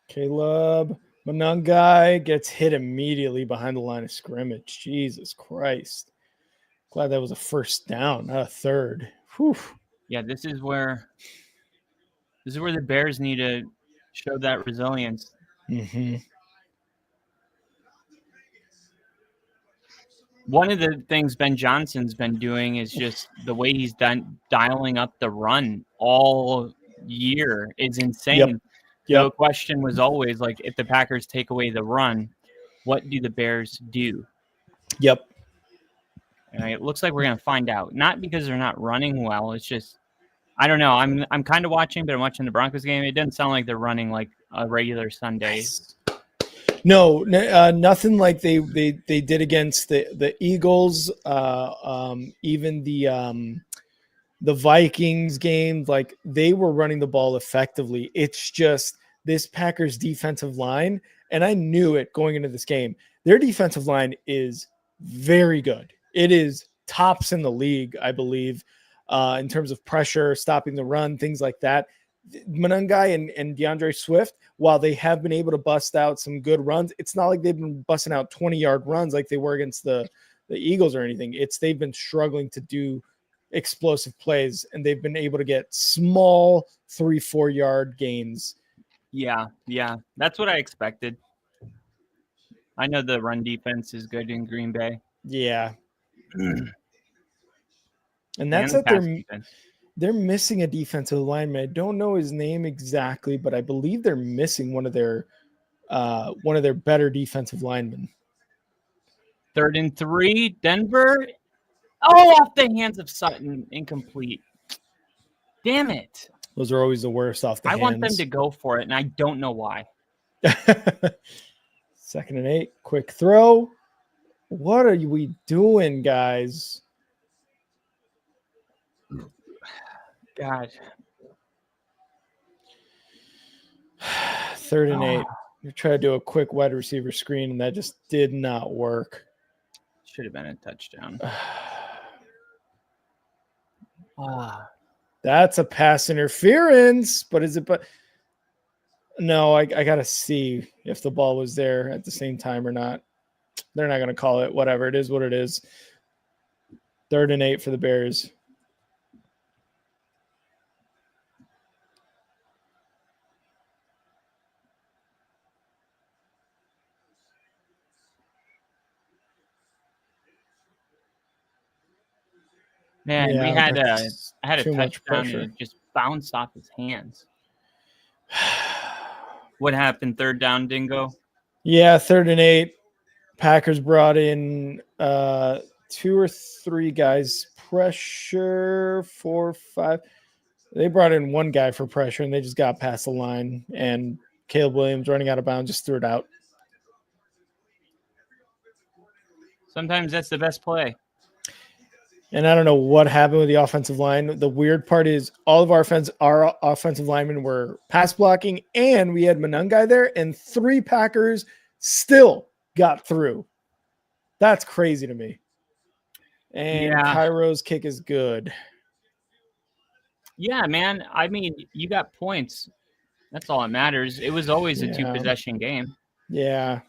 Caleb Monangai gets hit immediately behind the line of scrimmage. Jesus Christ. Glad that was a first down, not a third. Whew. Yeah, this is where the Bears need to show that resilience. Mm-hmm. One of the things Ben Johnson's been doing is just the way he's done dialing up the run all year is insane. Yep. The question was always if the Packers take away the run, what do the Bears do? Yep. And it looks like we're going to find out. Not because they're not running well. It's just, I don't know. I'm kind of watching, but I'm watching the Broncos game. It doesn't sound like they're running like a regular Sunday. No, nothing like they did against the Eagles. Even the Vikings game, they were running the ball effectively. It's just this Packers defensive line, and I knew it going into this game. Their defensive line is very good. It is tops in the league, I believe, in terms of pressure, stopping the run, things like that. Monangai and DeAndre Swift, while they have been able to bust out some good runs, it's not like they've been busting out 20-yard runs like they were against the Eagles or anything. They've been struggling to do explosive plays, and they've been able to get small 3-4 yard gains. Yeah, that's what I expected. I know the run defense is good in Green Bay. Yeah. And that's And that they're missing a defensive lineman. I don't know his name exactly, but I believe they're missing one of their better defensive linemen. 3rd and 3, Denver. Oh, off the hands of Sutton, incomplete. Damn it! Those are always the worst off the hands. I want them to go for it, and I don't know why. 2nd and 8, quick throw. What are we doing, guys? God. 3rd and 8. You try to do a quick wide receiver screen, and that just did not work. Should have been a touchdown. That's a pass interference, but is it? But no, I got to see if the ball was there at the same time or not. They're not going to call it. Whatever, it is what it is. 3rd and 8 for the Bears. Man, we had I had a too much touchdown pressure. and it just bounced off his hands. What happened? 3rd down, Dingo? Yeah, 3rd and 8. Packers brought in 2 or 3 guys. Pressure, 4, 5. They brought in 1 guy for pressure, and they just got past the line. And Caleb Williams, running out of bounds, just threw it out. Sometimes that's the best play. And I don't know what happened with the offensive line. The weird part is all of our offensive linemen were pass blocking, and we had Monangai there, and 3 Packers still got through. That's crazy to me. And Cairo's kick is good. Yeah, man. I mean, you got points. That's all that matters. It was always a 2-possession game. Yeah.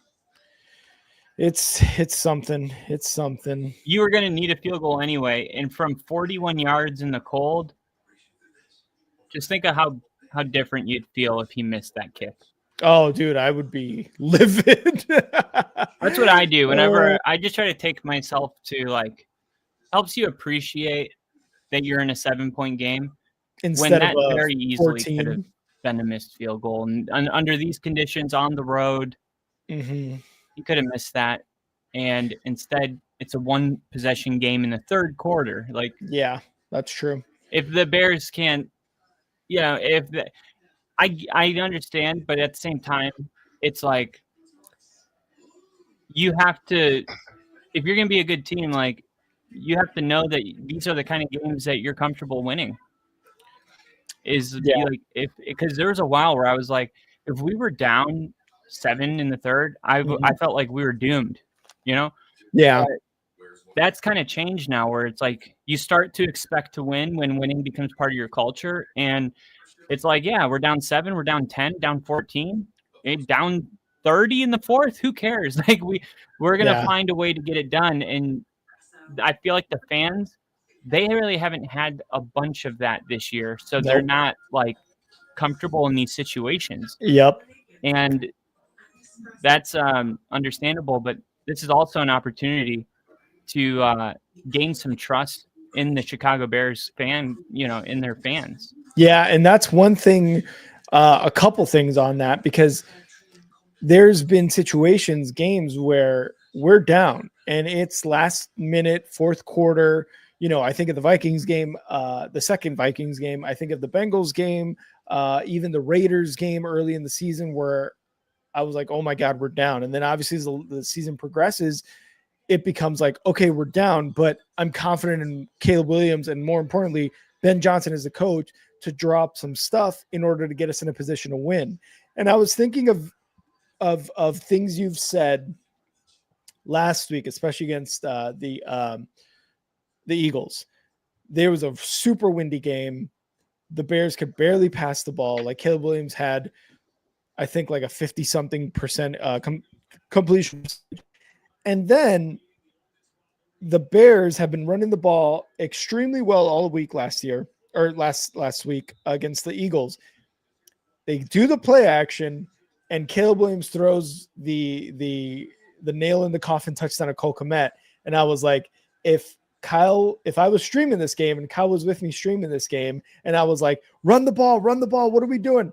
It's something. It's something. You were going to need a field goal anyway, and from 41 yards in the cold, just think of how different you'd feel if he missed that kick. Oh, dude, I would be livid. That's what I do whenever I just try to take myself to helps you appreciate that you're in a 7-point game instead when that of very easily 14. could have been a missed field goal. And under these conditions on the road, Mm-hmm. he could have missed that. And instead, it's a one possession game in the third quarter. Like, Yeah, that's true. if the Bears can't, I understand, but at the same time, it's like you have to, if you're going to be a good team, like you have to know that these are the kind of games that you're comfortable winning. Yeah. Like because there was a while where I was like, if we were down 7 in the third, I felt like we were doomed, you know. Yeah. But that's kind of changed now, where it's like you start to expect to win when winning becomes part of your culture, and it's like, yeah, we're down 7, we're down 10, down 14, down 30 in the fourth. Who cares? Like we're gonna find a way to get it done, and I feel like the fans, they really haven't had a bunch of that this year, so they're not like comfortable in these situations. Yep. And that's understandable, but this is also an opportunity to gain some trust in the Chicago Bears fan, in their fans. Yeah, and that's one thing, a couple things on that, because there's been situations, games where we're down and it's last minute, fourth quarter. I think of the Vikings game, the second Vikings game. I think of the Bengals game, even the Raiders game early in the season, where I was like, oh my God, we're down. And then obviously as the season progresses, it becomes like, okay, we're down, but I'm confident in Caleb Williams, and more importantly, Ben Johnson as the coach, to drop some stuff in order to get us in a position to win. And I was thinking of things you've said last week, especially against the Eagles. There was a super windy game. The Bears could barely pass the ball. Like Caleb Williams had, I think, like a 50-something percent completion. And then the Bears have been running the ball extremely well all week last week against the Eagles. They do the play action, and Caleb Williams throws the nail in the coffin touchdown to Cole Kmet. And I was like, if I was streaming this game and Kyle was with me streaming this game, and I was like, run the ball, what are we doing?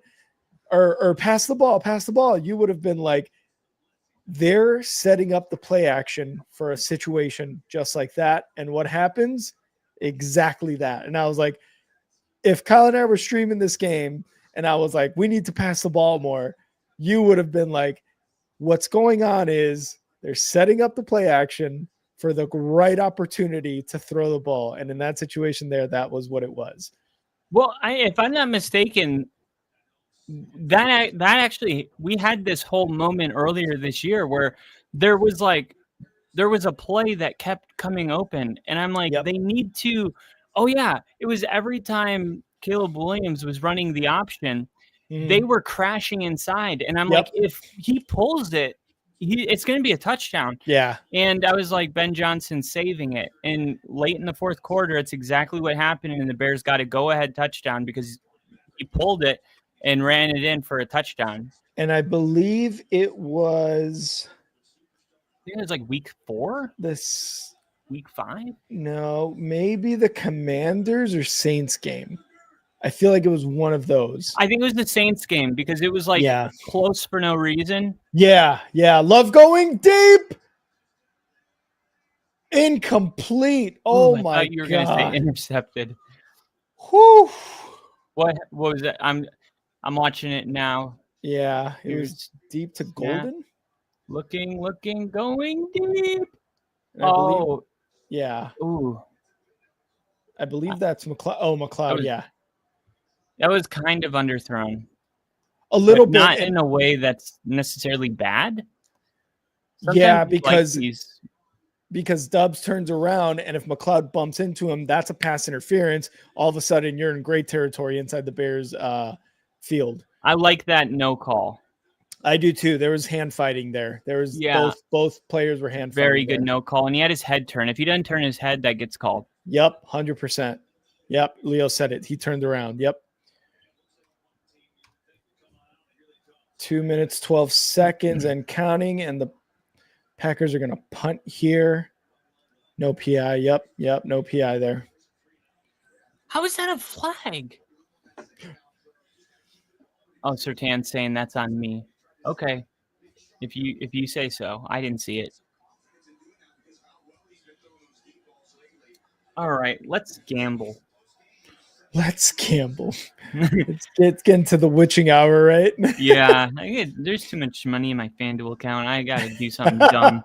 Or pass the ball, you would have been like, they're setting up the play action for a situation just like that. And what happens? Exactly that. And I was like, if Kyle and I were streaming this game and I was like, we need to pass the ball more, you would have been like, what's going on is they're setting up the play action for the right opportunity to throw the ball. And in that situation there, that was what it was. Well, if I'm not mistaken, that actually, we had this whole moment earlier this year where there was a play that kept coming open, and I'm like, They need to. Oh yeah, it was every time Caleb Williams was running the option, they were crashing inside, and I'm like, if he pulls it, it's going to be a touchdown. Yeah. And I was like, Ben Johnson saving it, and late in the fourth quarter, it's exactly what happened, and the Bears got a go-ahead touchdown because he pulled it and ran it in for a touchdown. And I believe it was like week 4? This week 5? No, maybe the Commanders or Saints game. I feel like it was one of those. I think it was the Saints game because it was close for no reason. Yeah. Love going deep. Incomplete. Oh my God. You were going to say intercepted. Whew. What was that? I'm watching it now. Yeah, it was deep to golden. Yeah. Looking, going deep. Yeah. Ooh. I believe that's McLeod. Oh, McLeod, yeah. That was kind of underthrown. A little bit. Not in a way that's necessarily bad. Sometimes because Dubs turns around, and if McLeod bumps into him, that's a pass interference. All of a sudden, you're in great territory inside the Bears field. I like that no call. I do too. There was hand fighting there. There was both players were hand fighting. Very good no call, and he had his head turned. If he doesn't turn his head, that gets called. Yep, 100%. Yep, Leo said it. He turned around. Yep. 2 minutes, 12 seconds and counting, and the Packers are going to punt here. No PI. Yep, no PI there. How is that a flag? Oh, Sertan's saying that's on me. Okay. If you say so. I didn't see it. All right, let's gamble. Let's gamble. It's getting to the witching hour, right? Yeah, there's too much money in my FanDuel account. I got to do something dumb.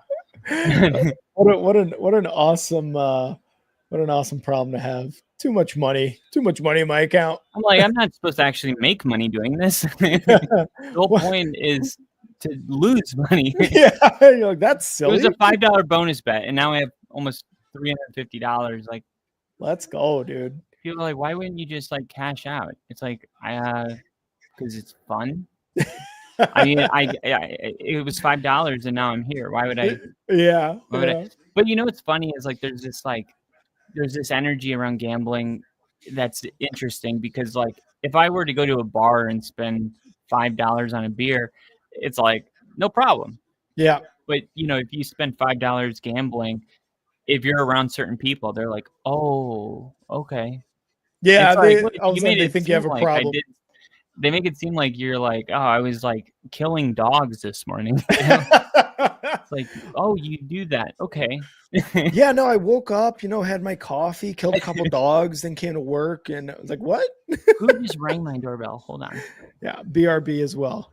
what an awesome problem to have. Too much money in my account. I'm like, I'm not supposed to actually make money doing this. The whole point is to lose money. Yeah, you're like, that's It was silly. a $5 bonus bet, and now I have almost $350. Like, Let's go, dude. people are like, why wouldn't you just like cash out? It's like, because it's fun. I mean, it was $5, and now I'm here. Why would I? Yeah. Why would I? But you know what's funny is like there's this energy around gambling that's interesting because like if I were to go to a bar and spend $5 on a beer, it's like no problem. Yeah. But you know, if you spend $5 gambling, if you're around certain people, they're like, "Oh, okay." Yeah, It's like, all of a sudden they think you have a like problem. They make it seem like you're like, "Oh, I was like killing dogs this morning." It's like, "Oh, you do that? Okay." Yeah, no, I woke up, had my coffee, killed a couple dogs, then came to work, and I was like, "What?" Who just rang my doorbell? Hold on. Yeah, BRB as well.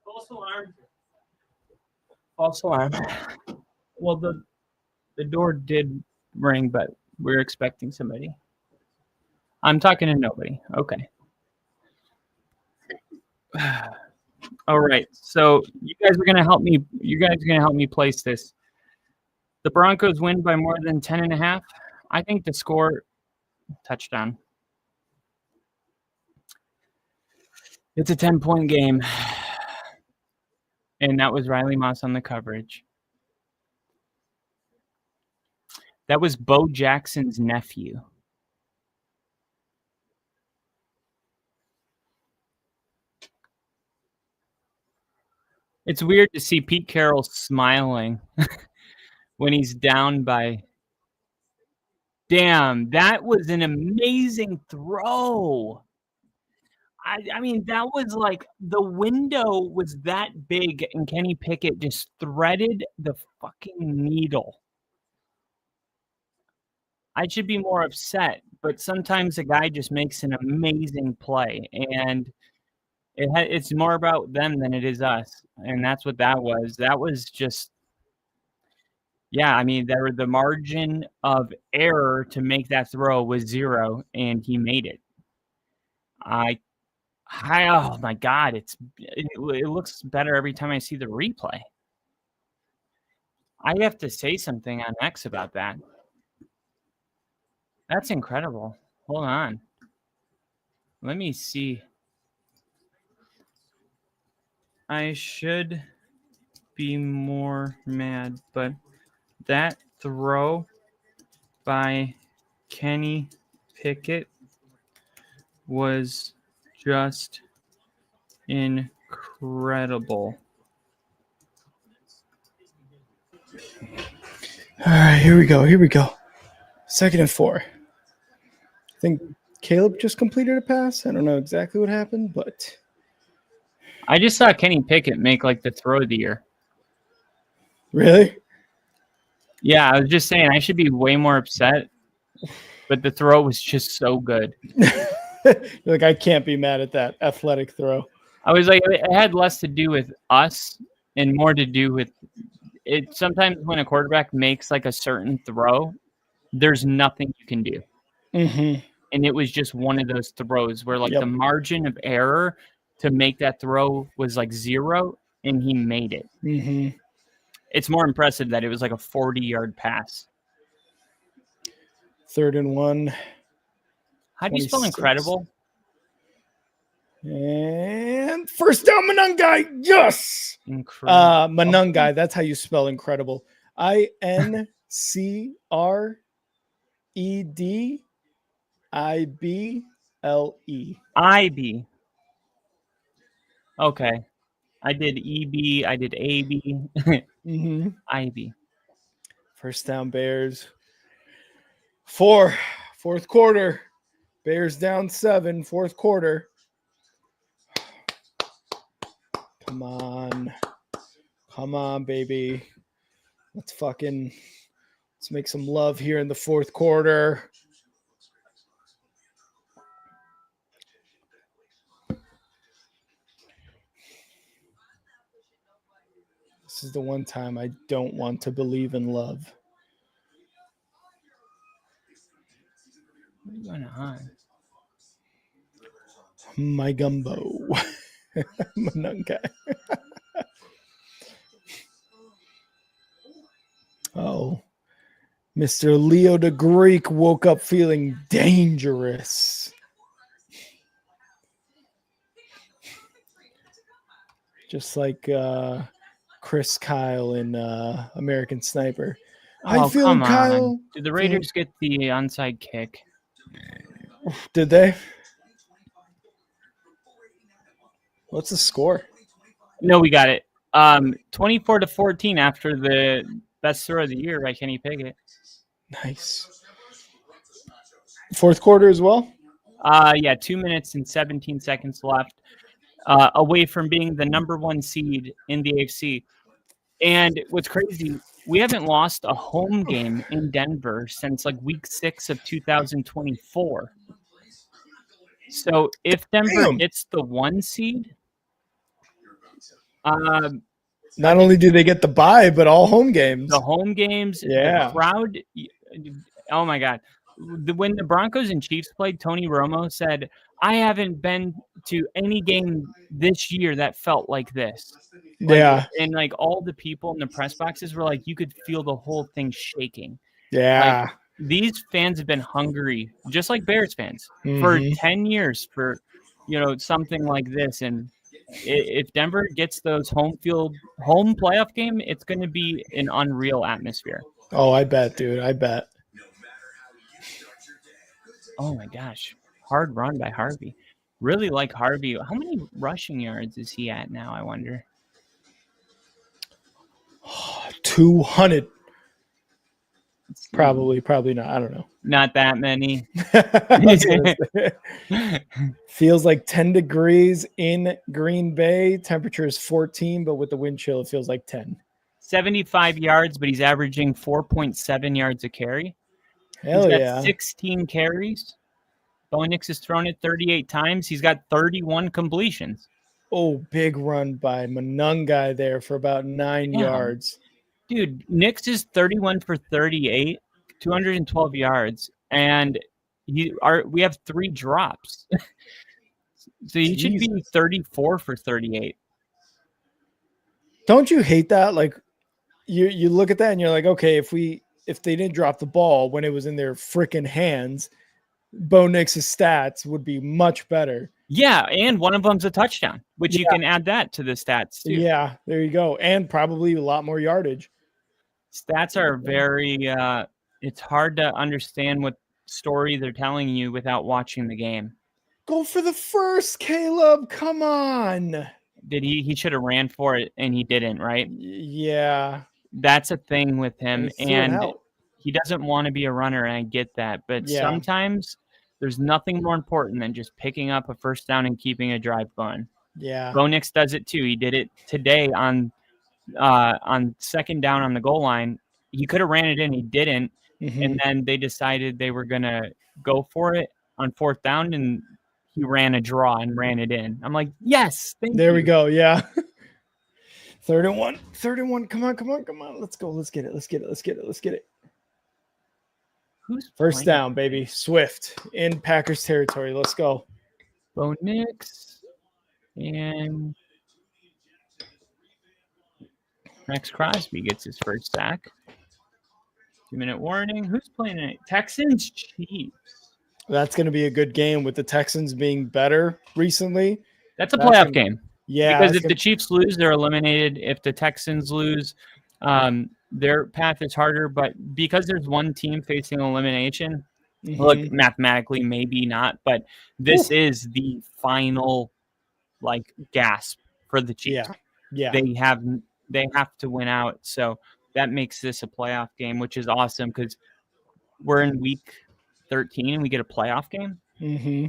False alarm. False alarm. Well, the door did ring, but we're expecting somebody. I'm talking to nobody. Okay. All right. So you guys are gonna help me. You guys are gonna help me place this. The Broncos win by more than 10.5. I think the score touchdown. It's a 10-point game. And that was Riley Moss on the coverage. That was Bo Jackson's nephew. It's weird to see Pete Carroll smiling when he's down by. Damn, that was an amazing throw. I mean, that was like the window was that big, and Kenny Pickett just threaded the fucking needle. I should be more upset, but sometimes a guy just makes an amazing play, and it's more about them than it is us, and that's what that was. That was just, yeah. I mean, the margin of error to make that throw was 0, and he made it. Oh my God, it looks better every time I see the replay. I have to say something on X about that. That's incredible. Hold on. Let me see. I should be more mad, but that throw by Kenny Pickett was just incredible. All right, here we go. 2nd and 4. I think Caleb just completed a pass. I don't know exactly what happened, but I just saw Kenny Pickett make like the throw of the year. Really? Yeah, I was just saying I should be way more upset, but the throw was just so good. Like, I can't be mad at that athletic throw. I was like, it had less to do with us and more to do with it. Sometimes when a quarterback makes like a certain throw, there's nothing you can do. Mm-hmm. And it was just one of those throws where like Yep. the margin of error to make that throw was like 0, and he made it. Mm-hmm. It's more impressive that it was like a 40-yard pass. 3rd and 1. How do you spell 26. incredible? And first down, Manungai. Yes. Incredible. Manungai. That's how you spell incredible. INCREDIBLE. IB. Okay. I did EB. I did AB. Mm-hmm. IB. First down, Bears. Fourth quarter. Bears down 7, fourth quarter. Come on. Come on, baby. Let's make some love here in the fourth quarter. This is the one time I don't want to believe in love. What's going on? My gumbo. Manunga. Oh. Mr. Leo the Greek woke up feeling dangerous. Just like Chris Kyle in American Sniper. How you feeling, come Kyle? on. Did the Raiders get the onside kick? Did they? What's the score? No, we got it. 24-14 after the best throw of the year by Kenny Pickett. Nice. Fourth quarter as well? Yeah, 2 minutes and 17 seconds left. Away from being the number 1 seed in the AFC. And what's crazy, we haven't lost a home game in Denver since like week 6 of 2024. So if Denver gets the 1 seed, not only do they get the bye, but all home games. The home games, yeah. The crowd. Oh my God. When the Broncos and Chiefs played, Tony Romo said, I haven't been to any game this year that felt like this. Yeah. And like all the people in the press boxes were like, you could feel the whole thing shaking. Yeah. Like, these fans have been hungry, just like Bears fans, for 10 years for, something like this. And if Denver gets those home playoff game, it's going to be an unreal atmosphere. Oh, I bet, dude. I bet. Oh my gosh. Hard run by Harvey. Really like Harvey. How many rushing yards is he at now, I wonder? 200. Probably not. I don't know. Not that many. Feels like 10 degrees in Green Bay. Temperature is 14, but with the wind chill, it feels like 10. 75 yards, but he's averaging 4.7 yards a carry. Hell he's got 16 carries. Bo Nix has thrown it 38 times. He's got 31 completions. Oh, big run by Manunga there for about 9 yards. Dude, Nix is 31 for 38, 212 yards, and we have 3 drops. So he should be 34 for 38. Don't you hate that? Like, you look at that and you're like, okay, if they didn't drop the ball when it was in their freaking hands, Bo Nix's stats would be much better. Yeah, and one of them's a touchdown, which you can add that to the stats too. Yeah, there you go. And probably a lot more yardage. Stats are very it's hard to understand what story they're telling you without watching the game. Go for the first, Caleb. Come on. Did he should have ran for it and he didn't, right? Yeah. That's a thing with him. And he doesn't want to be a runner, and I get that. But sometimes there's nothing more important than just picking up a first down and keeping a drive going. Yeah. Bo Nix does it too. He did it today on second down on the goal line. He could have ran it in, he didn't. And then they decided they were gonna go for it on fourth down, and he ran a draw and ran it in. I'm like, yes, there we go. Yeah. 31. Come on. Let's go. Let's get it. Who's first down, baby? Swift in Packers territory. Let's go. Bo Nix and Max Crosby gets his first sack. 2-minute warning. Who's playing it? Texans, Chiefs. That's going to be a good game with the Texans being better recently. That's a playoff game. Yeah. Because if the Chiefs lose, they're eliminated. If the Texans lose, their path is harder. But because there's one team facing elimination, look, mathematically, maybe not. But this is the final, gasp for the Chiefs. Yeah. They have to win out. So that makes this a playoff game, which is awesome because we're in week 13 and we get a playoff game. Mm-hmm.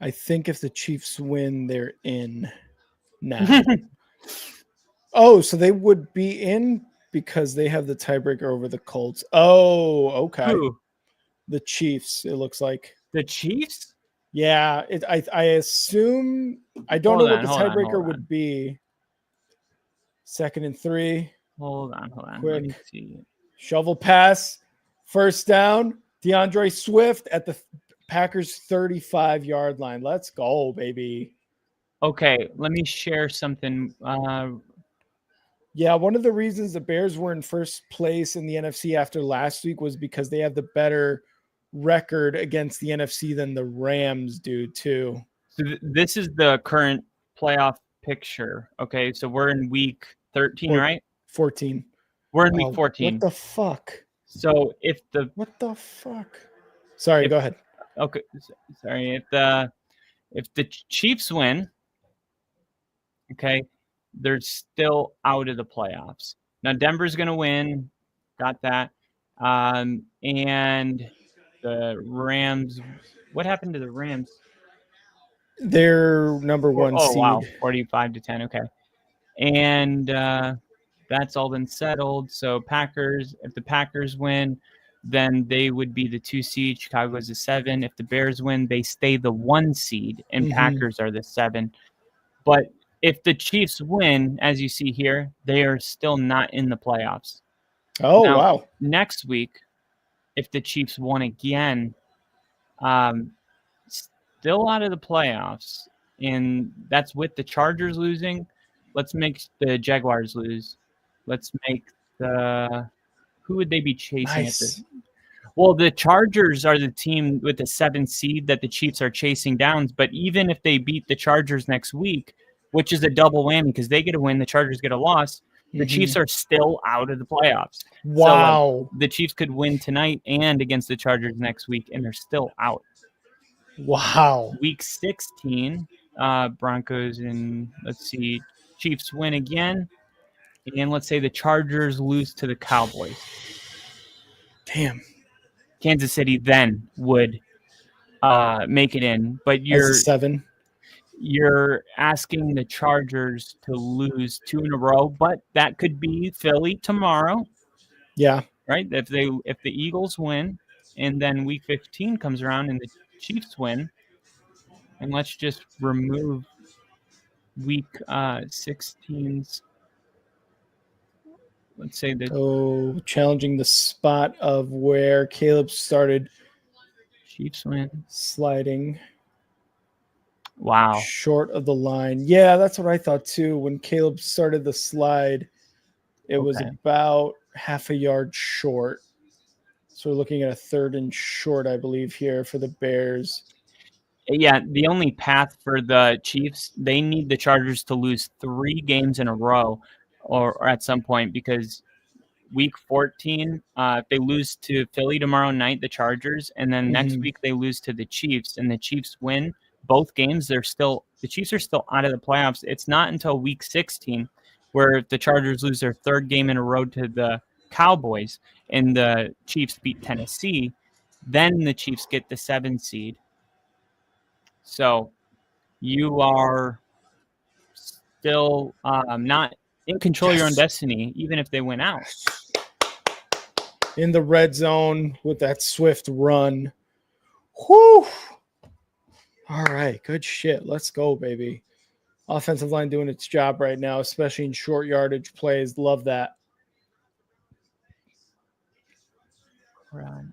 I think if the Chiefs win, they're in now. Oh, so they would be in because they have the tiebreaker over the Colts. Oh, okay. Who? The Chiefs, it looks like. The Chiefs? Yeah, I assume I don't know what the tiebreaker would be. 2nd and 3. Hold on. Quick. Let me see. Shovel pass. First down. DeAndre Swift at the Packers 35-yard line. Let's go, baby. Okay, let me share something. Yeah, one of the reasons the Bears were in first place in the NFC after last week was because they have the better record against the NFC than the Rams do, too. So this is the current playoff picture. Okay, so we're in week 13, right? 14. We're in week 14. What the fuck? So if the What the fuck? Sorry, go ahead. Okay, sorry. If the Chiefs win, okay, they're still out of the playoffs. Now Denver's going to win. Got that. And the Rams. What happened to the Rams? They're number one seed. Wow, 45-10. Okay, and that's all been settled. So Packers. If the Packers win, then they would be the 2 seed. Chicago's the 7. If the Bears win, they stay the 1 seed, and Packers are the 7. But if the Chiefs win, as you see here, they are still not in the playoffs. Oh, now, wow. Next week, if the Chiefs won again, still out of the playoffs, and that's with the Chargers losing. Let's make the Jaguars lose. Let's make who would they be chasing at this? Well, the Chargers are the team with the 7 seed that the Chiefs are chasing down. But even if they beat the Chargers next week, which is a double whammy because they get a win, the Chargers get a loss, the Chiefs are still out of the playoffs. Wow. So, the Chiefs could win tonight and against the Chargers next week, and they're still out. Wow. Week 16, Broncos and let's see, Chiefs win again. And let's say the Chargers lose to the Cowboys. Damn. Kansas City then would make it in. But you're 7. You're asking the Chargers to lose 2 in a row, but that could be Philly tomorrow. Yeah. Right? If the Eagles win and then week 15 comes around and the Chiefs win, and let's just remove week 16's. Let's say that challenging the spot of where Caleb started. Chiefs win. Sliding. Wow. Short of the line. Yeah, that's what I thought too. When Caleb started the slide, it was about half a yard short. So we're looking at a 3rd and short, I believe, here for the Bears. Yeah, the only path for the Chiefs, they need the Chargers to lose 3 games in a row or at some point, because week 14, if they lose to Philly tomorrow night, the Chargers, and then next week they lose to the Chiefs, and the Chiefs win both games, the Chiefs are still out of the playoffs. It's not until week 16 where if the Chargers lose their 3rd game in a row to the Cowboys and the Chiefs beat Tennessee, then the Chiefs get the 7 seed. So you are still not in control of your own destiny, even if they win out. In the red zone with that swift run. Whew. All right, good shit. Let's go, baby. Offensive line doing its job right now, especially in short yardage plays. Love that. Wow.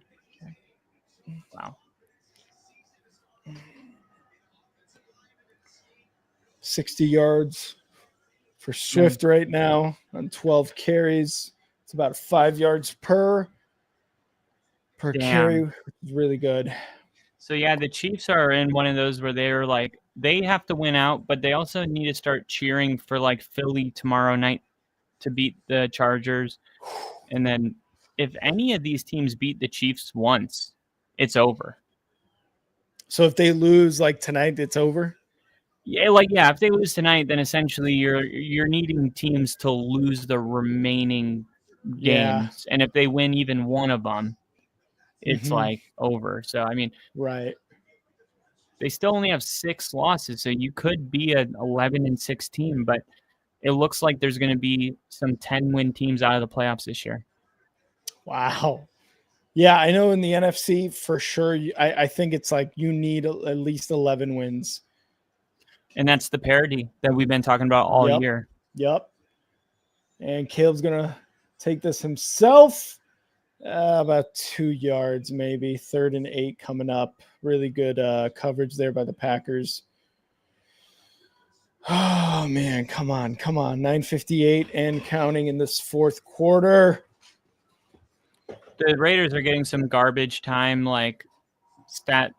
60 yards for Swift right now on 12 carries. It's about 5 yards per carry, which is really good. So, yeah, the Chiefs are in one of those where they're like, they have to win out, but they also need to start cheering for like Philly tomorrow night to beat the Chargers. And then if any of these teams beat the Chiefs once, it's over. So if they lose like tonight, it's over? Yeah, if they lose tonight, then essentially you're needing teams to lose the remaining Yeah. games, and if they win even one of them, it's Mhm. like over. So I mean, Right. they still only have 6 losses, so you could be an 11-6 team, but it looks like there's going to be some 10-win teams out of the playoffs this year. Wow. Yeah, I know in the NFC for sure. I think it's like you need at least 11 wins. And that's the parity that we've been talking about all Yep. year. Yep. And Caleb's gonna take this himself. About 2 yards, maybe 3rd and 8 coming up. Really good coverage there by the Packers. Oh man, come on. 9:58 and counting in this fourth quarter. The Raiders are getting some garbage time, like stat.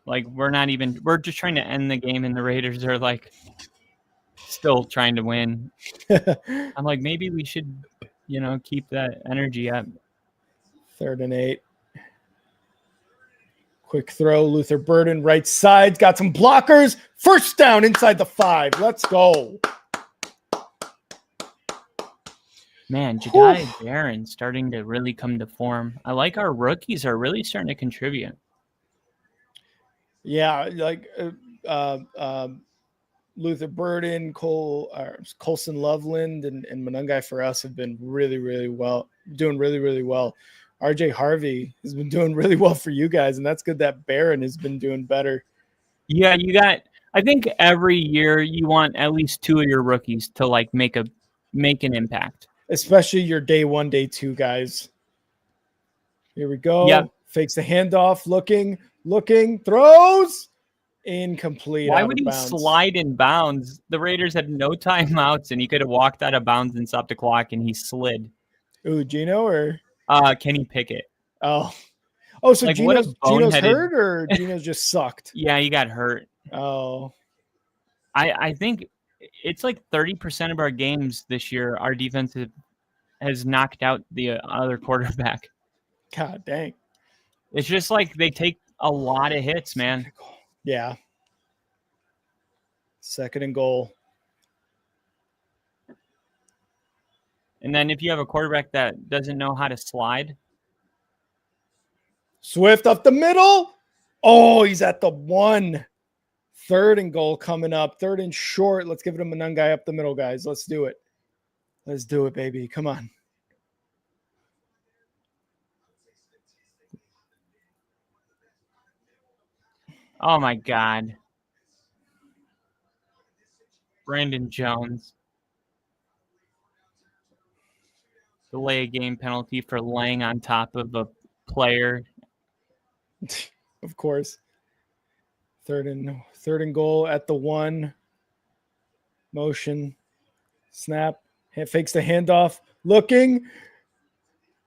Like we're just trying to end the game, and the Raiders are like still trying to win. I'm like, maybe we should, keep that energy up. 3rd and 8. Quick throw, Luther Burden, right side, got some blockers. First down inside the 5. Let's go. Man, Jediah Barron starting to really come to form. I like our rookies are really starting to contribute. Yeah, like Luther Burden, Colson Loveland, and Monungai for us have been really, really well, doing really, really well. RJ Harvey has been doing really well for you guys, and that's good that Barron has been doing better. Yeah, I think every year you want at least 2 of your rookies to like make an impact. Especially your day 1, day 2 guys. Here we go. Yep. Fakes the handoff, looking, throws. Incomplete. Why would he slide in bounds? The Raiders had no timeouts, and he could have walked out of bounds and stopped the clock, and he slid. Ooh, Gino or Kenny Pickett. So like, Gino's hurt or Gino's just sucked? Yeah, he got hurt. Oh, I think it's like 30% of our games this year, our defense has knocked out the other quarterback. God dang. It's just like they take a lot of hits, man. Yeah. 2nd and goal. And then if you have a quarterback that doesn't know how to slide. Swift up the middle. Oh, he's at the 1. 3rd and goal coming up. 3rd and short. Let's give it a Monungai up the middle, guys. Let's do it. Let's do it, baby. Come on. Oh, my God. Brandon Jones. Delay a game penalty for laying on top of a player. Of course. 3rd and goal at the 1. Motion. Snap. Fakes the handoff. Looking.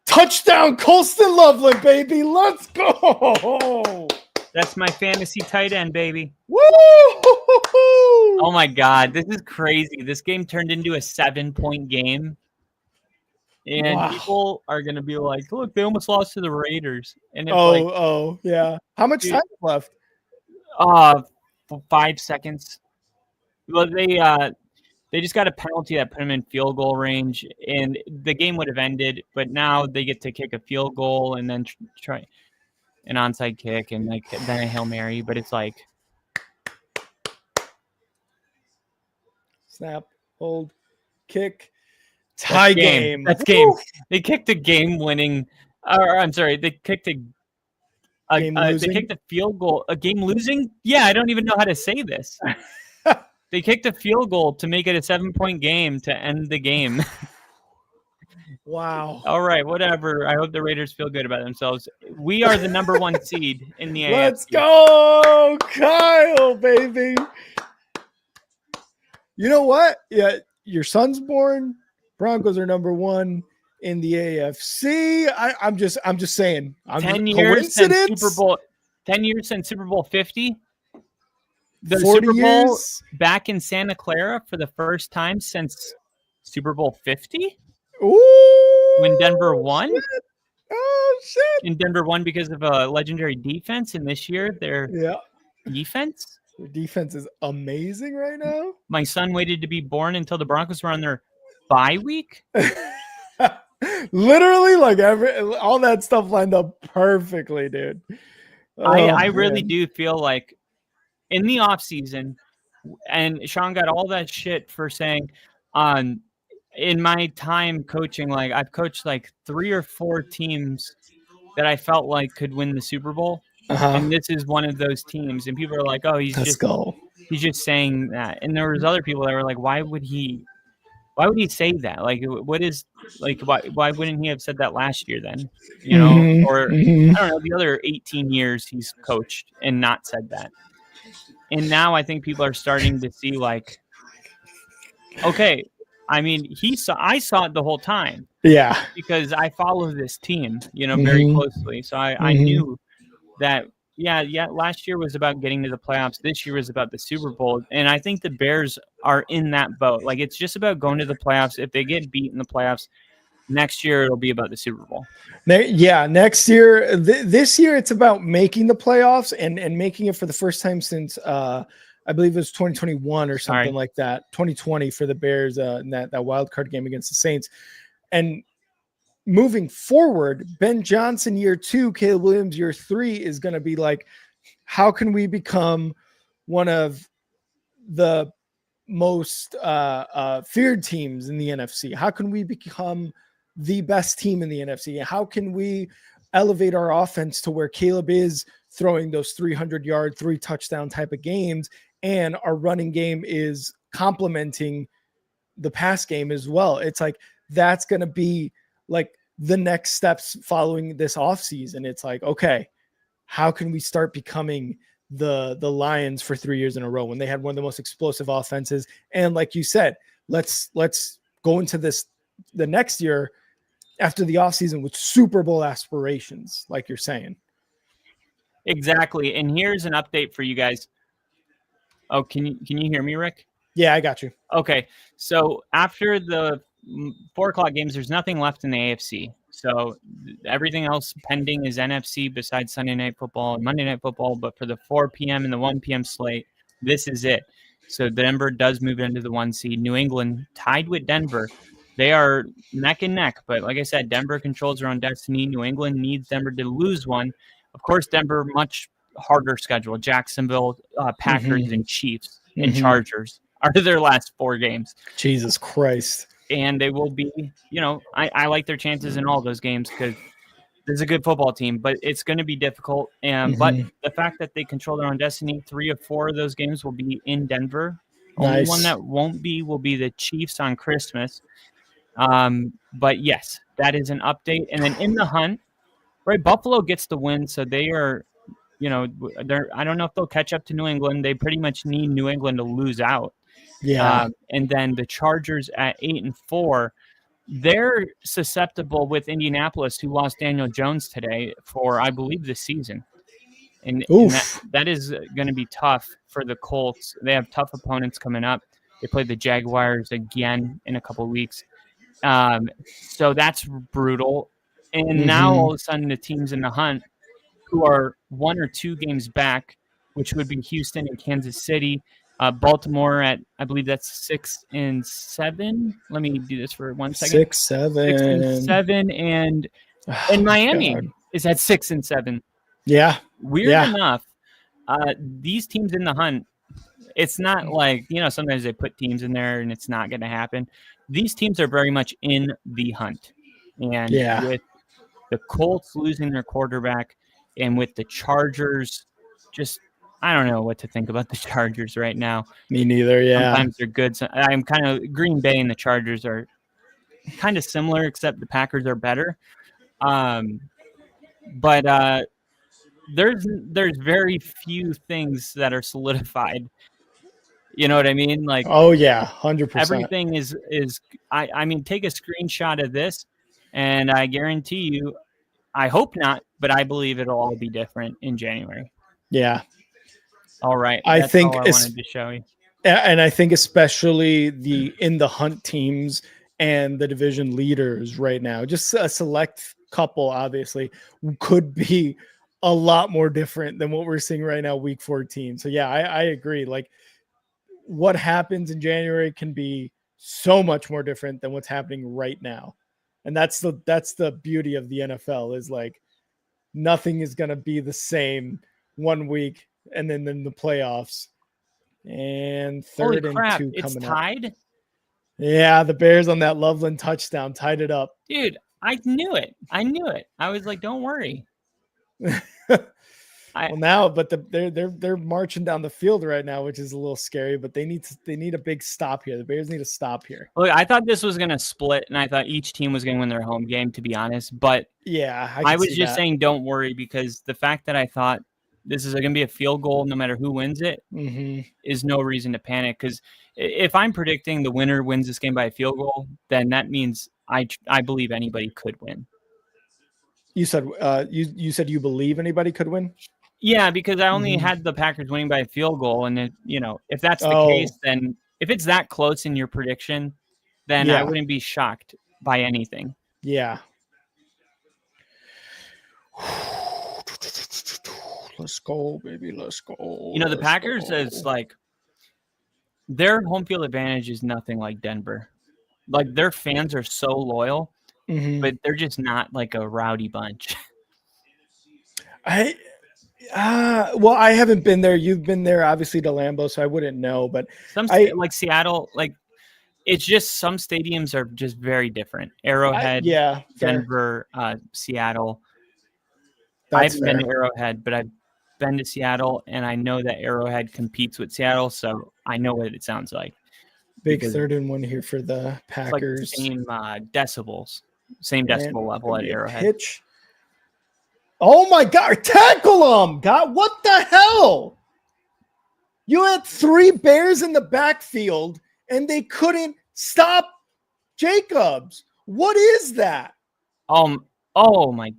Touchdown, Colston Loveland, baby. Let's go. That's my fantasy tight end, baby. Woo! Oh, my God. This is crazy. This game turned into a 7-point game. And people are going to be like, look, they almost lost to the Raiders. And it's yeah. How much time left? 5 seconds. Well, they just got a penalty that put them in field goal range, and the game would have ended. But now they get to kick a field goal and then try an onside kick and then a Hail Mary. But it's like snap, hold, kick, tie game. That's game. They kicked a game-winning. Or I'm sorry, they kicked a they kicked a field goal. A game losing? Yeah, I don't even know how to say this. They kicked a field goal to make it a 7-point game to end the game. Wow. All right, whatever. I hope the Raiders feel good about themselves. We are the number 1 seed in the AFC. Let's go, Kyle, baby. You know what? Yeah, your son's born. Broncos are number 1 in the AFC. I'm just saying. 10 years since Super Bowl. 10 years since Super Bowl 50. The 40 Super Bowl years back in Santa Clara for the first time since Super Bowl 50. Ooh, when Denver won. Shit. Oh shit! And Denver won because of a legendary defense. And this year they're defense. Their defense is amazing right now. My son waited to be born until the Broncos were on their bye week. Literally, like all that stuff lined up perfectly, dude. I really do feel like in the offseason, and Sean got all that shit for saying, in my time coaching, like I've coached like 3 or 4 teams that I felt like could win the Super Bowl. And this is one of those teams. And people are like, oh, he's just saying that. And there was other people that were like, why would he say that? Like, what is like, why wouldn't he have said that last year then? You know, or I don't know, the other 18 years he's coached and not said that. And now I think people are starting to see like, okay, I mean, I saw it the whole time. Yeah. Because I follow this team, you know, very closely. So I knew that, yeah, last year was about getting to the playoffs. This year was about the Super Bowl. And I think the Bears are in that boat. Like, it's just about going to the playoffs. If they get beat in the playoffs, next year it'll be about the Super Bowl. Yeah, next year. This year it's about making the playoffs and making it for the first time since I believe it was 2021 or something like that. 2020 for the Bears in that wild card game against the Saints. And moving forward, Ben Johnson year 2, Caleb Williams year 3 is going to be like, how can we become one of the most feared teams in the NFC? How can we become the best team in the NFC? How can we elevate our offense to where Caleb is throwing those 300-yard, 3-touchdown type of games, and our running game is complementing the pass game as well? It's like, that's going to be like the next steps following this offseason. It's like, okay, how can we start becoming the Lions for 3 years in a row when they had one of the most explosive offenses? And like you said, let's go into the next year after the offseason with Super Bowl aspirations, like you're saying. Exactly. And here's an update for you guys. Oh, can you hear me, Rick? Yeah, I got you. Okay. So after the 4:00 games, there's nothing left in the AFC. So everything else pending is NFC besides Sunday Night Football and Monday Night Football. But for the 4 p.m. and the 1 p.m. slate, this is it. So Denver does move into the 1 seed. New England tied with Denver. They are neck and neck. But like I said, Denver controls their own destiny. New England needs Denver to lose one. Of course, Denver, much harder schedule. Jacksonville, Packers, and Chiefs and Chargers are their last 4 games. Jesus Christ. And they will be, you know, I like their chances in all those games because there's a good football team, but it's going to be difficult. And but the fact that they control their own destiny, 3 or 4 of those games will be in Denver. Only one that won't be will be the Chiefs on Christmas. But yes, that is an update. And then in the hunt, right, Buffalo gets the win, so they are, you know, I don't know if they'll catch up to New England. They pretty much need New England to lose out. Yeah. And then the Chargers at 8-4, they're susceptible with Indianapolis, who lost Daniel Jones today for, I believe, the season. And that is going to be tough for the Colts. They have tough opponents coming up. They play the Jaguars again in a couple of weeks. So that's brutal. And now all of a sudden the teams in the hunt who are 1 or 2 games back, which would be Houston and Kansas City, Baltimore at, I believe that's 6-7. Let me do this for 1 second. 6-7, and Miami is at 6-7. Yeah. Weird enough, these teams in the hunt, it's not like, you know, sometimes they put teams in there and it's not going to happen. These teams are very much in the hunt. And with the Colts losing their quarterback and with the Chargers, just, I don't know what to think about the Chargers right now. Me neither, yeah. Sometimes they're good. So I'm kind of, Green Bay and the Chargers are kind of similar, except the Packers are better. But there's very few things that are solidified. You know what I mean? Like, oh yeah, 100%. Everything is. I mean, take a screenshot of this, and I guarantee you, I hope not, but I believe it'll all be different in January. Yeah. All right. I think all I wanted to show you. And I think especially the in the hunt teams and the division leaders right now, just a select couple, obviously, could be a lot more different than what we're seeing right now, week 14. So yeah, I agree. Like what happens in January can be so much more different than what's happening right now. And that's the beauty of the NFL is like nothing is going to be the same one week and then in the playoffs. And Holy third and crap! 2 It's coming up. tied, Yeah, the Bears on that Loveland touchdown tied it up. dude. I knew it. I was like, don't worry. Well, now, but they're marching down the field right now, which is a little scary. But they need a big stop here. The Bears need a stop here. Look, I thought this was gonna split, and I thought each team was gonna win their home game. To be honest, but Yeah, I was just saying, don't worry, because the fact that I thought this is gonna be a field goal, no matter who wins it, is no reason to panic. Because if I'm predicting the winner wins this game by a field goal, then that means I believe anybody could win. You said you said you believe anybody could win? Yeah, because I only had the Packers winning by a field goal, and if that's the case, then if it's that close in your prediction, then I wouldn't be shocked by anything. Yeah. Let's go, baby. Let's go. The Packers is like their home field advantage is nothing like Denver. Like their fans are so loyal, but they're just not like a rowdy bunch. Well, I haven't been there. You've been there, obviously, to Lambeau, so I wouldn't know. But like Seattle, like it's just some stadiums are just very different. Arrowhead, Denver, Seattle. I haven't been to Arrowhead, but I've been to Seattle, and I know that Arrowhead competes with Seattle, so I know what it sounds like. Big 3rd-and-1 here for the Packers. It's like same decibels, same decibel level at Arrowhead. Pitch. Oh my God! Tackle him! God, what the hell? You had 3 Bears in the backfield, and they couldn't stop Jacobs. What is that? Oh my!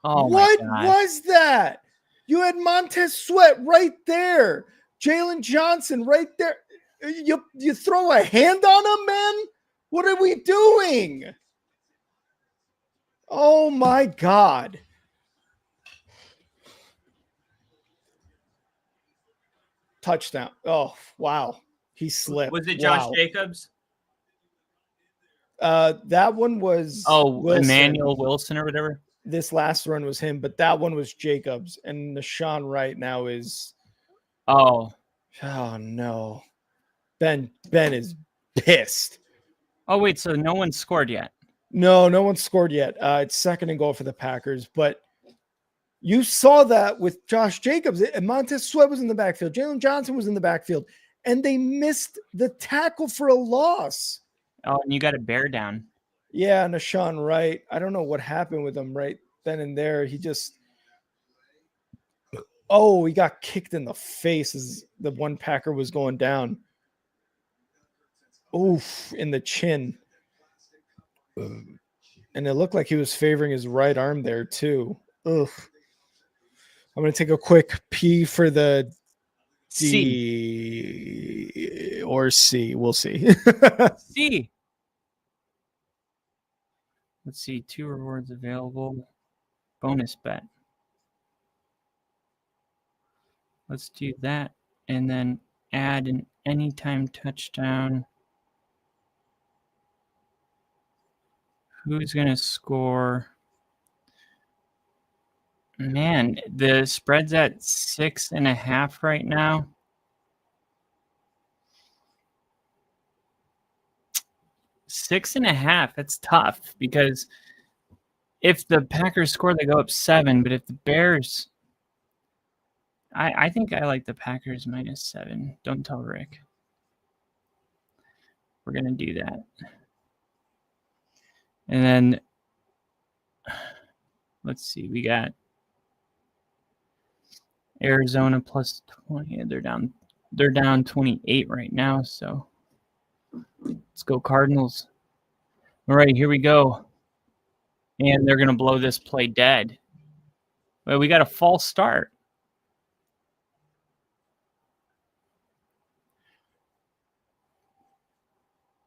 Oh what my God. Was that? You had Montez Sweat right there, Jalen Johnson right there. You throw a hand on him, man? What are we doing? Oh my God. Touchdown. Oh, wow. He slipped. Was it Josh Jacobs? That one was Emmanuel Wilson or whatever. This last run was him, but that one was Jacobs. And Nashawn right now is oh no. Ben is pissed. Oh wait, so no one scored yet? No one scored yet. It's 2nd and goal for the Packers, but you saw that with Josh Jacobs. And Montez Sweat was in the backfield. Jalen Johnson was in the backfield, and they missed the tackle for a loss. Oh, and you got a bear down. Yeah, Nashawn Wright. I don't know what happened with him right then and there. He got kicked in the face as the one Packer was going down. Oof, in the chin. And it looked like he was favoring his right arm there too. Ugh. I'm going to take a quick pee for the D or C. We'll see. C. Let's see. 2 rewards available. Bonus bet. Let's do that. And then add an anytime touchdown. Who's going to score? Man, the spread's at 6.5 right now. Six and a half. That's tough because if the Packers score, they go up 7. But if the Bears, I think I like the Packers -7. Don't tell Rick. We're going to do that. And then let's see. We got Arizona +20. They're down 28 right now, so let's go Cardinals. All right, here we go. And they're going to blow this play dead. Well, we got a false start.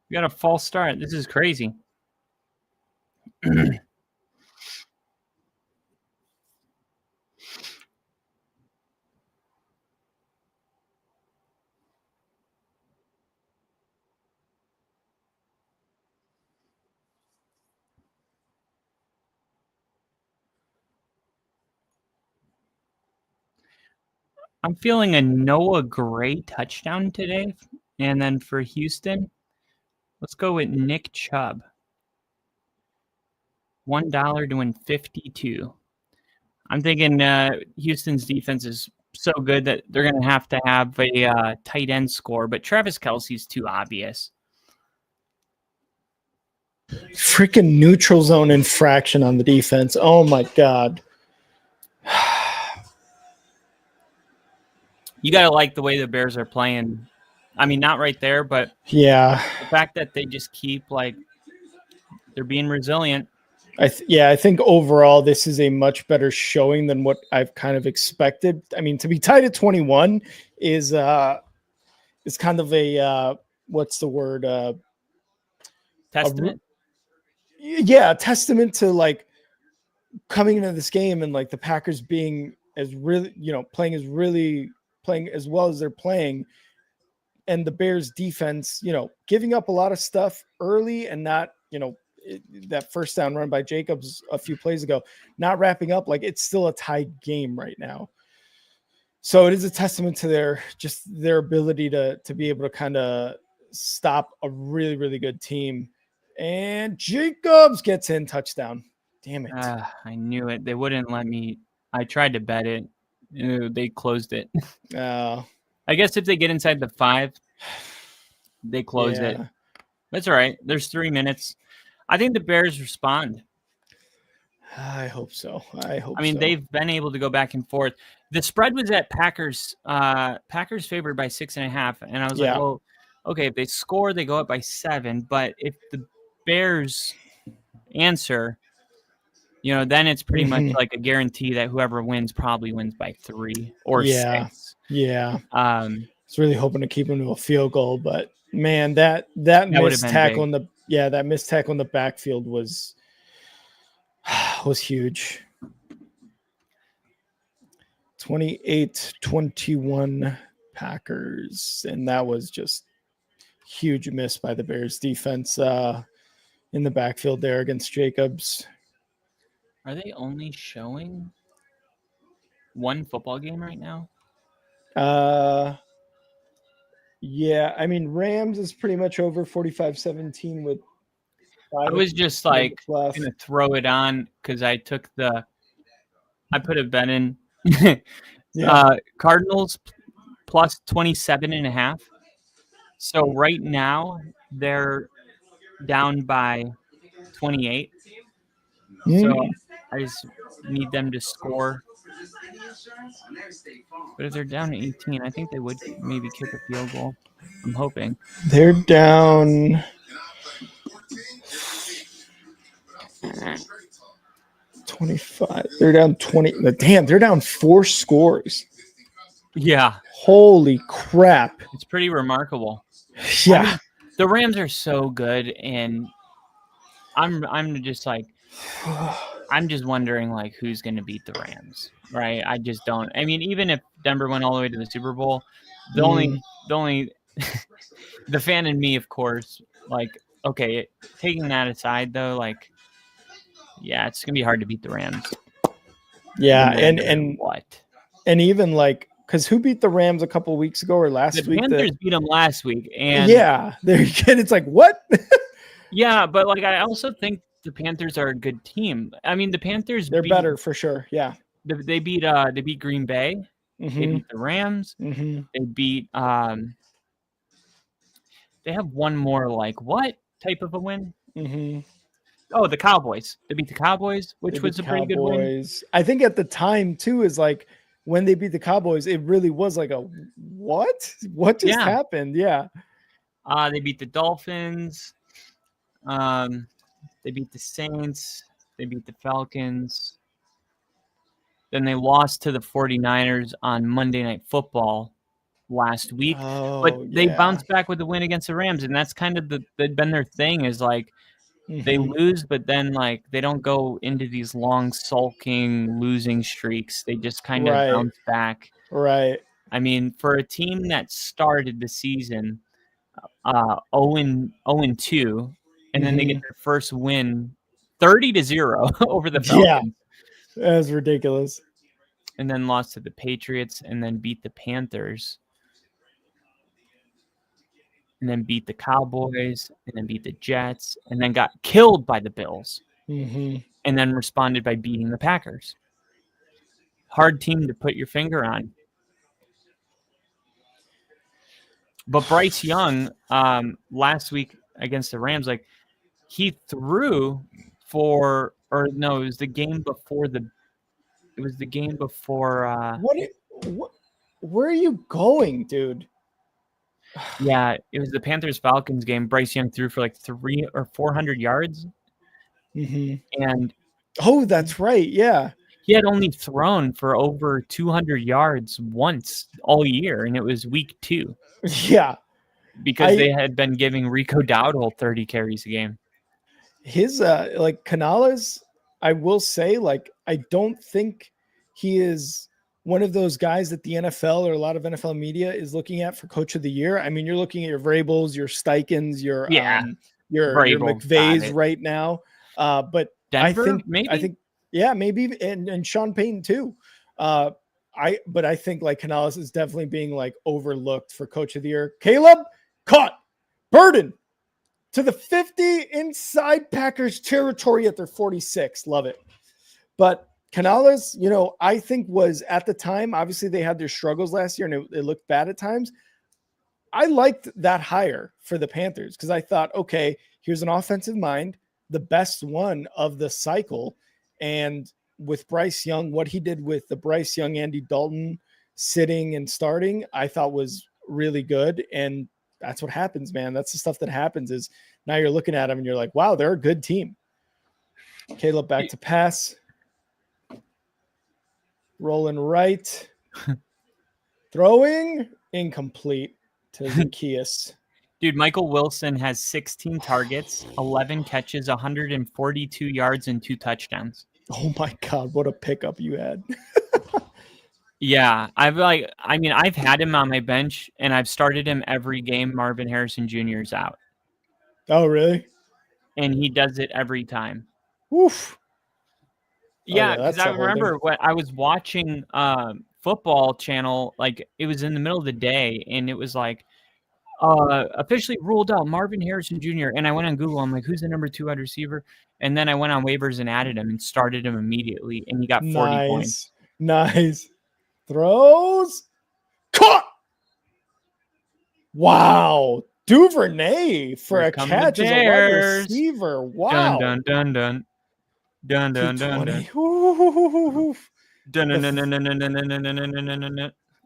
We got a false start. This is crazy. I'm feeling a Noah Gray touchdown today. And then for Houston, let's go with Nick Chubb. $1 to win 52. I'm thinking Houston's defense is so good that they're going to have a tight end score, but Travis Kelce's too obvious. Freaking neutral zone infraction on the defense. Oh my God. You got to like the way the Bears are playing. I mean, not right there, but Yeah. the fact that they just keep they're being resilient. I think overall this is a much better showing than what I've kind of expected. I mean, to be tied at 21 is kind of a what's the word? Testament. A testament to coming into this game and the Packers being as really, playing as well as they're playing, and the Bears defense, giving up a lot of stuff early and not, that first down run by Jacobs a few plays ago, not wrapping up. It's still a tied game right now. So it is a testament to their ability to be able to kind of stop a really, really good team. And Jacobs gets in, touchdown. Damn it. I knew it. They wouldn't let me. I tried to bet it. They closed it. I guess if they get inside the 5, they close it. That's all right. There's 3 minutes. I think the Bears respond. I hope so. I mean, so. They've been able to go back and forth. The spread was at Packers. Packers favored by 6.5, and I was like, well, okay, if they score, they go up by 7. But if the Bears answer, then it's pretty much like a guarantee that whoever wins probably wins by 3 or 6. Yeah. I was really hoping to keep him to a field goal, but man, that missed tackle in that missed tackle in the backfield was huge. 28-21 Packers, and that was just huge miss by the Bears defense in the backfield there against Jacobs. Are they only showing one football game right now? Yeah, I mean, Rams is pretty much over 45-17 with 5. I was just going to throw it on because I put a bet in. Cardinals plus 27.5. So right now they're down by 28. So I just need them to score. But if they're down to 18, I think they would maybe kick a field goal. I'm hoping. They're down 25. They're down 20. Damn, they're down 4 scores. Yeah. Holy crap. It's pretty remarkable. Yeah. I mean, the Rams are so good, and I'm just I'm just wondering who's going to beat the Rams, right? I just don't. I mean, even if Denver went all the way to the Super Bowl, the only the fan in me, of course, okay, taking that aside though, yeah, it's going to be hard to beat the Rams. Yeah, and what? And even because who beat the Rams a couple weeks ago or last week? The Panthers beat them last week, and there again, it's what? Yeah, but I also think the Panthers are a good team. I mean, the Panthers they're better for sure. Yeah, they beat Green Bay. Mm-hmm. They beat the Rams. Mm-hmm. They beat they have one more what type of a win? Mm-hmm. Oh, the Cowboys. They beat the Cowboys, which was a pretty good win. I think at the time too is when they beat the Cowboys, it really was a what? What just happened? Yeah. They beat the Dolphins. They beat the Saints. They beat the Falcons. Then they lost to the 49ers on Monday Night Football last week. But they bounced back with a win against the Rams, and that's kind of they've been their thing is they lose, but then they don't go into these long sulking losing streaks. They just kind of bounce back. Right. I mean, for a team that started the season 0-2, and then they get their first win 30-0 over the Falcons. Yeah, that's ridiculous. and then lost to the Patriots, and then beat the Panthers, and then beat the Cowboys, and then beat the Jets, and then got killed by the Bills, Mm-hmm. and then responded by beating the Packers. Hard team to put your finger on. But Bryce Young, last week against the Rams, like he threw for, or no, it was the game before What? Where are you going, dude? Yeah, it was the Panthers-Falcons game. Bryce Young threw for like 300 or 400 yards, Mm-hmm. and Oh, that's right. Yeah. he had only thrown for over 200 yards once all year, and it was week 2 Yeah. because they had been giving Rico Dowdle 30 carries a game. His like Canales, I will say, like, I don't think he is one of those guys that the NFL or a lot of NFL media is looking at for coach of the year. I mean, you're looking at your Vrabels, your Steichens, your Vrabel, McVays right now. But Denver, I think yeah, maybe and Sean Payton too. But I think like Canales is definitely being like overlooked for coach of the year. Caleb caught Burden to the 50 inside Packers territory at their 46. Love it. But Canales, you know, I think was at the time, obviously they had their struggles last year and it looked bad at times. I liked that hire for the Panthers because I thought, okay, here's an offensive mind, the best one of the cycle. And with Bryce Young, what he did with the Bryce Young, Andy Dalton sitting and starting, I thought was really good. And that's what happens, man. That's the stuff that happens is now you're looking at them and you're like, wow, they're a good team. Caleb back to pass. Rolling right. Throwing incomplete to Zacchaeus. Dude, Michael Wilson has 16 targets, 11 catches, 142 yards, and 2 touchdowns. Oh my God, what a pickup you had. Yeah, I've had him on my bench, and I've started him every game Marvin Harrison Jr. is out. Oh, really? And he does it every time. Oof. Yeah, because I remember when I was watching football channel, like it was in the middle of the day, and it was like, officially ruled out Marvin Harrison Jr. And I went on Google. I'm like, who's the number 2 wide receiver? And then I went on waivers and added him and started him immediately. And he got 40 points. Nice. Throws. Caught. Wow. Duvernay for a catch as a wide receiver. Wow. Dun, dun, dun, dun. Dun, dun, dun, dun.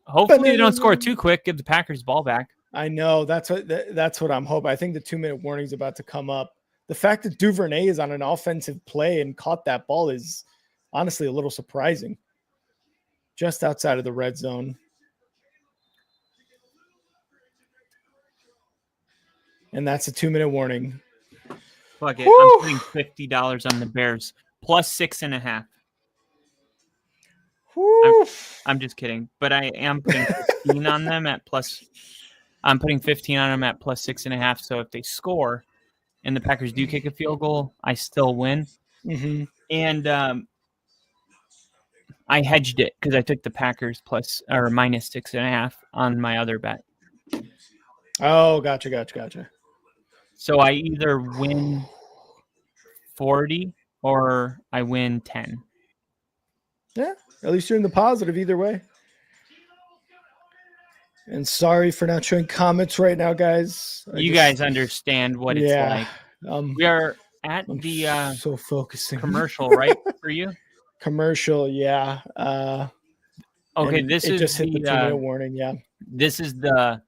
Hopefully they don't score too quick. Give the Packers the ball back. I know that's what I'm hoping. I think the 2-minute warning is about to come up. The fact that Duvernay is on an offensive play and caught that ball is honestly a little surprising. Just outside of the red zone. And that's a 2-minute warning. Fuck it. Woo! I'm putting $50 on the Bears plus 6.5. I'm just kidding, but I am putting 15 on them at plus. I'm putting 15 on them at plus 6.5. So if they score and the Packers do kick a field goal, I still win. Mm-hmm. And I hedged it because I took the Packers plus or minus 6.5 on my other bet. Oh, gotcha. So I either win 40 or I win 10. Yeah, at least you're in the positive either way. And sorry for not showing comments right now, guys. You guys understand what it's like. We are at the so focusing commercial, right, for you? Commercial, yeah. Okay, this is just hit the 2-minute warning. Yeah, this is the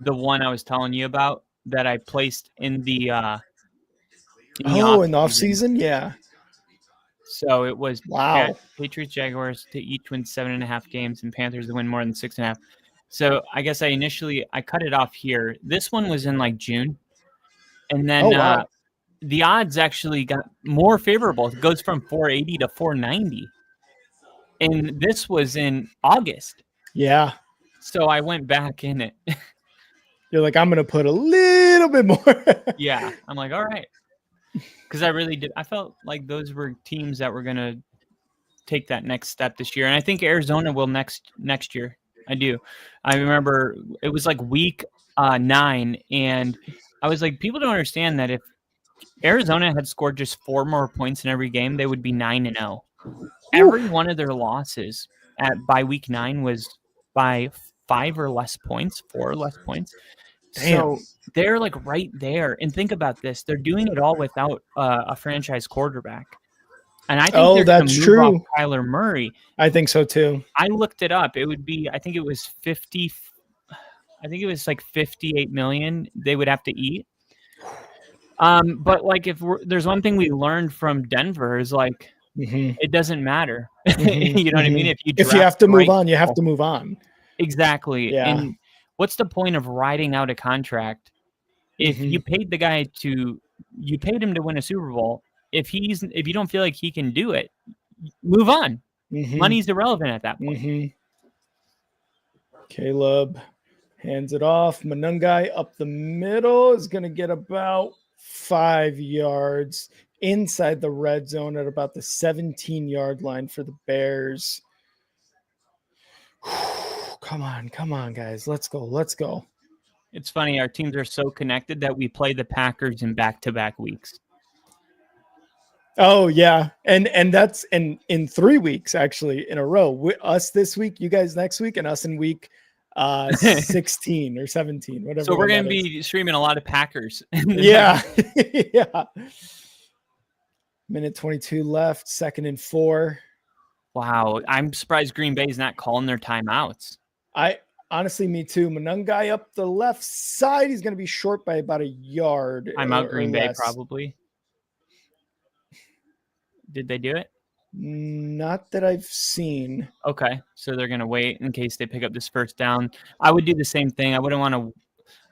one I was telling you about that I placed in the in the off season, yeah. So it was Patriots, Jaguars to each win 7.5 games, and Panthers to win more than 6.5. So I guess I cut it off here. This one was in like June, and then the odds actually got more favorable. It goes from 480 to 490, and this was in August. Yeah. So I went back in it. You're like, I'm gonna put a little bit more. Yeah, I'm like, all right. Because I really did. I felt like those were teams that were going to take that next step this year, and I think Arizona will next year. I do. I remember it was like week 9, and I was like, people don't understand that if Arizona had scored just 4 more points in every game, they would be 9-0. Every one of their losses by week 9 was by 5 or less points, 4 or less points. Damn. So they're like right there. And think about this: they're doing it all without a franchise quarterback. And I think they're going that's to move true. off Kyler Murray. I think so too. I looked it up. It would be, I think it was 50. I think it was like 58 million they would have to eat. But like, there's one thing we learned from Denver is like, it doesn't matter. You know what I mean? If you have to move on, you have to move on. Exactly. Yeah. And what's the point of riding out a contract if you paid the guy you paid him to win a Super Bowl? If you don't feel like he can do it, move on. Money's irrelevant at that point. Caleb hands it off. Manungai up the middle is going to get about 5 yards inside the red zone at about the 17-yard line for the Bears. Come on, guys. Let's go. It's funny. Our teams are so connected that we play the Packers in back-to-back weeks. Oh, yeah. And that's in 3 weeks, actually, in a row. Us this week, you guys next week, and us in week 16 or 17, whatever. So we're going to be streaming a lot of Packers. Yeah. Yeah. Minute 22 left, 2nd and 4. Wow. I'm surprised Green Bay's not calling their timeouts. Honestly, me too. Manungai up the left side. He's going to be short by about a yard. Timeout Green Bay, probably. Did they do it? Not that I've seen. Okay. So they're going to wait in case they pick up this first down. I would do the same thing. I wouldn't want to.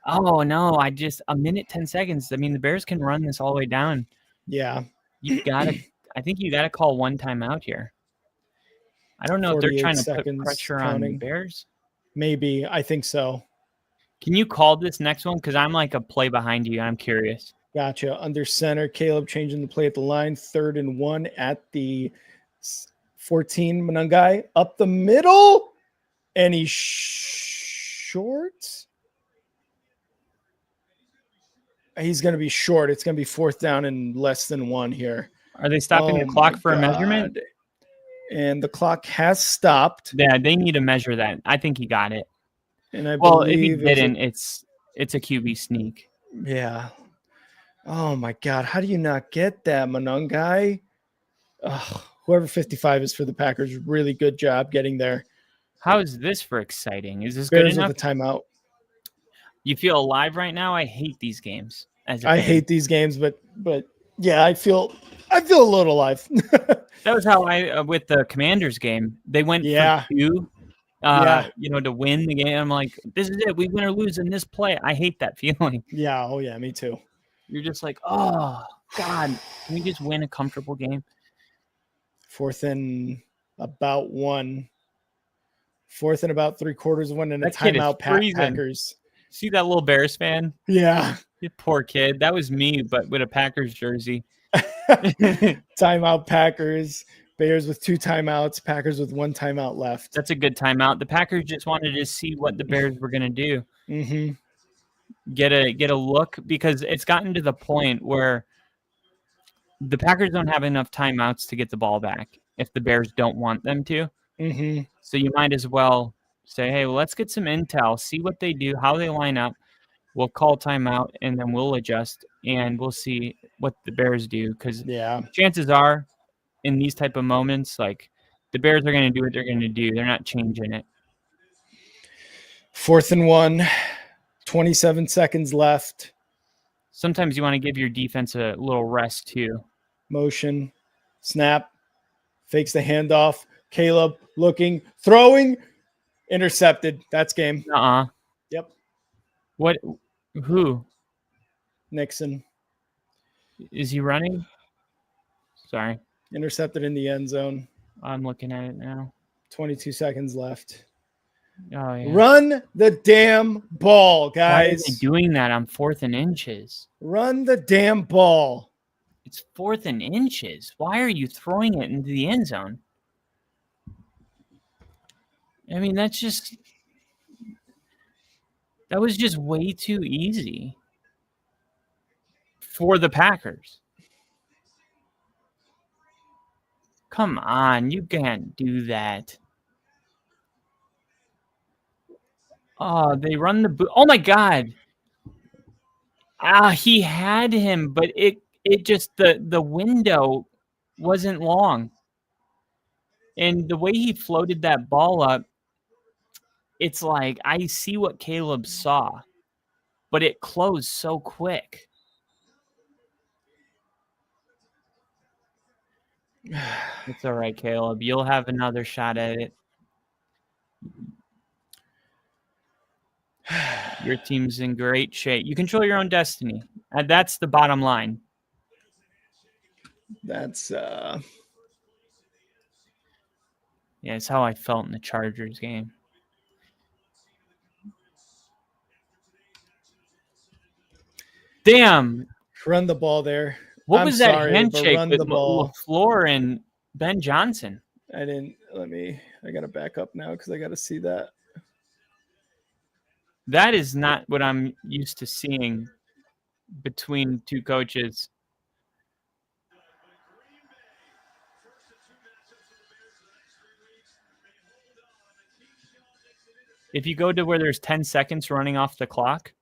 Oh, no. A minute, 10 seconds. I mean, the Bears can run this all the way down. Yeah. I think you got to call one timeout here. I don't know if they're trying to put pressure on the Bears. Maybe. I think so. Can you call this next one? Because I'm like a play behind you. I'm curious. Gotcha. Under center, Caleb changing the play at the line. 3rd and 1 at the 14. Manungai up the middle. And he's short. He's going to be short. It's going to be 4th down and less than 1 here. Are they stopping the clock for a measurement? And the clock has stopped. Yeah, they need to measure that. I think he got it. And if he didn't, it's a QB sneak. Yeah. Oh my God. How do you not get that, Manungai? Whoever 55 is for the Packers, really good job getting there. How is this for exciting? Is this Bears good enough? With the timeout. You feel alive right now? I hate these games. I hate these games, but yeah, I feel a little alive. That was how I with the Commanders game. They went for 2, to win the game. I'm like, this is it. We win or lose in this play. I hate that feeling. Yeah. Oh yeah, me too. You're just like, oh God, can we just win a comfortable game? 4th and about 1. 4th and about 3/4 of 1, and a timeout. Packers. See that little Bears fan? Yeah. You poor kid. That was me, but with a Packers jersey. Timeout Packers. Bears with 2 timeouts. Packers with 1 timeout left. That's a good timeout. The Packers just wanted to see what the Bears were going to do. Get a look, because it's gotten to the point where the Packers don't have enough timeouts to get the ball back if the Bears don't want them to. So you might as well say, hey, well, let's get some intel, see what they do, how they line up. We'll call timeout, and then we'll adjust, and we'll see what the Bears do. Because chances are, in these type of moments, like, the Bears are going to do what they're going to do. They're not changing it. 4th and 1, 27 seconds left. Sometimes you want to give your defense a little rest too. Motion, snap, fakes the handoff. Caleb looking, throwing, intercepted. That's game. Yep. What? Who? Nixon. Is he running? Sorry. Intercepted in the end zone. I'm looking at it now. 22 seconds left. Oh, yeah. Run the damn ball, guys. Why are they doing that on 4th and inches? Run the damn ball. It's 4th and inches. Why are you throwing it into the end zone? I mean, that was just way too easy for the Packers. Come on, you can't do that. Oh, they run the oh my God. He had him, but it just the window wasn't long. And the way he floated that ball up, it's like I see what Caleb saw, but it closed so quick. It's all right, Caleb. You'll have another shot at it. Your team's in great shape. You control your own destiny. That's the bottom line. That's Yeah, it's how I felt in the Chargers game. Damn. run the ball there. What I'm was that sorry, but handshake run with the ball. LaFleur and Ben Johnson? I got to back up now because I got to see that. That is not what I'm used to seeing between two coaches. If you go to where there's 10 seconds running off the clock,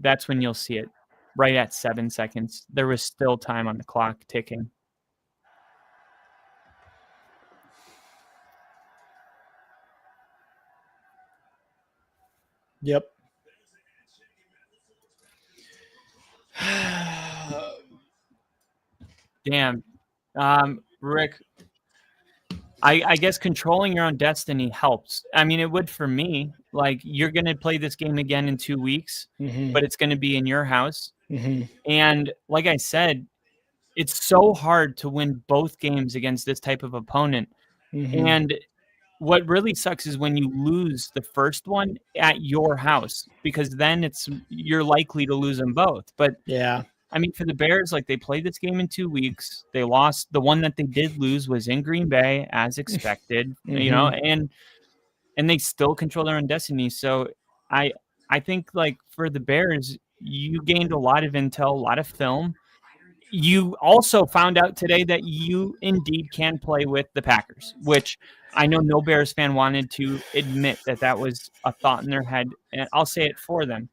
that's when you'll see it. Right at 7 seconds. There was still time on the clock ticking. Yep. Damn. Rick, I guess controlling your own destiny helps. I mean, it would for me. Like, you're going to play this game again in 2 weeks, but it's going to be in your house. And like I said, it's so hard to win both games against this type of opponent. And what really sucks is when you lose the first one at your house, because then you're likely to lose them both. But yeah, I mean, for the Bears, like, they played this game in 2 weeks. They lost. The one that they did lose was in Green Bay, as expected, you know, and they still control their own destiny. So I think, like, for the Bears, you gained a lot of intel, a lot of film. You also found out today that you indeed can play with the Packers, which I know no Bears fan wanted to admit that was a thought in their head. And I'll say it for them.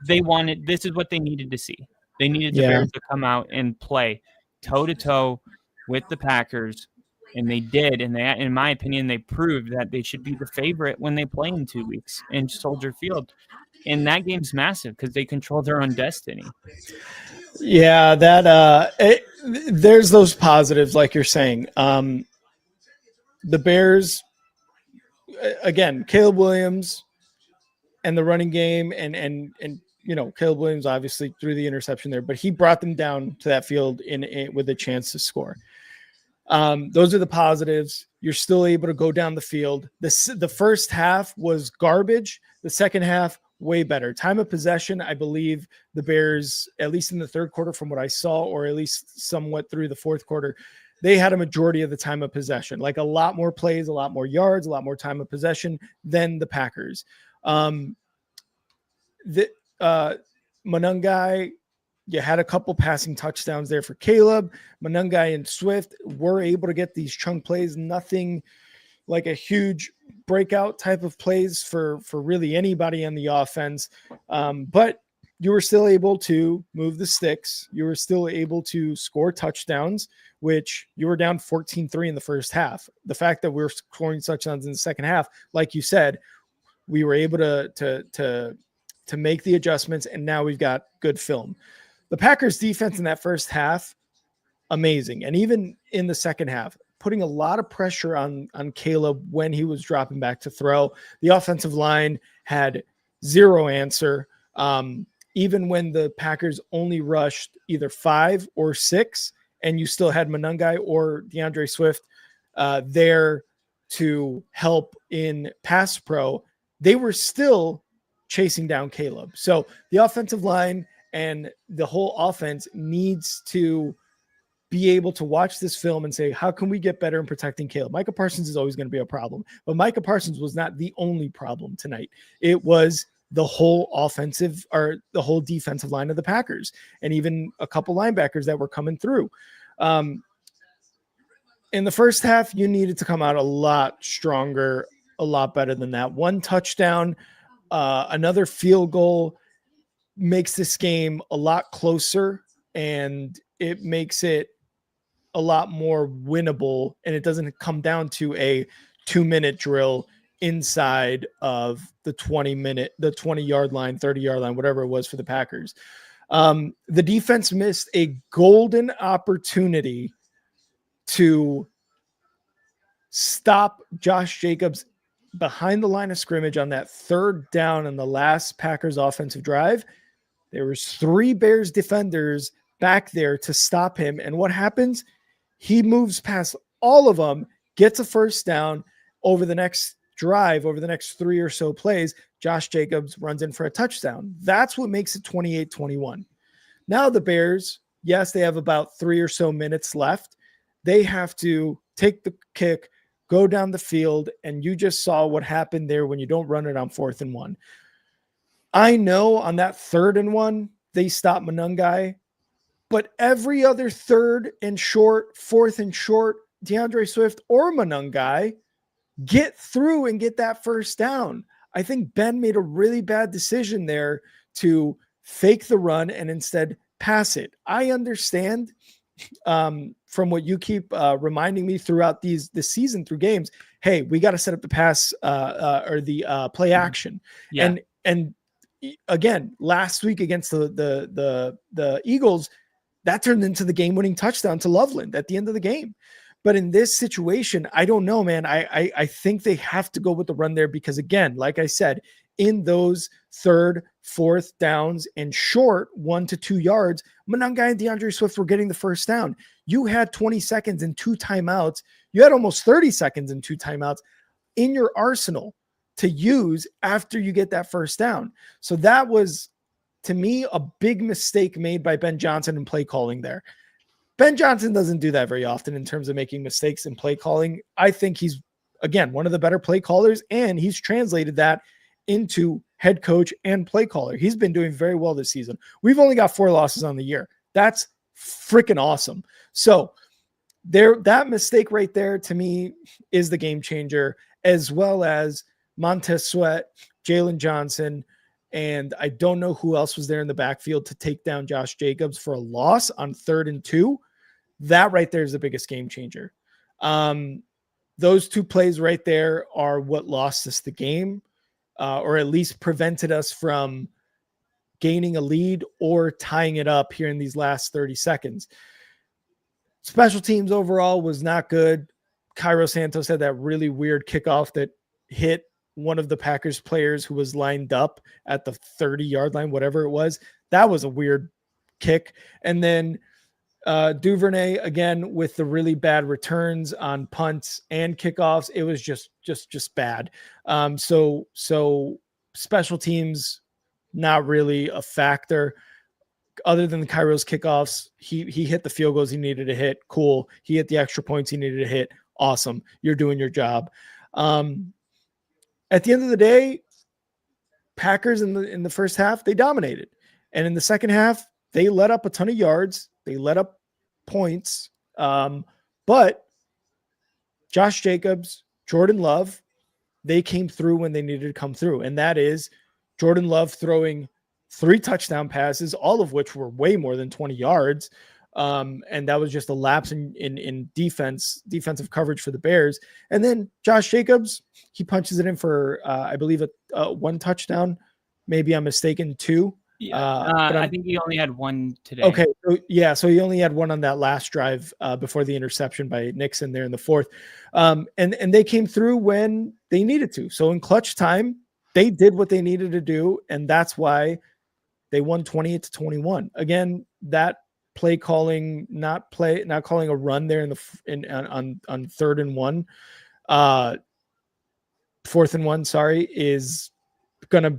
This is what they needed to see. They needed the Bears to come out and play toe-to-toe with the Packers, and they did. And they, in my opinion, they proved that they should be the favorite when they play in 2 weeks in Soldier Field. And that game's massive because they control their own destiny. Yeah, there's those positives, like you're saying. The Bears, again, Caleb Williams and the running game, and you know, Caleb Williams obviously threw the interception there, but he brought them down to that field with a chance to score. Those are the positives. You're still able to go down the field. The first half was garbage. The second half, way better. Time of possession, I believe the Bears, at least in the third quarter from what I saw, or at least somewhat through the fourth quarter, they had a majority of the time of possession, like a lot more plays, a lot more yards, a lot more time of possession than the Packers. Monungai, you had a couple passing touchdowns there for Caleb. Monungai and Swift were able to get these chunk plays, nothing like a huge breakout type of plays for really anybody on the offense. But you were still able to move the sticks. You were still able to score touchdowns, which you were down 14-3 in the first half. The fact that we were scoring touchdowns in the second half, like you said, we were able to make the adjustments, and now we've got good film. The Packers defense in that first half, amazing. And even in the second half, putting a lot of pressure on Caleb when he was dropping back to throw. The offensive line had zero answer. Even when the Packers only rushed either 5 or 6, and you still had Monungai or DeAndre Swift there to help in pass pro, they were still chasing down Caleb. So the offensive line and the whole offense needs to be able to watch this film and say, how can we get better in protecting Caleb? Micah Parsons is always going to be a problem, but Micah Parsons was not the only problem tonight. It was the whole offensive or the whole defensive line of the Packers, and even a couple linebackers that were coming through. In the first half, you needed to come out a lot stronger, a lot better than that. One touchdown, another field goal makes this game a lot closer, and it makes it a lot more winnable, and it doesn't come down to a 2-minute drill inside of the 20-yard line, 30-yard line, whatever it was for the Packers. The defense missed a golden opportunity to stop Josh Jacobs behind the line of scrimmage on that third down in the last Packers offensive drive. There was 3 Bears defenders back there to stop him. And what happens? He moves past all of them, gets a first down. Over the next drive, over the next 3 or so plays, Josh Jacobs runs in for a touchdown. That's what makes it 28-21. Now the Bears, yes, they have about 3 or so minutes left. They have to take the kick, go down the field, and you just saw what happened there when you don't run it on 4th and 1. I know on that 3rd and 1, they stopped Monangai, but every other 3rd and short, 4th and short, DeAndre Swift or Monangai get through and get that first down. I think Ben made a really bad decision there to fake the run and instead pass it. I understand from what you keep reminding me throughout this season through games, hey, we got to set up the pass or the play action. Yeah. And again, last week against the Eagles, that turned into the game-winning touchdown to Loveland at the end of the game. But in this situation, I don't know, man. I think they have to go with the run there because, again, like I said, in those 3rd, 4th downs and short 1 to 2 yards, Monangai and DeAndre Swift were getting the first down. You had 20 seconds and 2 timeouts. You had almost 30 seconds and 2 timeouts in your arsenal to use after you get that first down. So that was, to me, a big mistake made by Ben Johnson in play calling there. Ben Johnson doesn't do that very often in terms of making mistakes in play calling. I think he's, again, one of the better play callers, and he's translated that into head coach and play caller. He's been doing very well this season. We've only got 4 losses on the year. That's freaking awesome. So that mistake right there to me is the game changer, as well as Montez Sweat, Jalen Johnson, and I don't know who else was there in the backfield to take down Josh Jacobs for a loss on 3rd and 2. That right there is the biggest game changer. Those 2 plays right there are what lost us the game, or at least prevented us from gaining a lead or tying it up here in these last 30 seconds. Special teams overall was not good. Cairo Santos had that really weird kickoff that hit one of the Packers players who was lined up at the 30-yard line, whatever it was. That was a weird kick. And then Duvernay, again, with the really bad returns on punts and kickoffs, it was just bad. So special teams, not really a factor. Other than the Cairo's kickoffs, he hit the field goals he needed to hit. Cool. He hit the extra points he needed to hit. Awesome. You're doing your job. At the end of the day, Packers in the first half, they dominated. And in the second half, they let up a ton of yards. They let up points. But Josh Jacobs, Jordan Love, they came through when they needed to come through. And that is Jordan Love throwing 3 touchdown passes, all of which were way more than 20 yards. And that was just a lapse in defensive coverage for the Bears. And then Josh Jacobs, he punches it in for, I believe, a 1 touchdown. Maybe I'm mistaken, 2. But I think he only had 1 today. Okay. So he only had 1 on that last drive before the interception by Nixon there in the 4th. And they came through when they needed to. So in clutch time, they did what they needed to do. And that's why they won 28-21. Again, that play calling, not calling a run there on 3rd and 1, 4th and 1, sorry, is gonna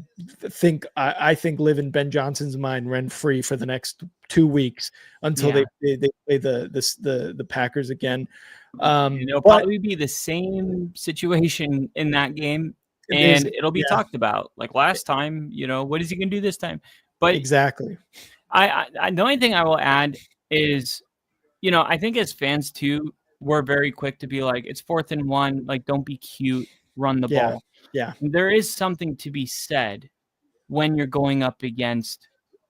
think I think live in Ben Johnson's mind rent free for the next 2 weeks until Yeah. they play the Packers again. And it'll But probably be the same situation in that game, there's and it'll be yeah, talked about like last time. What is he gonna do this time? But exactly. the only thing I will add is, I think as fans too, we're very quick to be like, it's 4th and 1, like don't be cute, run the Yeah. ball. Yeah. There is something to be said when you're going up against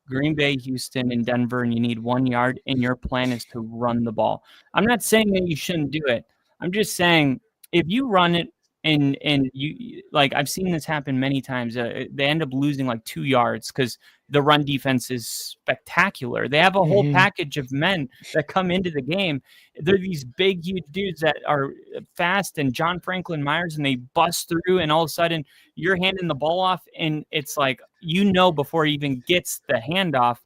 Green Bay, Houston, and Denver, and you need 1 yard, and your plan is to run the ball. I'm not saying that you shouldn't do it. I'm just saying if you run it and you like, I've seen this happen many times. They end up losing like 2 yards because the run defense is spectacular. They have a whole package of men that come into the game. They're these big, huge dudes that are fast and John Franklin Myers, and they bust through, and all of a sudden you're handing the ball off, and it's like, before he even gets the handoff,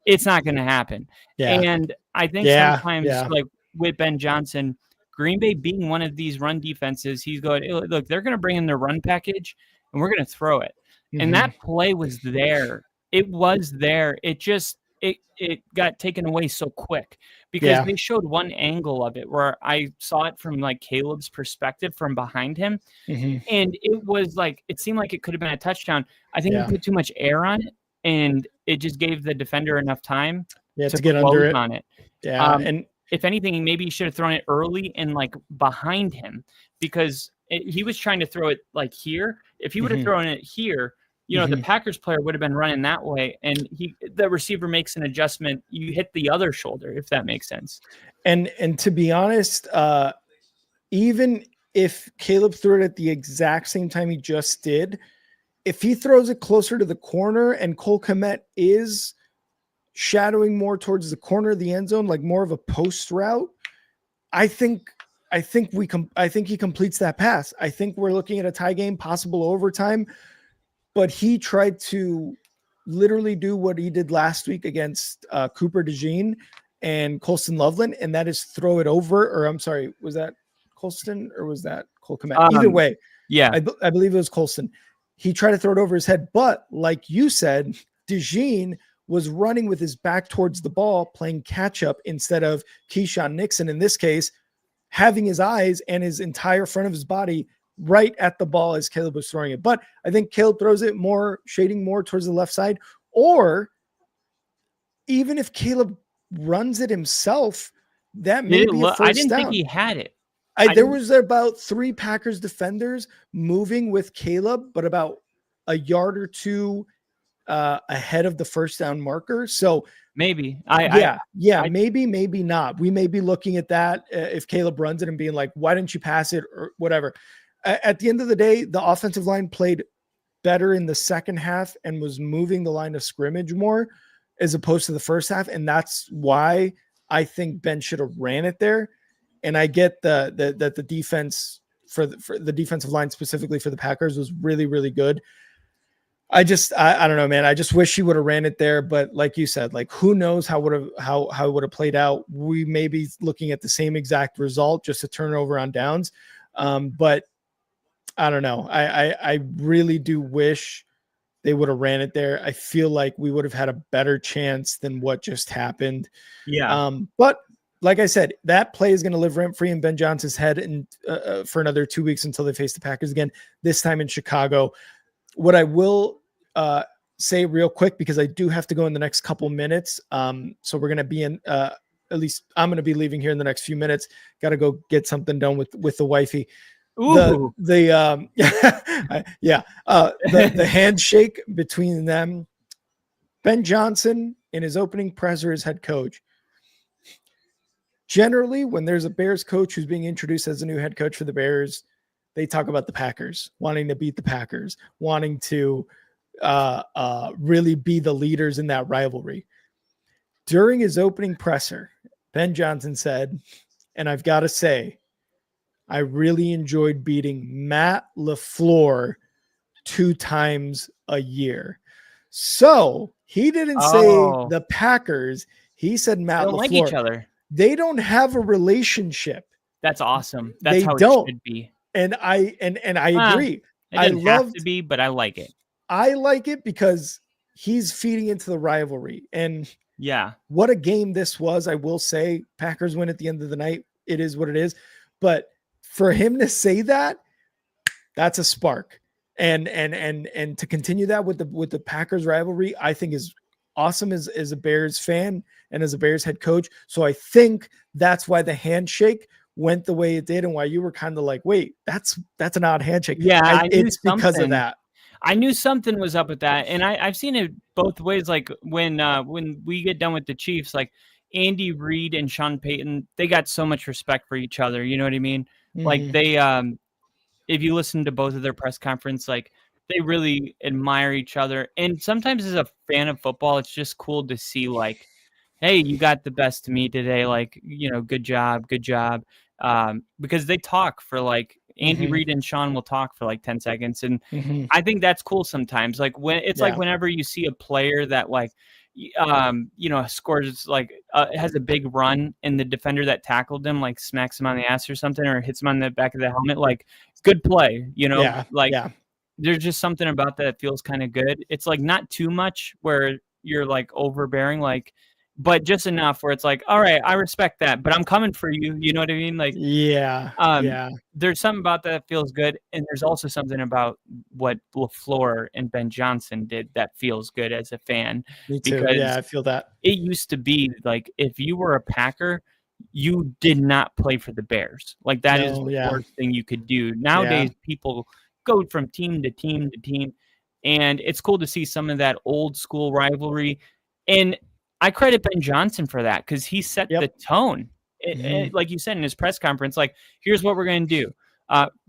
it's not going to happen. Yeah. And I think sometimes, like with Ben Johnson, Green Bay being one of these run defenses, he's going, hey, look, they're going to bring in their run package, and we're going to throw it. And that play was there. It was there. It just it got taken away so quick because they showed one angle of it where I saw it from like Caleb's perspective from behind him. And it was like, it seemed like it could have been a touchdown. I think he put too much air on it, and it just gave the defender enough time to get under it on it. And if anything, maybe he should have thrown it early and like behind him, because he was trying to throw it like here. If he would have thrown it here, the Packers player would have been running that way, and the receiver makes an adjustment. You hit the other shoulder, if that makes sense. And to be honest, even if Caleb threw it at the exact same time he just did, if he throws it closer to the corner and Cole Kmet is shadowing more towards the corner of the end zone, like more of a post route, I think he completes that pass. I think we're looking at a tie game, possible overtime, but he tried to literally do what he did last week against Cooper DeJean and Colston Loveland, and that is throw it over, or I'm sorry, was that Colston or was that Cole Kmet? Either way, I believe it was Colston. He tried to throw it over his head, but like you said, DeJean was running with his back towards the ball, playing catch up instead of Keyshawn Nixon, in this case, having his eyes and his entire front of his body right at the ball as Caleb was throwing it. But I think Caleb throws it more, shading more towards the left side, or even if Caleb runs it himself, that may be a first down. I didn't think he had it. There was about 3 Packers defenders moving with Caleb, but about a yard or two ahead of the first down marker. So maybe maybe not. We may be looking at that if Caleb runs it and being like, why didn't you pass it or whatever. At the end of the day, the offensive line played better in the second half and was moving the line of scrimmage more as opposed to the first half. And that's why I think Ben should have ran it there. And I get that the defense for the defensive line specifically for the Packers was really, really good. I don't know, man. I just wish he would have ran it there. But like you said, like who knows how it would have played out. We may be looking at the same exact result, just a turnover on downs. But I don't know. I really do wish they would have ran it there. I feel like we would have had a better chance than what just happened. Yeah. But like I said, that play is going to live rent free in Ben Johnson's head and for another 2 weeks until they face the Packers again, this time in Chicago. What I will say real quick, because I do have to go in the next couple minutes. So we're going to be in, at least I'm going to be leaving here in the next few minutes. Got to go get something done with the wifey. Ooh. The handshake between them. Ben Johnson in his opening presser as head coach. Generally, when there's a Bears coach who's being introduced as a new head coach for the Bears, they talk about the Packers, wanting to beat the Packers, wanting to really be the leaders in that rivalry. During his opening presser, Ben Johnson said, and I've got to say, I really enjoyed beating Matt LaFleur 2 times a year. So he didn't say the Packers. He said Matt LaFleur. They don't like each other. They don't have a relationship. That's awesome. That's they how don't. it should be. And I agree. It doesn't have to be, but I like it. I like it because he's feeding into the rivalry. And Yeah. what a game this was. I will say Packers win at the end of the night. It is what it is. But for him to say that, that's a spark. And to continue that with the Packers rivalry, I think is awesome as a Bears fan and as a Bears head coach. So I think that's why the handshake went the way it did and why you were kind of like, wait, that's an odd handshake. Yeah, It's because of that. I knew something was up with that, and I've seen it both ways. Like when we get done with the Chiefs, like Andy Reid and Sean Payton, they got so much respect for each other. You know what I mean? Like they, if you listen to both of their press conference, like they really admire each other. And sometimes as a fan of football, it's just cool to see like, hey, you got the best of me today. Like, good job, good job. Because they talk for like Andy Reid and Sean will talk for like 10 seconds. And I think that's cool sometimes. Like when it's like whenever you see a player that like, scores like has a big run and the defender that tackled him like smacks him on the ass or something or hits him on the back of the helmet, like good play, there's just something about that feels kind of good. It's like not too much where you're like overbearing, like, but just enough where it's like, all right, I respect that, but I'm coming for you. You know what I mean? Like, there's something about that feels good. And there's also something about what LaFleur and Ben Johnson did that feels good as a fan. Me too. Because I feel that. It used to be like, if you were a Packer, you did not play for the Bears. Like that is the worst thing you could do. Nowadays, people go from team to team to team. And it's cool to see some of that old school rivalry. And I credit Ben Johnson for that because he set the tone. Like you said in his press conference, like, here's what we're going to do.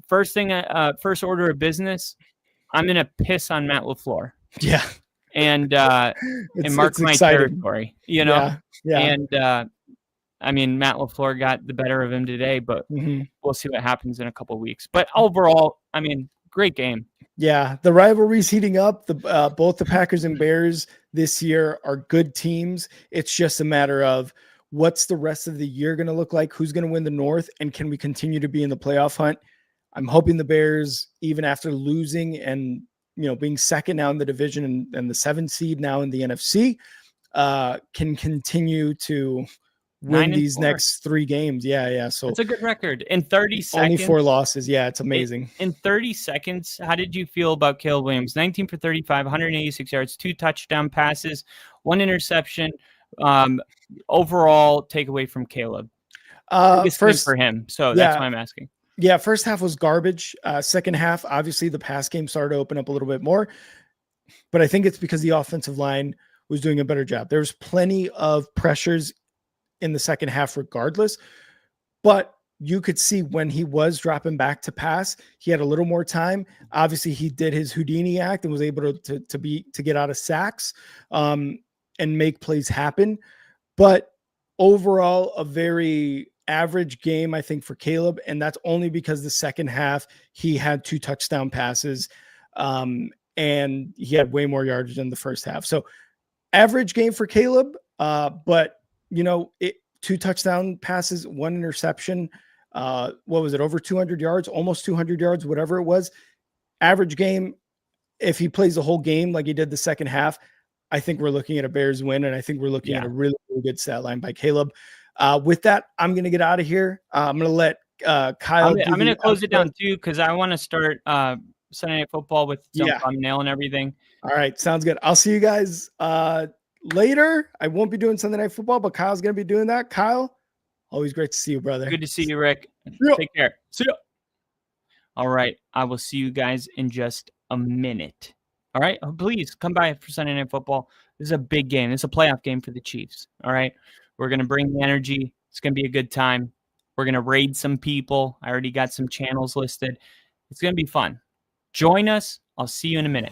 First order of business, I'm going to piss on Matt LaFleur. Yeah. And mark my territory, Yeah. And I mean, Matt LaFleur got the better of him today, but we'll see what happens in a couple of weeks. But overall, I mean, great game. Yeah, the rivalry's heating up. Both the Packers and Bears this year are good teams. It's just a matter of what's the rest of the year going to look like, who's going to win the North, and can we continue to be in the playoff hunt? I'm hoping the Bears, even after losing and being second now in the division and the 7th seed now in the NFC, can continue to win these next 3 games. Yeah. So it's a good record in 30 seconds. Only 4 losses. Yeah, it's amazing. In 30 seconds, how did you feel about Caleb Williams? 19 for 35, 186 yards, 2 touchdown passes, 1 interception. Overall takeaway from Caleb. First for him. So that's why I'm asking. Yeah, first half was garbage. Second half, obviously the pass game started to open up a little bit more. But I think it's because the offensive line was doing a better job. There's plenty of pressures in the second half regardless, but you could see when he was dropping back to pass, he had a little more time. Obviously he did his Houdini act and was able to get out of sacks and make plays happen. But overall, a very average game, I think, for Caleb. And that's only because the second half he had 2 touchdown passes and he had way more yardage than the first half. So average game for Caleb, but 2 touchdown passes, 1 interception. What was it? Over 200 yards, almost 200 yards, whatever it was. Average game. If he plays the whole game like he did the second half, I think we're looking at a Bears win. And I think we're looking at a really, really good stat line by Caleb. With that, I'm going to get out of here. I'm going to let Kyle. I'm going to close it down too, because I want to start Sunday Night Football with some thumbnail and everything. All right. Sounds good. I'll see you guys later. I won't be doing Sunday Night Football, but Kyle's going to be doing that. Kyle, always great to see you, brother. Good to see you, Rick. Take care. See ya. All right. I will see you guys in just a minute. All right. Please come by for Sunday Night Football. This is a big game. This is a playoff game for the Chiefs. All right. We're going to bring the energy. It's going to be a good time. We're going to raid some people. I already got some channels listed. It's going to be fun. Join us. I'll see you in a minute.